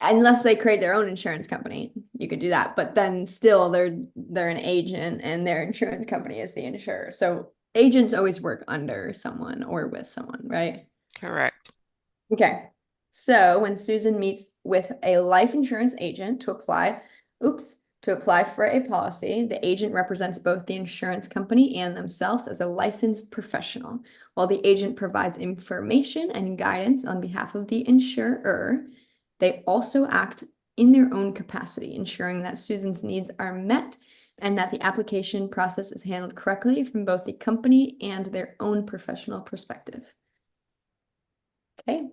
unless they create their own insurance company, you could do that. But then still they're an agent and their insurance company is the insurer. So agents always work under someone or with someone, right? Correct. Okay. So when Susan meets with a life insurance agent to apply for a policy, the agent represents both the insurance company and themselves as a licensed professional. While the agent provides information and guidance on behalf of the insurer, they also act in their own capacity, ensuring that Susan's needs are met and that the application process is handled correctly from both the company and their own professional perspective. Okay.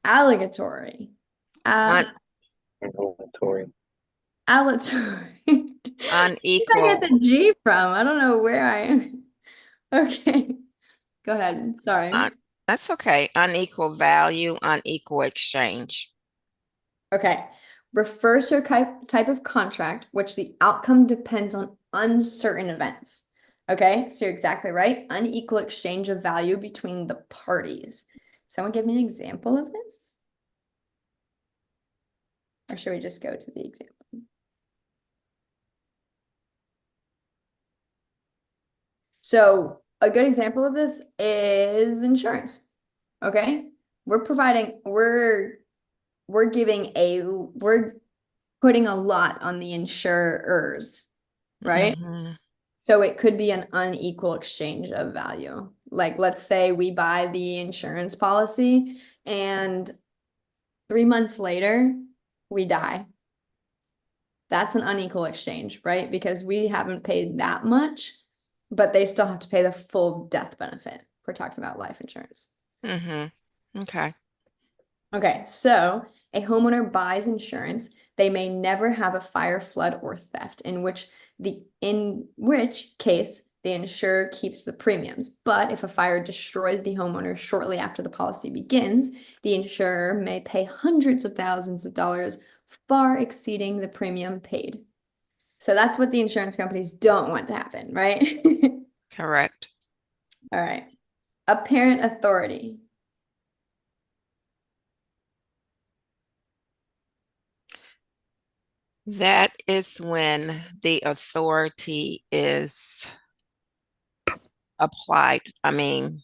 alligatory, Un Regulatory. alligatory. Where did I get unequal the G from? I don't know where I am. Okay, go ahead. Sorry. That's okay. Unequal value, unequal exchange. Okay. Refers to a type of contract which the outcome depends on uncertain events. Okay, so you're exactly right. Unequal exchange of value between the parties. Someone give me an example of this? Or should we just go to the example? So a good example of this is insurance. Okay, we're putting a lot on the insurers, right? Mhm. So it could be an unequal exchange of value. Like, let's say we buy the insurance policy and 3 months later we die. That's an unequal exchange, right? Because we haven't paid that much, but they still have to pay the full death benefit. If we're talking about life insurance. Mhm. Okay. Okay, so a homeowner buys insurance. They may never have a fire, flood, or theft, in which case the insurer keeps the premiums. But if a fire destroys the homeowner shortly after the policy begins, the insurer may pay hundreds of thousands of dollars, far exceeding the premium paid. So that's what the insurance companies don't want to happen, right? Correct. All right. Apparent authority. That is when the authority is applied. I mean,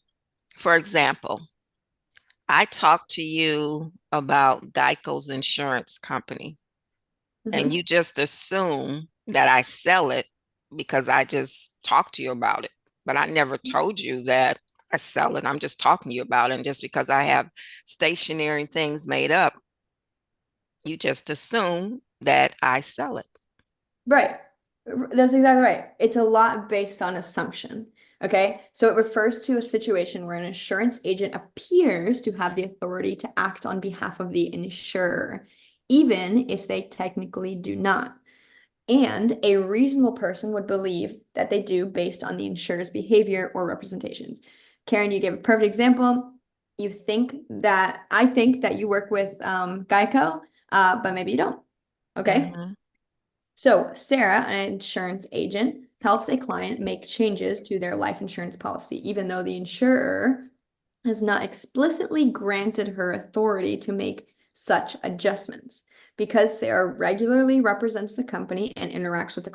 for example, I talked to you about Geico's insurance company, and Mhm. you just assume that I sell it because I just talked to you about it. But I never told you that I sell it. I'm just talking to you about it. And just because I have stationary things made up, you just assume that I sell it. Right. That's exactly right. It's a lot based on assumption. Okay. So it refers to a situation where an insurance agent appears to have the authority to act on behalf of the insurer, even if they technically do not. And a reasonable person would believe that they do based on the insurer's behavior or representations. Karen, you gave a perfect example. I think that you work with Geico, but maybe you don't. Okay. Mhm. So Sarah, an insurance agent, helps a client make changes to their life insurance policy, even though the insurer has not explicitly granted her authority to make such adjustments. Because Sarah regularly represents the company and interacts with the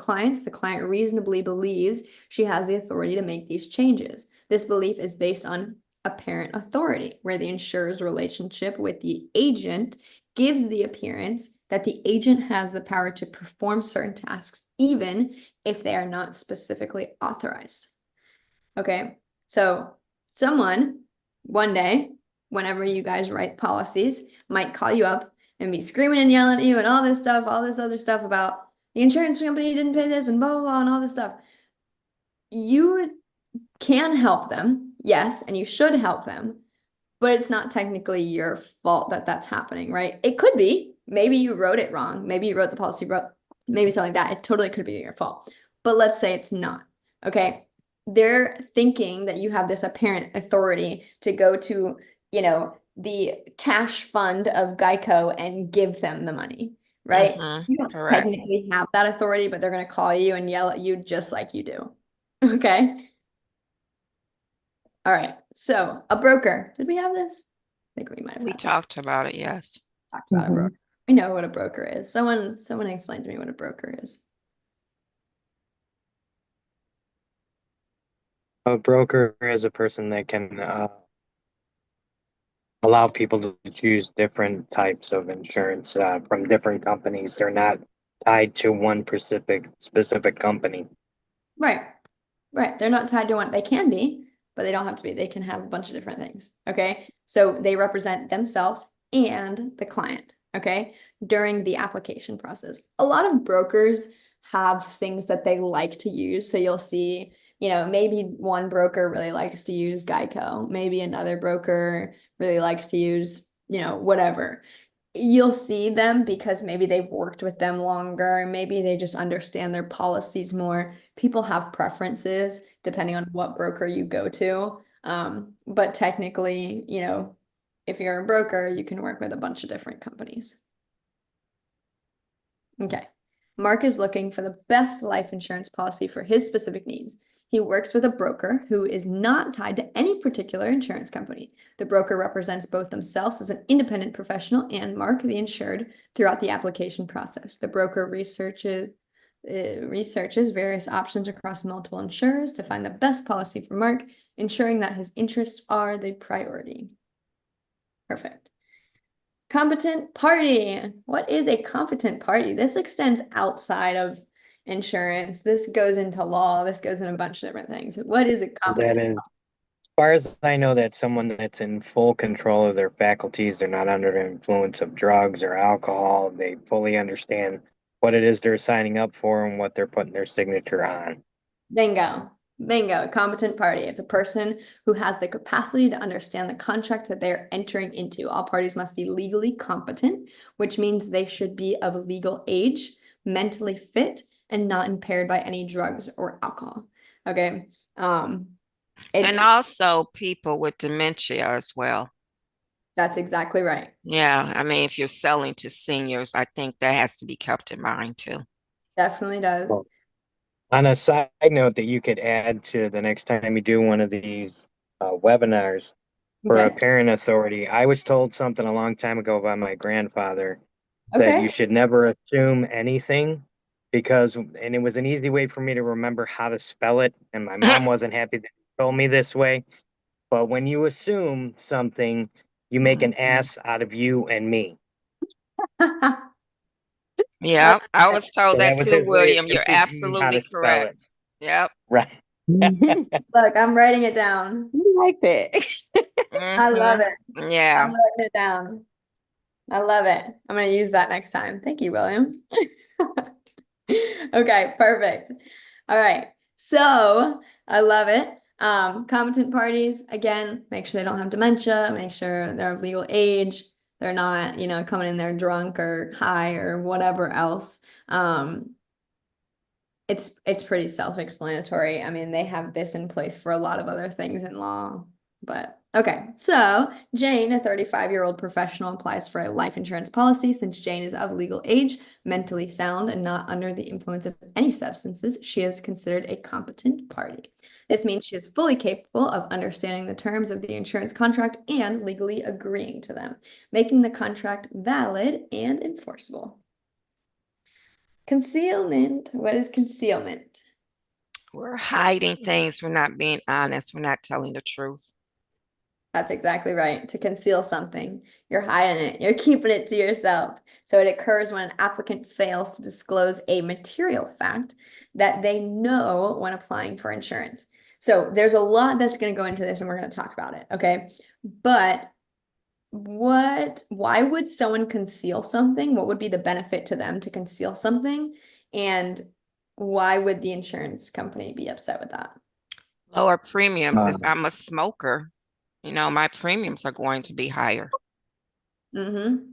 client reasonably believes she has the authority to make these changes. This belief is based on apparent authority, where the insurer's relationship with the agent gives the appearance that the agent has the power to perform certain tasks, even if they are not specifically authorized. Okay, so someone one day, whenever you guys write policies, might call you up and be screaming and yelling at you and all this stuff, all this other stuff about the insurance company didn't pay this and blah, blah, blah, and all this stuff. You can help them, yes, and you should help them, but it's not technically your fault that that's happening, right? It could be. Maybe you wrote it wrong. Maybe you wrote the policy wrong. Maybe something like that. It totally could be your fault. But let's say it's not. Okay. They're thinking that you have this apparent authority to go to, the cash fund of Geico and give them the money, right? Mhm. You don't Correct. technically have that authority, but they're going to call you and yell at you just like you do. Okay. All right. So a broker. Did we have this? I think we might have We had that. talked about it, yes. Talked about a broker. We know what a broker is. Someone explain to me what a broker is. A broker is a person that can allow people to choose different types of insurance from different companies. They're not tied to one specific company. Right. Right. They're not tied to one. They can be, but they don't have to be. They can have a bunch of different things. Okay. So they represent themselves and the client. Okay. During the application process. A lot of brokers have things that they like to use. So you'll see, maybe one broker really likes to use Geico. Maybe another broker really likes to use, whatever. You'll see them because maybe they've worked with them longer, maybe they just understand their policies more. People have preferences depending on what broker you go to. But technically, if you're a broker, you can work with a bunch of different companies. Okay. Mark is looking for the best life insurance policy for his specific needs. He works with a broker who is not tied to any particular insurance company. The broker represents both themselves as an independent professional and Mark, the insured, throughout the application process. The broker researches various options across multiple insurers to find the best policy for Mark, ensuring that his interests are the priority. Perfect. Competent party. What is a competent party? This extends outside of insurance. This goes into law. This goes in a bunch of different things. What is a That competent? is, as far as I know, that's someone that's in full control of their faculties. They're not under the influence of drugs or alcohol. They fully understand what it is they're signing up for and what they're putting their signature on. Bingo. Bingo. A competent party. It's a person who has the capacity to understand the contract that they're entering into. All parties must be legally competent, which means they should be of legal age, mentally fit, and not impaired by any drugs or alcohol. Okay. And also people with dementia as well. That's exactly right. Yeah, I mean, if you're selling to seniors, I think that has to be kept in mind too. Definitely does. Well, on a side note that you could add to the next time you do one of these webinars for a Okay. parent authority, I was told something a long time ago by my grandfather that Okay. you should never assume anything and it was an easy way for me to remember how to spell it. And my mom wasn't happy that he told me this way. But when you assume something, you make an ass out of you and me. Yeah, I was told So that that was too, his way William. of You're teaching me how to absolutely spell it. correct. Yep. Right. Look, I'm writing it down. You like that? I love it. Yeah. I'm writing it down. I love it. I'm going to use that next time. Thank you, William. Okay, perfect. All right. So I love it. Competent parties, again, make sure they don't have dementia, make sure they're of legal age. They're not, coming in there drunk or high or whatever else. It's pretty self-explanatory. I mean, they have this in place for a lot of other things in law, but okay. So Jane, a 35-year-old professional, applies for a life insurance policy. Since Jane is of legal age, mentally sound, and not under the influence of any substances, she is considered a competent party. This means she is fully capable of understanding the terms of the insurance contract and legally agreeing to them, making the contract valid and enforceable. Concealment. What is concealment? We're hiding things. We're not being honest. We're not telling the truth. That's exactly right. To conceal something, you're hiding it, you're keeping it to yourself. So it occurs when an applicant fails to disclose a material fact that they know when applying for insurance. So there's a lot that's going to go into this, and we're going to talk about it. Okay. But why would someone conceal something? What would be the benefit to them to conceal something? And why would the insurance company be upset with that? Lower premiums. If Uh, I'm a smoker, my premiums are going to be higher. Mm-hmm.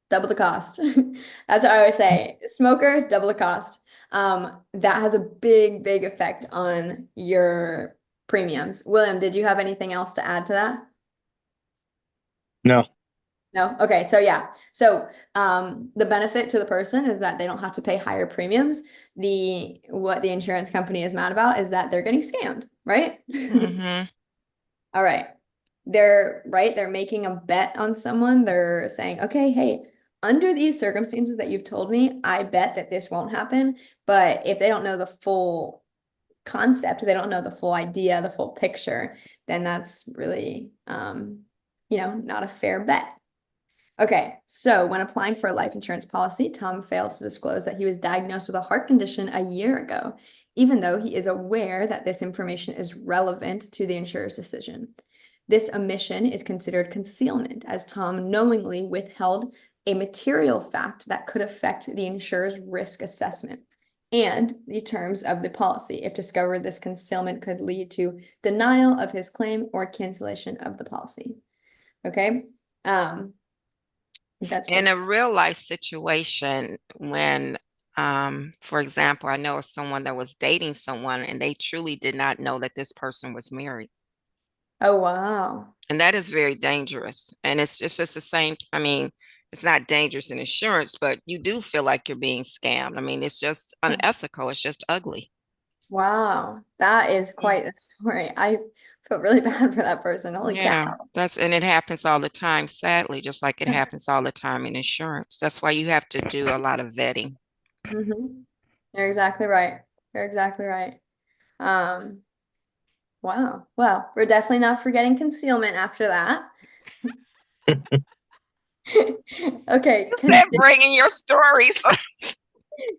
Double the cost. That's what I always say. Smoker, double the cost. That has a big, big effect on your premiums. William, did you have anything else to add to that? no. No? Okay, so yeah. So the benefit to the person is that they don't have to pay higher premiums. What the insurance company is mad about is that they're getting scammed, right? Mm-hmm. All right. They're making a bet on someone. They're saying, okay, hey, under these circumstances that you've told me, I bet that this won't happen. But if they don't know the full concept, they don't know the full idea, the full picture, then that's really, not a fair bet. Okay, so when applying for a life insurance policy, Tom fails to disclose that he was diagnosed with a heart condition a year ago, even though he is aware that this information is relevant to the insurer's decision. This omission is considered concealment, as Tom knowingly withheld a material fact that could affect the insurer's risk assessment and the terms of the policy. If discovered, this concealment could lead to denial of his claim or cancellation of the policy. Okay. That's In pretty. a real life situation, when, for example, I know of someone that was dating someone and they truly did not know that this person was married. Oh, wow. And that is very dangerous. And it's just the same. I mean, it's not dangerous in insurance, but you do feel like you're being scammed. I mean, it's just unethical. It's just ugly. Wow. That is quite a story. I feel really bad for that person. Holy cow. Yeah, and it happens all the time, sadly, just like it happens all the time in insurance. That's why you have to do a lot of vetting. Mm-hmm. You're exactly right. You're exactly right. Um, wow. Well, we're definitely not forgetting concealment after that. Okay. You said bringing your stories.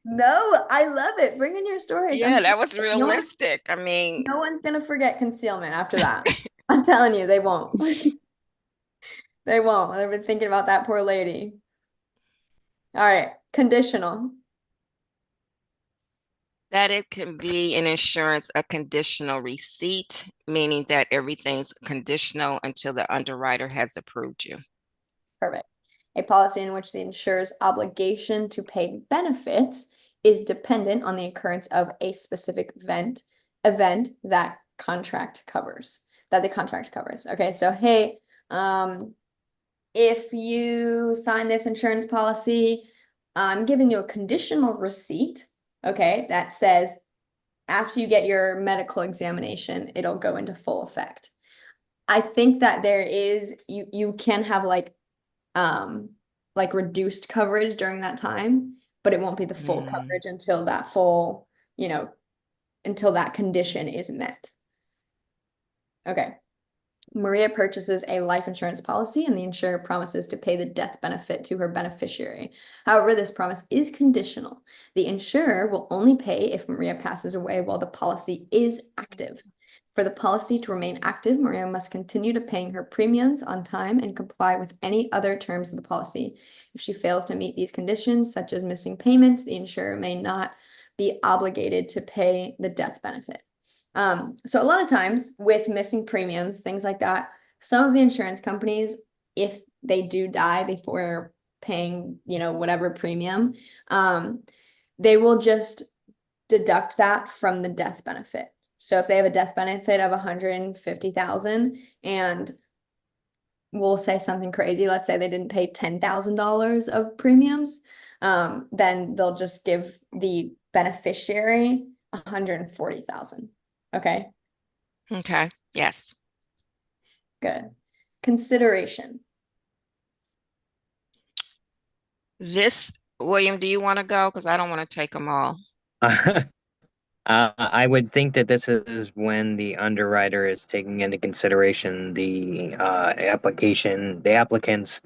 No, I love it. Bring in your stories. Yeah, that was No one, realistic. I mean, no one's gonna forget concealment after that. I'm telling you, they won't. They won't. They've been thinking about that poor lady. All right. Conditional. that it can be in insurance a conditional receipt, meaning that everything's conditional until the underwriter has approved you. Perfect. A policy in which the insurer's obligation to pay benefits is dependent on the occurrence of a specific event that the contract covers. Okay, so hey, if you sign this insurance policy, I'm giving you a conditional receipt, okay, that says after you get your medical examination, it'll go into full effect. I think that there is you can have like reduced coverage during that time, but it won't be the full coverage until that full, until that condition is met. Okay. Maria purchases a life insurance policy and the insurer promises to pay the death benefit to her beneficiary. However, this promise is conditional. The insurer will only pay if Maria passes away while the policy is active. For the policy to remain active, Maria must continue to paying her premiums on time and comply with any other terms of the policy. If she fails to meet these conditions, such as missing payments, the insurer may not be obligated to pay the death benefit. So a lot of times with missing premiums, things like that, some of the insurance companies, if they do die before paying, whatever premium, they will just deduct that from the death benefit. So if they have a death benefit of 150,000 and we'll say something crazy, let's say they didn't pay $10,000 of premiums, then they'll just give the beneficiary 140,000. Okay. Okay. Yes. Good. Consideration. William, do you want to go? Because I don't want to take them all. I would think that this is when the underwriter is taking into consideration the applicant's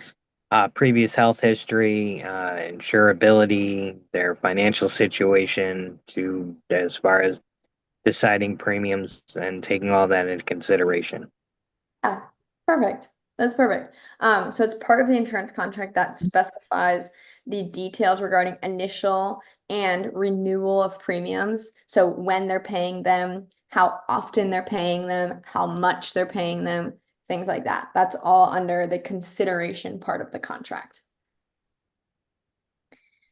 previous health history, insurability, their financial situation, to as far as deciding premiums and taking all that into consideration. Yeah, perfect. That's perfect. So it's part of the insurance contract that specifies the details regarding initial and renewal of premiums. So when they're paying them, how often they're paying them, how much they're paying them, things like that. That's all under the consideration part of the contract.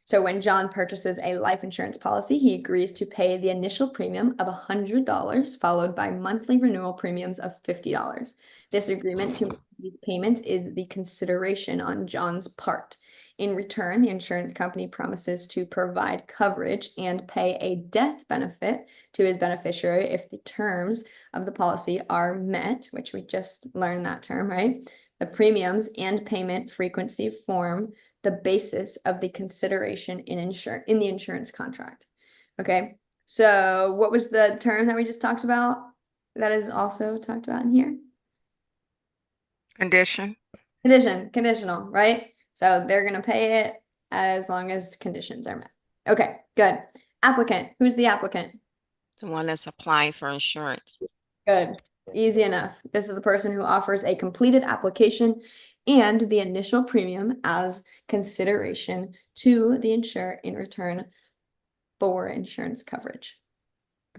So when John purchases a life insurance policy, he agrees to pay the initial premium of $100, followed by monthly renewal premiums of $50. This agreement to make these payments is the consideration on John's part. In return, the insurance company promises to provide coverage and pay a death benefit to his beneficiary if the terms of the policy are met, which we just learned that term, right? The premiums and payment frequency form the basis of the consideration in the insurance contract. Okay, so what was the term that we just talked about that is also talked about in here? Conditional, right? So they're gonna pay it as long as conditions are met. Okay, good. Applicant, who's the applicant? The one that's applying for insurance. Good, easy enough. This is the person who offers a completed application and the initial premium as consideration to the insurer in return for insurance coverage.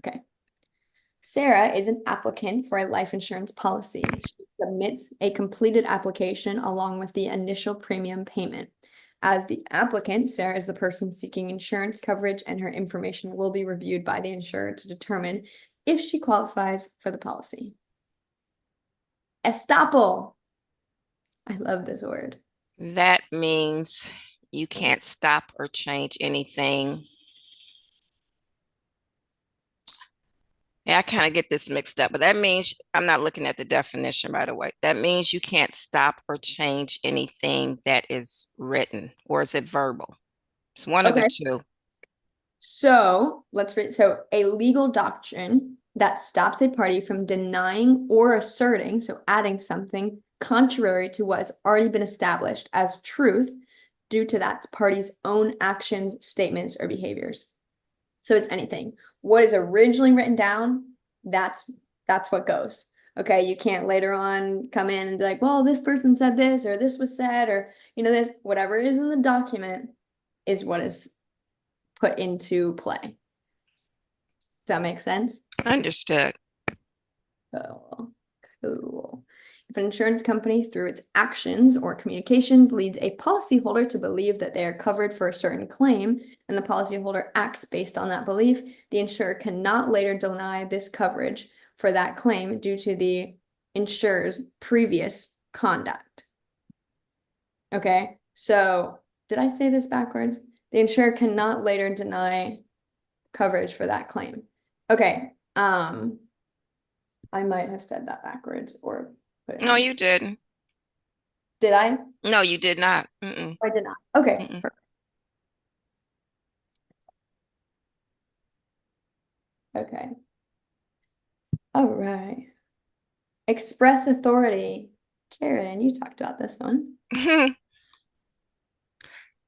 Okay. Sarah is an applicant for a life insurance policy. She submits a completed application along with the initial premium payment. As the applicant, Sarah is the person seeking insurance coverage, and her information will be reviewed by the insurer to determine if she qualifies for the policy. Estoppel. I love this word. That means you can't stop or change anything. Yeah, I kind of get this mixed up, but that means I'm not looking at the definition, by the way. That means you can't stop or change anything that is written, or is it verbal? It's one of the Okay. two. So let's read. So a legal doctrine that stops a party from denying or asserting, so adding something contrary to what has already been established as truth due to that party's own actions, statements, or behaviors. So it's anything. What is originally written down, that's what goes. Okay, you can't later on come in and be like, well, this person said this, or this was said, or this, whatever is in the document is what is put into play. Does that make sense? Understood. Cool. If an insurance company, through its actions or communications, leads a policyholder to believe that they are covered for a certain claim, and the policyholder acts based on that belief, the insurer cannot later deny this coverage for that claim due to the insurer's previous conduct. Okay, so did I say this backwards? The insurer cannot later deny coverage for that claim. Okay, I might have said that backwards or put it No, in. you didn't. Did I? No, you did not. I did not. Okay. Mm-mm. Perfect. Okay. All right. Express authority. Karen, you talked about this one.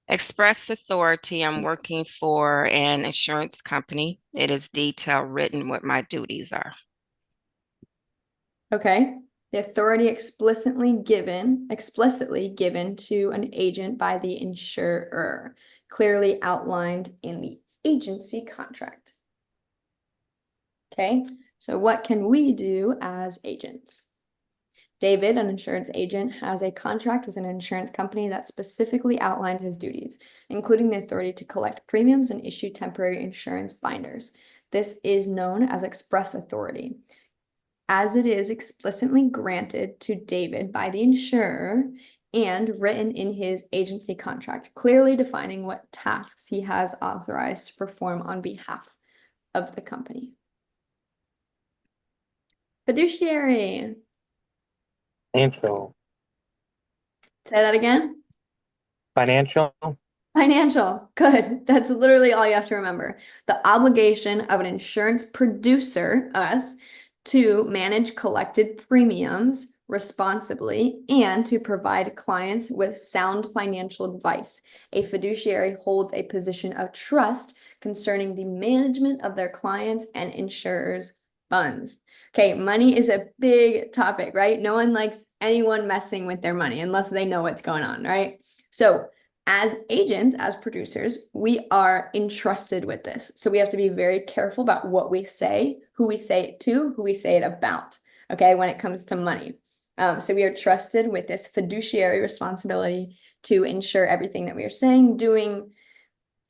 Express authority. I'm working for an insurance company. It is detail written what my duties are. Okay. The authority explicitly given to an agent by the insurer, clearly outlined in the agency contract. Okay. So what can we do as agents? David, an insurance agent, has a contract with an insurance company that specifically outlines his duties, including the authority to collect premiums and issue temporary insurance binders. This is known as express authority, as it is explicitly granted to David by the insurer and written in his agency contract, clearly defining what tasks he has authorized to perform on behalf of the company. Fiduciary. Financial. Say that again. Financial. Financial. Good. That's literally all you have to remember. The obligation of an insurance producer, us, to manage collected premiums responsibly and to provide clients with sound financial advice. A fiduciary holds a position of trust concerning the management of their clients and insurers' funds. Okay, money is a big topic, right? No one likes anyone messing with their money unless they know what's going on, right? So as agents, as producers, we are entrusted with this. So we have to be very careful about what we say, who we say it to, who we say it about, okay, when it comes to money. So we are trusted with this fiduciary responsibility to ensure everything that we are saying, doing,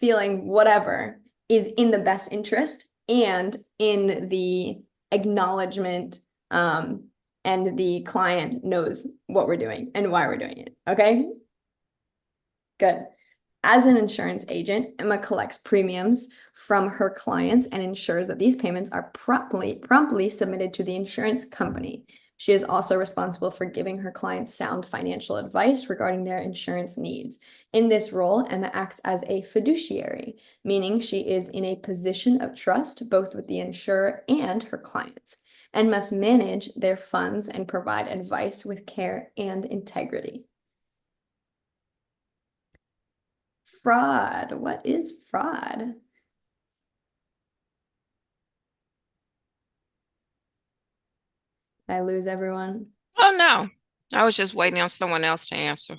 feeling, whatever is in the best interest and in the acknowledgement, and the client knows what we're doing and why we're doing it, okay? Good. As an insurance agent, Emma collects premiums from her clients and ensures that these payments are promptly submitted to the insurance company. She is also responsible for giving her clients sound financial advice regarding their insurance needs. In this role, Emma acts as a fiduciary, meaning she is in a position of trust both with the insurer and her clients, and must manage their funds and provide advice with care and integrity. Fraud. What is fraud? Did I lose everyone? Oh, no. I was just waiting on someone else to answer.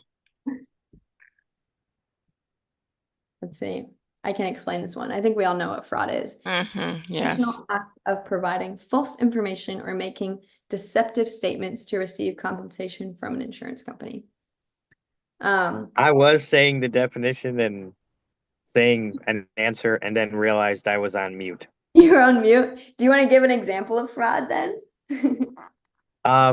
Let's see. I can explain this one. I think we all know what fraud is. Yes. Intentional act of providing false information or making deceptive statements to receive compensation from an insurance company. I was saying the definition and saying an answer and then realized I was on mute. You're on mute. Do you want to give an example of fraud then?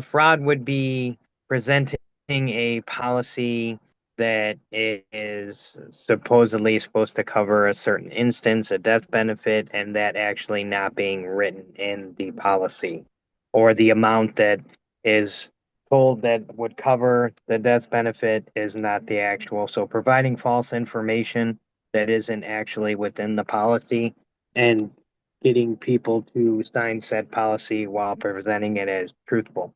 Fraud would be presenting a policy that is supposedly supposed to cover a certain instance, a death benefit, and that actually not being written in the policy, or the amount that is told that would cover the death benefit is not the actual. So providing false information that isn't actually within the policy and getting people to sign said policy while presenting it as truthful.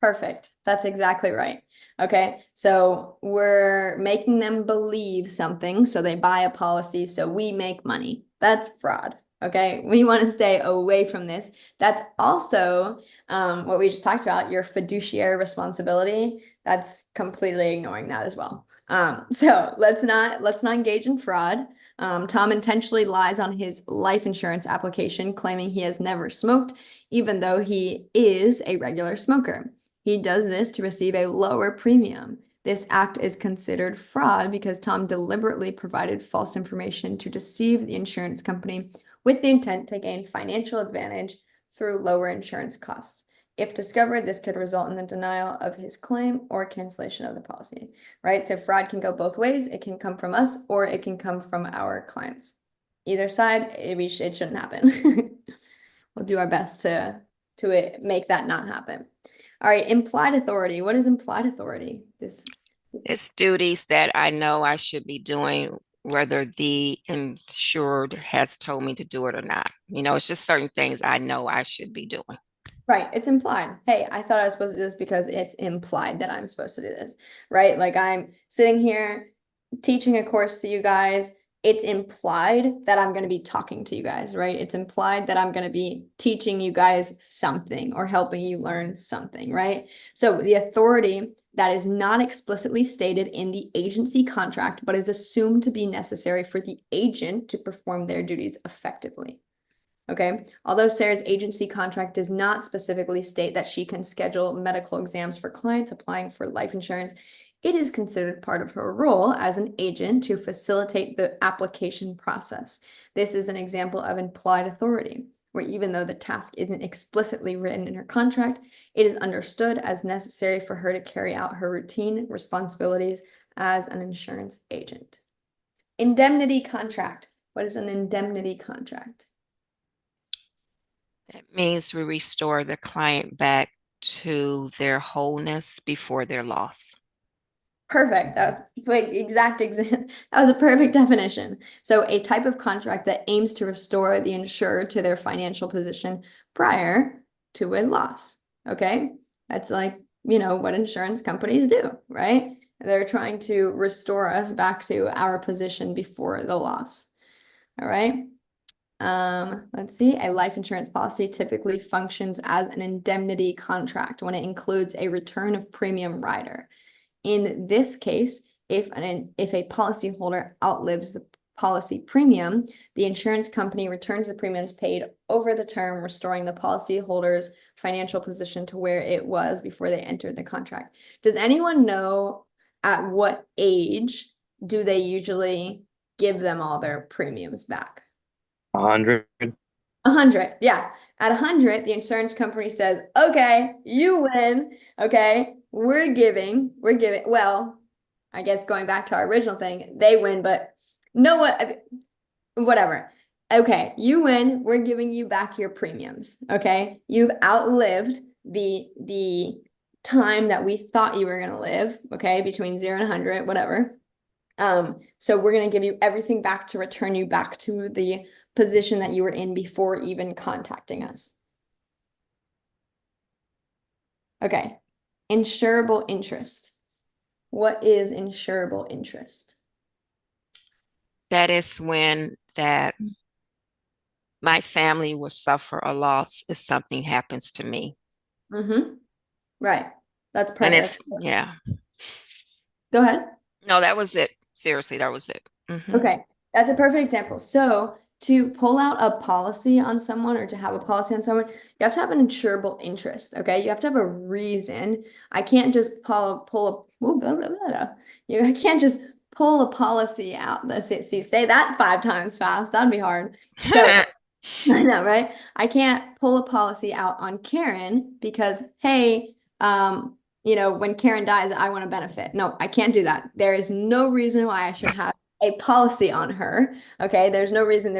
Perfect. That's exactly right. Okay. So we're making them believe something. So they buy a policy. So we make money. That's fraud. Okay. We want to stay away from this. That's also what we just talked about, your fiduciary responsibility. That's completely ignoring that as well. So let's not engage in fraud. Tom intentionally lies on his life insurance application, claiming he has never smoked, even though he is a regular smoker. He does this to receive a lower premium. This act is considered fraud because Tom deliberately provided false information to deceive the insurance company with the intent to gain financial advantage through lower insurance costs. If discovered, this could result in the denial of his claim or cancellation of the policy, right? So fraud can go both ways. It can come from us or it can come from our clients. Either side, it shouldn't happen. We'll do our best to make that not happen. All right, implied authority. What is implied authority? It's duties that I know I should be doing, whether the insured has told me to do it or not. It's just certain things I know I should be doing. Right, it's implied. Hey, I thought I was supposed to do this because it's implied that I'm supposed to do this, right? Like I'm sitting here teaching a course to you guys. It's implied that I'm going to be talking to you guys, right? It's implied that I'm going to be teaching you guys something or helping you learn something, right? So the authority that is not explicitly stated in the agency contract, but is assumed to be necessary for the agent to perform their duties effectively. Okay. Although Sarah's agency contract does not specifically state that she can schedule medical exams for clients applying for life insurance, it is considered part of her role as an agent to facilitate the application process. This is an example of implied authority, where even though the task isn't explicitly written in her contract, it is understood as necessary for her to carry out her routine responsibilities as an insurance agent. Indemnity contract. What is an indemnity contract? That means we restore the client back to their wholeness before their loss. Perfect. That was like exact example. That was a perfect definition. So a type of contract that aims to restore the insured to their financial position prior to a loss. Okay. That's like, what insurance companies do, right? They're trying to restore us back to our position before the loss. All right. Let's see. A life insurance policy typically functions as an indemnity contract when it includes a return of premium rider. In this case, if a policyholder outlives the policy premium, the insurance company returns the premiums paid over the term, restoring the policyholder's financial position to where it was before they entered the contract. Does anyone know at what age do they usually give them all their premiums back? 100. 100, yeah. At 100, the insurance company says, okay, you win. Okay, we're giving, well, I guess going back to our original thing, they win, but whatever. Okay, you win, we're giving you back your premiums. Okay, you've outlived the time that we thought you were gonna live, okay, between 0 and 100, whatever. So we're gonna give you everything back to return you back to the position that you were in before even contacting us. Okay, insurable interest. What is insurable interest? That is when that my family will suffer a loss if something happens to me. Mm-hmm. Right. That's And perfect. yeah. Go ahead. No, that was it. Seriously, that was it. Okay. That's a perfect example. So to pull out a policy on someone or to have a policy on someone, you have to have an insurable interest. Okay. You have to have a reason. I can't just I can't just pull a policy out. Let's see, say that 5 times fast. That'd be hard. So I know, right? I can't pull a policy out on Karen because, hey, when Karen dies, I want to benefit. No, I can't do that. There is no reason why I should have a policy on her. Okay. There's no reason.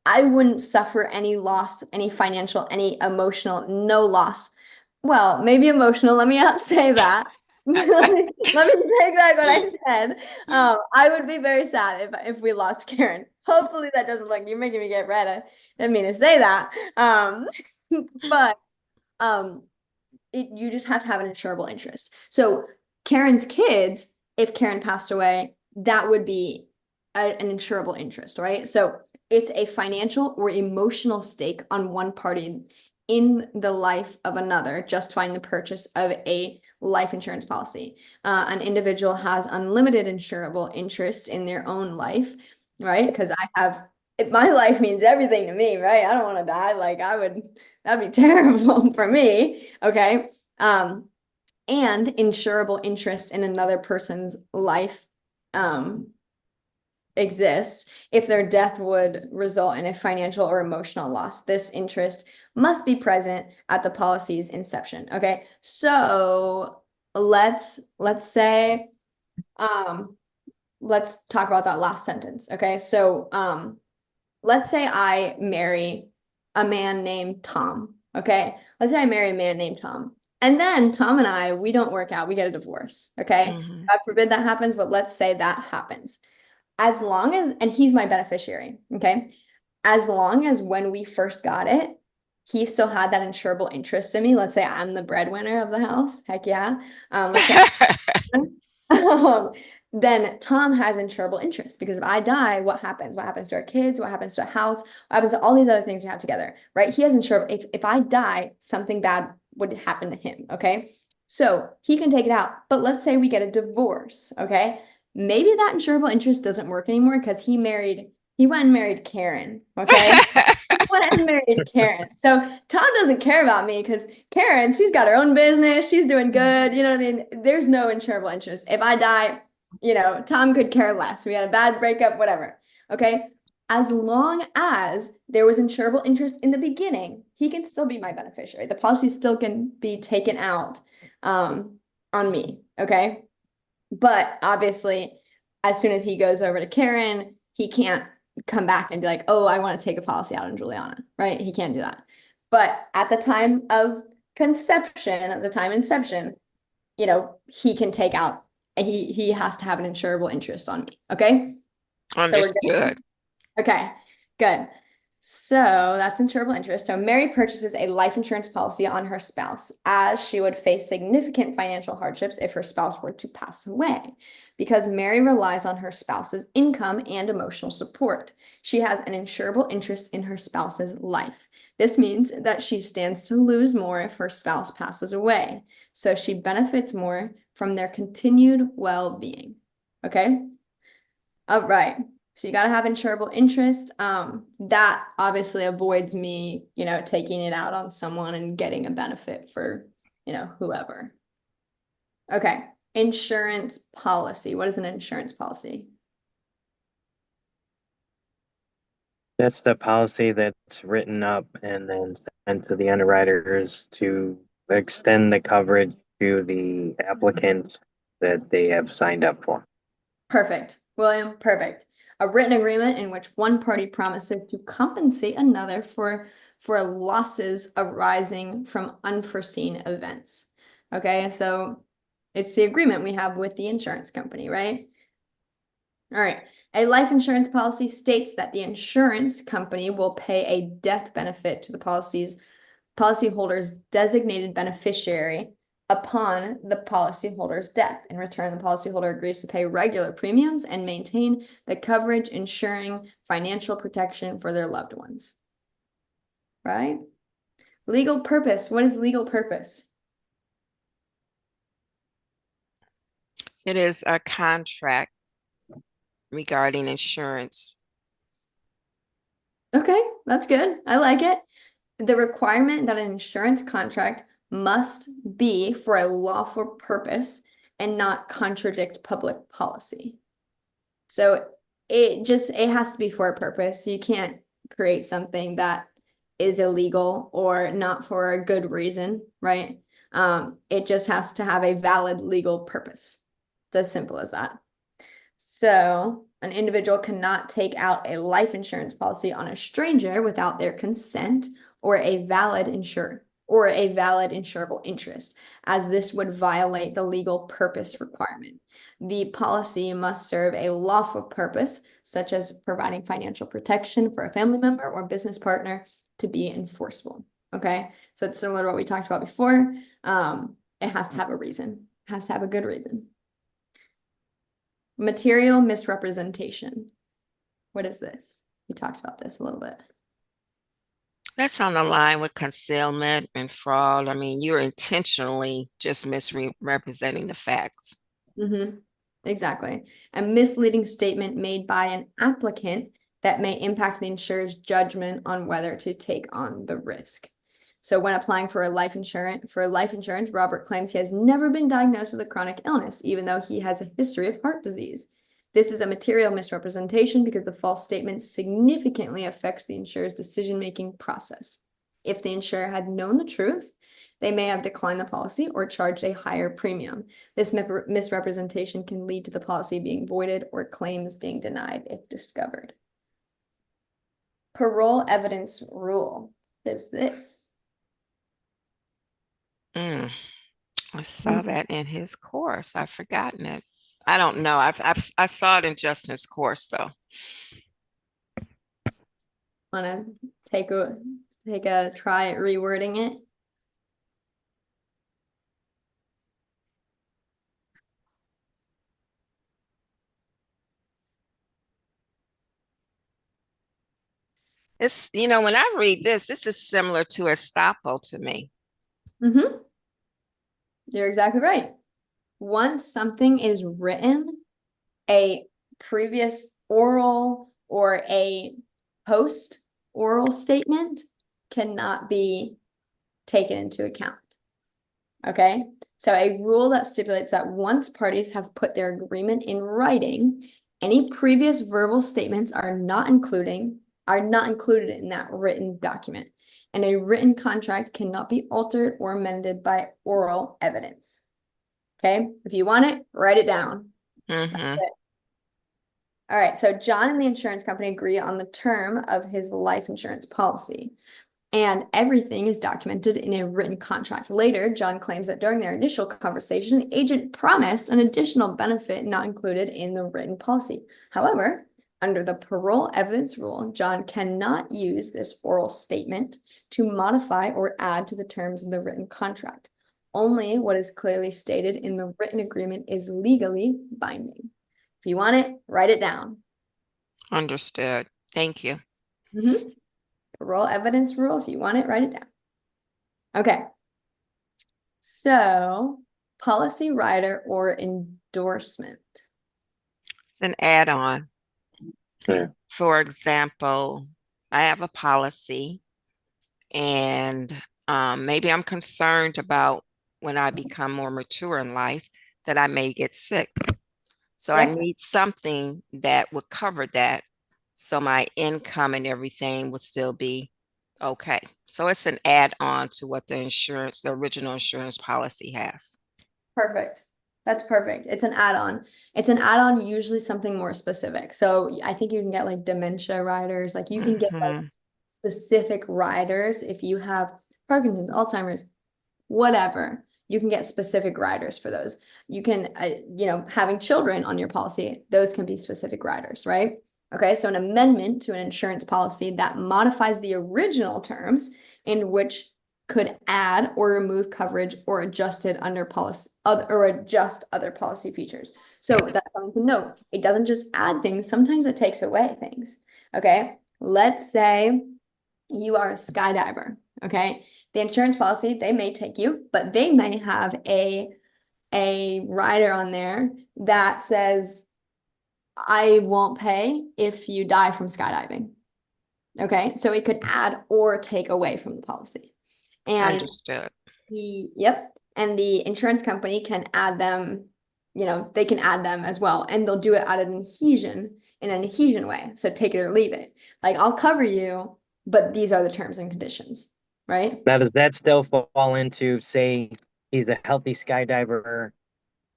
I wouldn't suffer any loss, any financial, any emotional, no loss. Well, maybe emotional. Let me not say that. Let me take back what I said. I would be very sad if we lost Karen. Hopefully that doesn't look, you're making me get red. I didn't mean to say that. But you just have to have an insurable interest. So Karen's kids, if Karen passed away, that would be an insurable interest, right? So it's a financial or emotional stake on one party in the life of another, justifying the purchase of a life insurance policy. An individual has unlimited insurable interest in their own life, right? Because my life means everything to me, right? I don't want to die. That'd be terrible for me. Okay. And insurable interest in another person's life exists if their death would result in a financial or emotional loss. This interest must be present at the policy's inception. Okay. So let's say, let's talk about that last sentence. Okay. So, let's say I marry a man named Tom. Okay. Let's say I marry a man named Tom. And then Tom and we don't work out. We get a divorce. Okay. God forbid that happens, but let's say that happens. And he's my beneficiary. Okay. As long as when we first got it, he still had that insurable interest in me. Let's say I'm the breadwinner of the house. Heck yeah. Let's say then Tom has insurable interest because if I die, what happens? What happens to our kids? What happens to a house? What happens to all these other things we have together, right? He has insurable. If I die, something bad would happen to him. Okay. So he can take it out. But let's say we get a divorce. Okay. Maybe that insurable interest doesn't work anymore because he went and married Karen. Okay. Went and married Karen. So Tom doesn't care about me because Karen, she's got her own business. She's doing good. You know what I mean? There's no insurable interest. If I die, Tom could care less. We had a bad breakup, whatever. Okay. As long as there was insurable interest in the beginning, he can still be my beneficiary. The policy still can be taken out on me. Okay. But obviously, as soon as he goes over to Karen, he can't come back and be like, oh, I want to take a policy out on Juliana, right? He can't do that. But at the time of conception, at the time inception, he can take out, he has to have an insurable interest on me. Okay. Understood. Okay, good. So that's insurable interest. So Mary purchases a life insurance policy on her spouse as she would face significant financial hardships if her spouse were to pass away. Because Mary relies on her spouse's income and emotional support, she has an insurable interest in her spouse's life. This means that she stands to lose more if her spouse passes away. So she benefits more from their continued well-being. Okay? All right. So you got to have insurable interest. That obviously avoids me, taking it out on someone and getting a benefit for, whoever. Okay. Insurance policy. What is an insurance policy? That's the policy that's written up and then sent to the underwriters to extend the coverage to the applicant that they have signed up for. Perfect. William, perfect. A written agreement in which one party promises to compensate another for losses arising from unforeseen events. Okay, so it's the agreement we have with the insurance company, right? All right. A life insurance policy states that the insurance company will pay a death benefit to the policyholder's designated beneficiary upon the policyholder's death. In return, the policyholder agrees to pay regular premiums and maintain the coverage ensuring financial protection for their loved ones. Right? Legal purpose. What is legal purpose? It is a contract regarding insurance. Okay, that's good. I like it. The requirement that an insurance contract must be for a lawful purpose and not contradict public policy. So it has to be for a purpose. You can't create something that is illegal or not for a good reason, right? It just has to have a valid legal purpose. It's as simple as that. So an individual cannot take out a life insurance policy on a stranger without their consent or a valid insurable interest, as this would violate the legal purpose requirement. The policy must serve a lawful purpose, such as providing financial protection for a family member or business partner, to be enforceable. Okay, so it's similar to what we talked about before. It has to have a reason. It has to have a good reason. Material misrepresentation. What is this? We talked about this a little bit. That's on the line with concealment and fraud. I mean, you're intentionally just misrepresenting the facts. Exactly. A misleading statement made by an applicant that may impact the insurer's judgment on whether to take on the risk. So when applying for life insurance, Robert claims he has never been diagnosed with a chronic illness, even though he has a history of heart disease. This is a material misrepresentation because the false statement significantly affects the insurer's decision-making process. If the insurer had known the truth, they may have declined the policy or charged a higher premium. This misrepresentation can lead to the policy being voided or claims being denied if discovered. Parole evidence rule is this. I saw that in his course. I've forgotten it. I don't know. I saw it in Justin's course though. Want to take a try at rewording it? It's, when I read this is similar to estoppel to me. You're exactly right. Once something is written, a previous oral or a post oral statement cannot be taken into account. Okay, so a rule that stipulates that once parties have put their agreement in writing, any previous verbal statements are not included in that written document, and a written contract cannot be altered or amended by oral evidence. Okay, if you want it, write it down. All right, so John and the insurance company agree on the term of his life insurance policy, and everything is documented in a written contract. Later, John claims that during their initial conversation, the agent promised an additional benefit not included in the written policy. However, under the parole evidence rule, John cannot use this oral statement to modify or add to the terms of the written contract. Only what is clearly stated in the written agreement is legally binding. If you want it, write it down. Understood. Thank you. Parole evidence rule. If you want it, write it down. Okay. So, policy rider or endorsement. It's an add-on. Yeah. For example, I have a policy and maybe I'm concerned about when I become more mature in life that I may get sick. So I need something that would cover that, so my income and everything would still be okay. So it's an add-on to what the original insurance policy has. Perfect. That's perfect. It's an add-on. It's an add-on, usually something more specific. So I think you can get like dementia riders, like you can get like specific riders if you have Parkinson's, Alzheimer's, whatever. You can get specific riders for those. You can, having children on your policy, those can be specific riders, right? Okay, so an amendment to an insurance policy that modifies the original terms in which could add or remove coverage or adjust other policy features. So that's something to note. It doesn't just add things. Sometimes it takes away things. Okay, let's say you are a skydiver. Okay, the insurance policy, they may take you, but they may have a rider on there that says I won't pay if you die from skydiving. Okay, so it could add or take away from the policy. And Understood. and the insurance company can add them, they can add them as well. And they'll do it out of in an adhesion way. So take it or leave it. Like, I'll cover you, but these are the terms and conditions, right? Now, does that still fall into, say, he's a healthy skydiver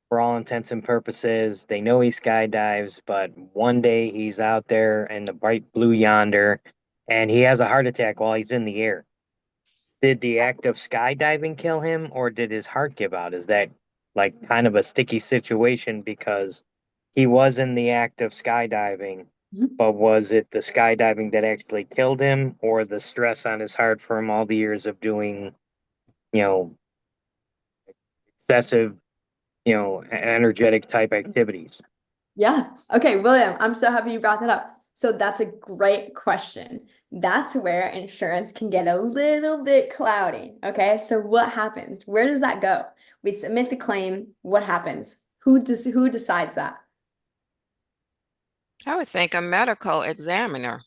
for all intents and purposes? They know he skydives, but one day he's out there in the bright blue yonder and he has a heart attack while he's in the air. Did the act of skydiving kill him, or did his heart give out? Is that like kind of a sticky situation because he was in the act of skydiving, Mhm. but was it the skydiving that actually killed him, or the stress on his heart from all the years of doing, you know, excessive, energetic type activities? Yeah. Okay, William, I'm so happy you brought that up. So that's a great question. That's where insurance can get a little bit cloudy. Okay, so what happens? Where does that go? We submit the claim. What happens? Who decides that? I would think a medical examiner.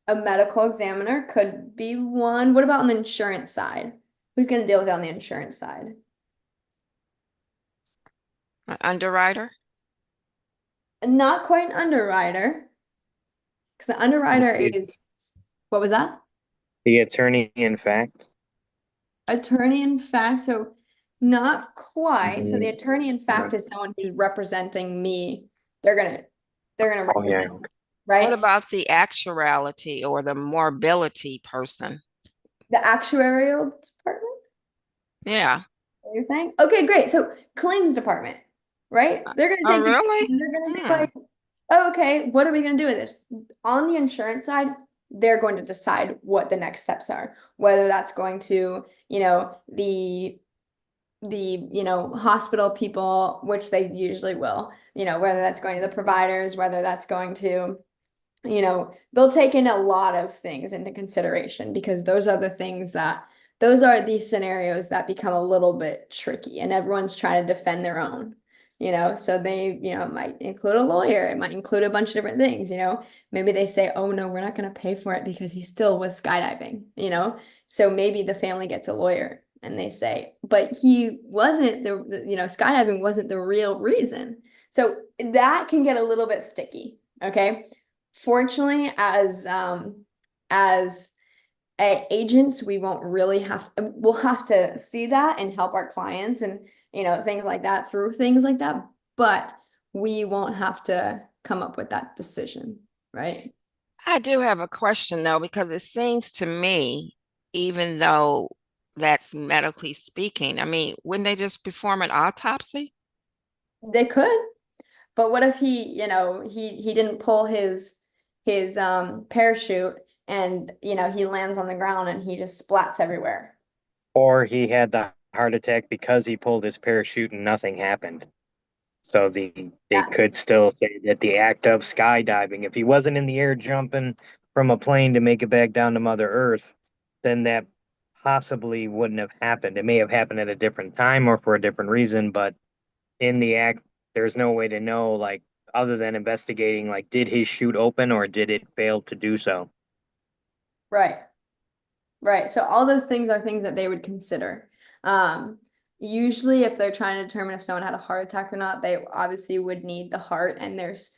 A medical examiner could be one. What about on the insurance side? Who's going to deal with it on the insurance side? An underwriter. Not quite an underwriter, because the underwriter The, is, what was that? the attorney, in fact. Attorney in fact, so not quite. So the Mhm. attorney in fact is someone who's representing me. They're gonna Oh, yeah. represent, What right? about the actuality or the mobility person? The actuarial department, Yeah. what you're saying? Okay, great. So claims department, right? They're gonna Oh, take the really? claim, they're gonna be Hmm. like, oh, okay, what are we gonna do with this? On the insurance side, they're going to decide what the next steps are, whether that's going to, hospital people, which they usually will, whether that's going to the providers, whether that's going to, they'll take in a lot of things into consideration because those are the scenarios that become a little bit tricky and everyone's trying to defend their own. So they, it might include a lawyer, it might include a bunch of different things, maybe they say, oh no, we're not going to pay for it because he still was skydiving, so maybe the family gets a lawyer and they say, but he wasn't skydiving wasn't the real reason. So that can get a little bit sticky. Okay. Fortunately, as agents, we won't really we'll have to see that and help our clients and things like that through things like that, but we won't have to come up with that decision, right? I do have a question though, because it seems to me, even though that's medically speaking, I mean, wouldn't they just perform an autopsy? They could, but what if he didn't pull his parachute and he lands on the ground and he just splats everywhere. Or he had the heart attack because he pulled his parachute and nothing happened. So they Yeah, could still say that the act of skydiving, if he wasn't in the air jumping from a plane to make it back down to Mother Earth, then that possibly wouldn't have happened. It may have happened at a different time or for a different reason, but in the act, there's no way to know, like, other than investigating, like, did his chute open or did it fail to do so? right. Right. So all those things are things that they would consider. Um, Usually if they're trying to determine if someone had a heart attack or not, they obviously would need the heart and there's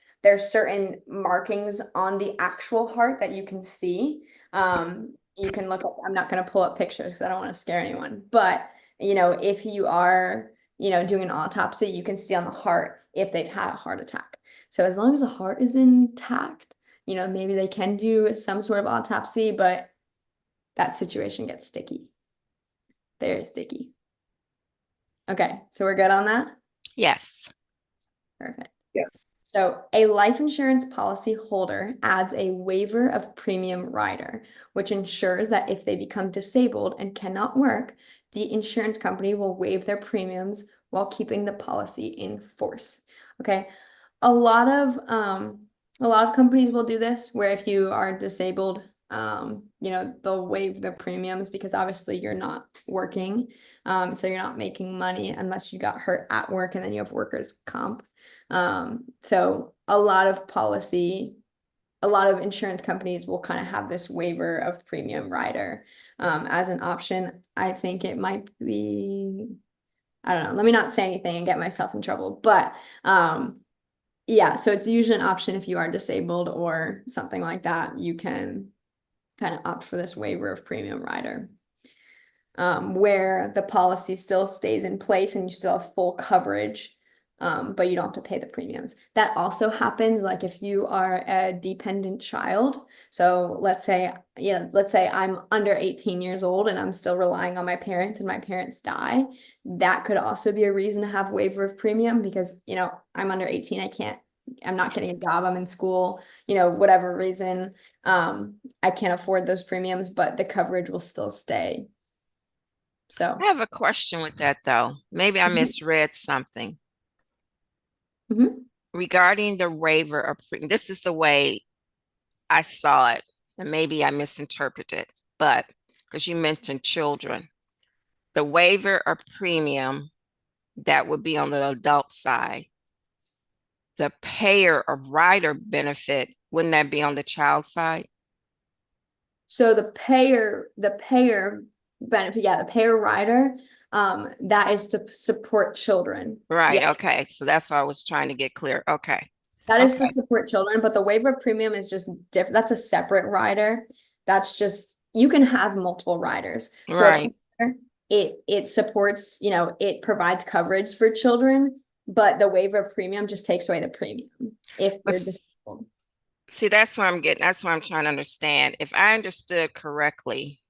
certain markings on the actual heart that you can see. You can look up, I'm not going to pull up pictures because I don't want to scare anyone, but if you are, doing an autopsy, you can see on the heart if they've had a heart attack. So as long as the heart is intact, maybe they can do some sort of autopsy, but that situation gets sticky. Very sticky. Okay, so we're good on that? Yes. Perfect. Yeah. So a life insurance policy holder adds a waiver of premium rider, which ensures that if they become disabled and cannot work, the insurance company will waive their premiums while keeping the policy in force. Okay. A lot of companies will do this where if you are disabled, they'll waive the premiums because obviously you're not working. So you're not making money unless you got hurt at work and then you have workers' comp. So a lot of insurance companies will kind of have this waiver of premium rider as an option. I think it might be, I don't know, let me not say anything and get myself in trouble, but yeah, so it's usually an option if you are disabled or something like that. You can kind of opt for this waiver of premium rider, where the policy still stays in place and you still have full coverage, but you don't have to pay the premiums. That also happens like if you are a dependent child. So let's say I'm under 18 years old and I'm still relying on my parents and my parents die. That could also be a reason to have waiver of premium because, I'm under 18. I'm not getting a job. I'm in school, whatever reason. I can't afford those premiums, but the coverage will still stay. So I have a question with that though. Maybe I misread something regarding the waiver of this is the way I saw it, and maybe I misinterpreted, but because you mentioned children, the waiver of premium that would be on the adult side, the payer of rider benefit, wouldn't that be on the child side? So the payer benefit, yeah, the payer rider, that is to support children. Right. Yeah, Okay. So that's why I was trying to get clear. Okay. that is to Okay. support children, but the waiver premium is just different. That's a separate rider. That's just, you can have multiple riders. So Right. it supports, it provides coverage for children, but the waiver of premium just takes away the premium if But you're disabled. see, that's what I'm getting. That's what I'm trying to understand. If I understood correctly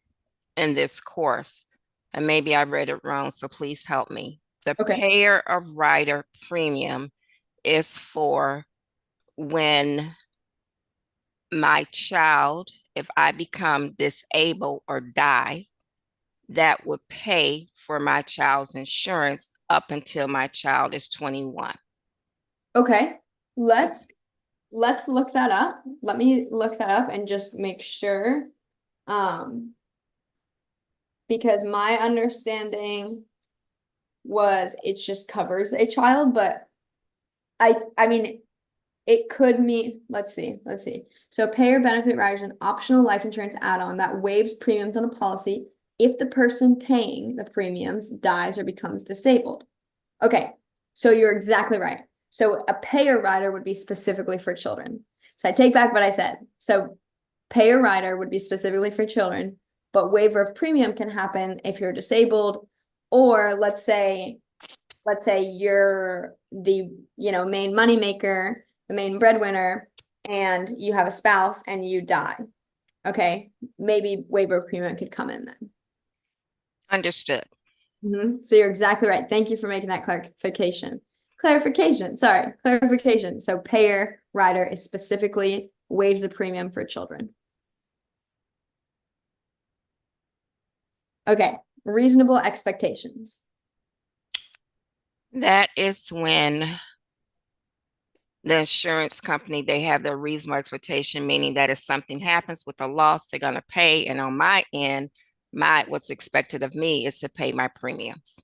in this course, and maybe I read it wrong, so please help me. The Okay. payer of rider premium is for when my child, if I become disabled or die, that would pay for my child's insurance up until my child is 21. Okay. Let's look that up. Let me look that up and just make sure. Because my understanding was it just covers a child, but I mean it could mean, let's see. So payer benefit rider is an optional life insurance add-on that waives premiums on a policy if the person paying the premiums dies or becomes disabled. Okay, so you're exactly right. So a payer rider would be specifically for children. So I take back what I said. So payer rider would be specifically for children, but waiver of premium can happen if you're disabled, or let's say you're the main moneymaker, the main breadwinner, and you have a spouse and you die. Okay, maybe waiver of premium could come in then. Understood. So you're exactly right. Thank you for making that clarification. Clarification. So payer rider is specifically waives the premium for children. Okay, reasonable expectations. That is when the insurance company, they have their reasonable expectation, meaning that if something happens with a loss, they're going to pay. And on my end, what's expected of me is to pay my premiums.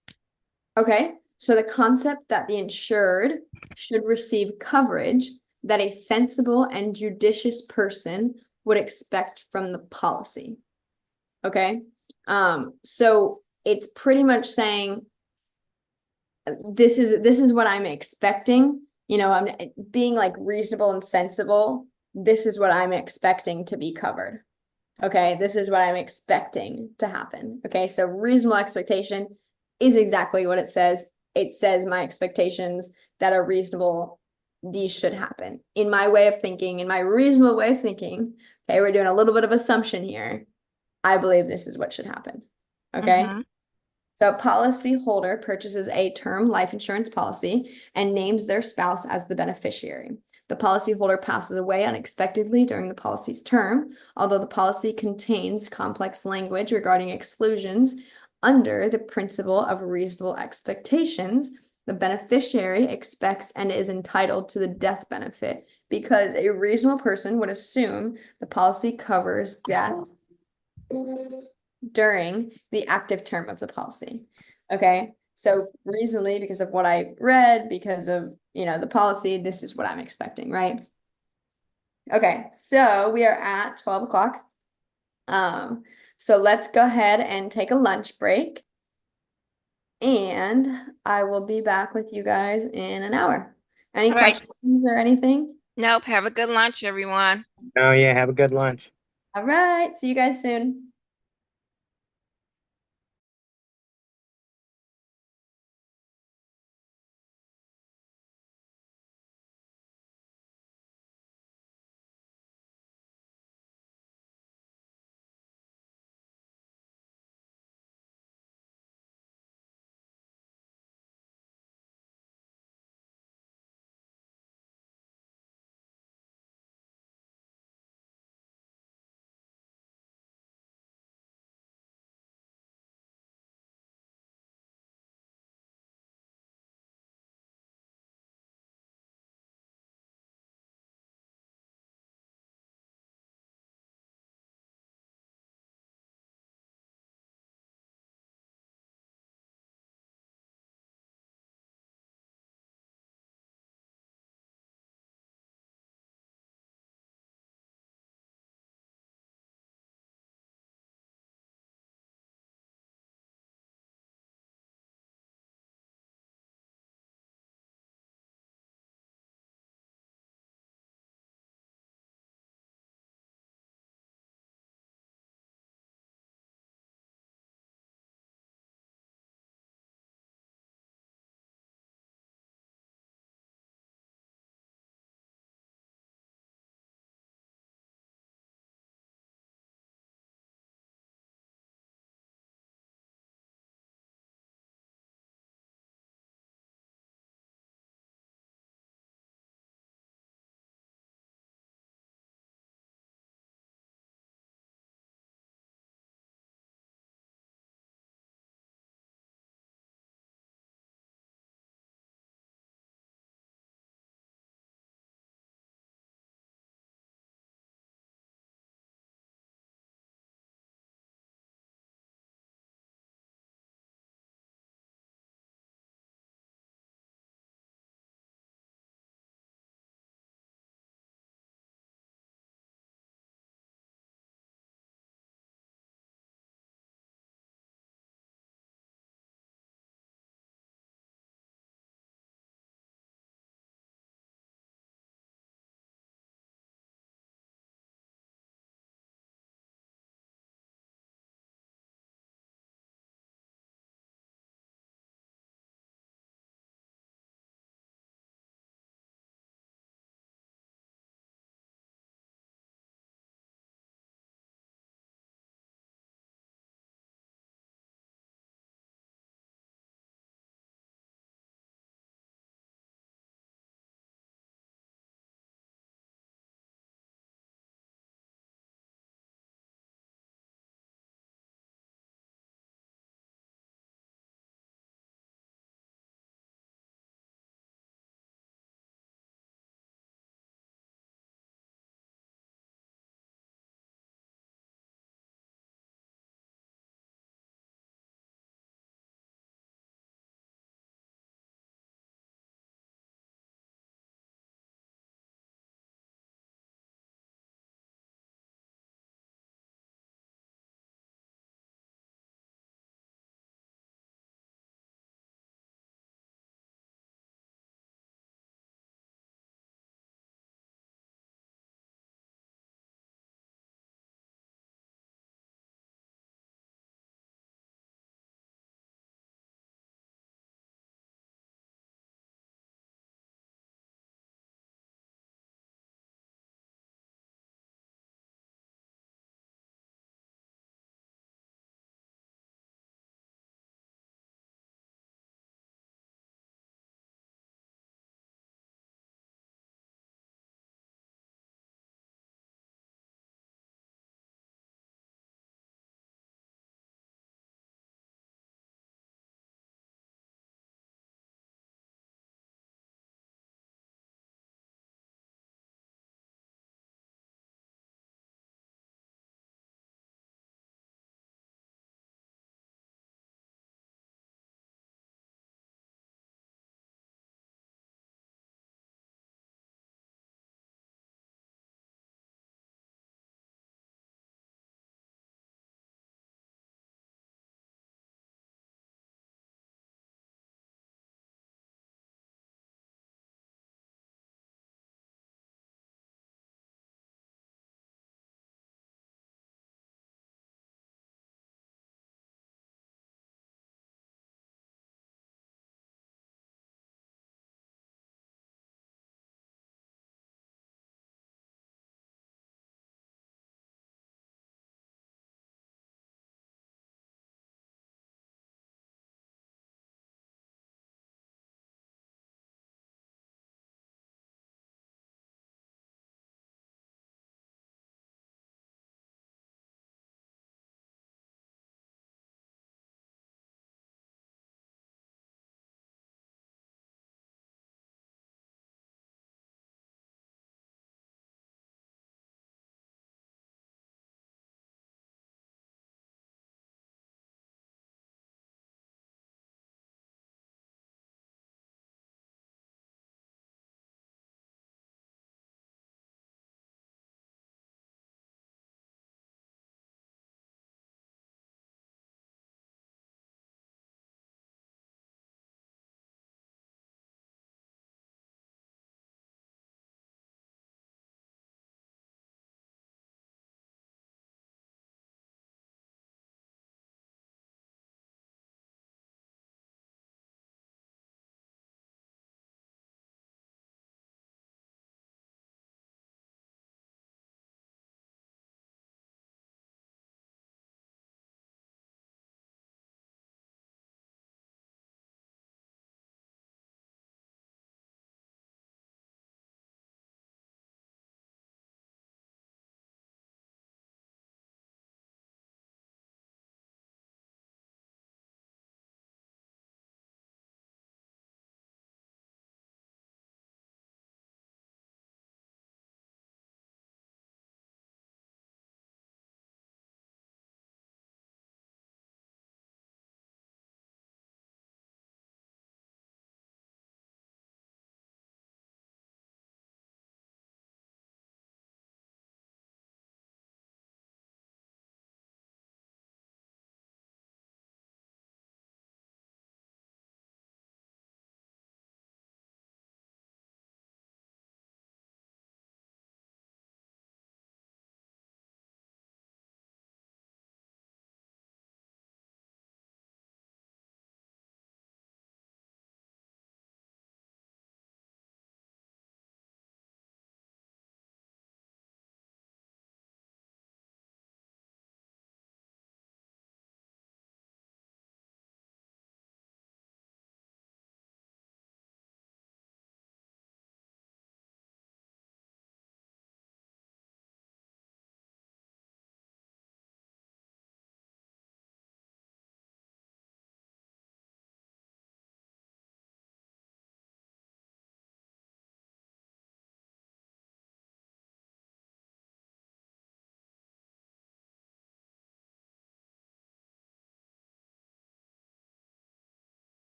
Okay, so the concept that the insured should receive coverage that a sensible and judicious person would expect from the policy. Okay, so it's pretty much saying this is what I'm expecting. I'm being like reasonable and sensible. This is what I'm expecting to be covered. Okay, this is what I'm expecting to happen. Okay, so reasonable expectation is exactly what it says. It says my expectations that are reasonable, these should happen. In my way of thinking, in my reasonable way of thinking, okay, we're doing a little bit of assumption here. I believe this is what should happen. Okay. So a policy holder purchases a term life insurance policy and names their spouse as the beneficiary. The policyholder passes away unexpectedly during the policy's term, although the policy contains complex language regarding exclusions. Under the principle of reasonable expectations, the beneficiary expects and is entitled to the death benefit because a reasonable person would assume the policy covers death during the active term of the policy. Okay, so recently, because of what I read, because of you know, the policy, this is what I'm expecting, right? Okay, so we are at 12 o'clock. So let's go ahead and take a lunch break. And I will be back with you guys in an hour. Any All right. questions or anything? Nope. Have a good lunch, everyone. Oh, yeah, have a good lunch. All right, see you guys soon.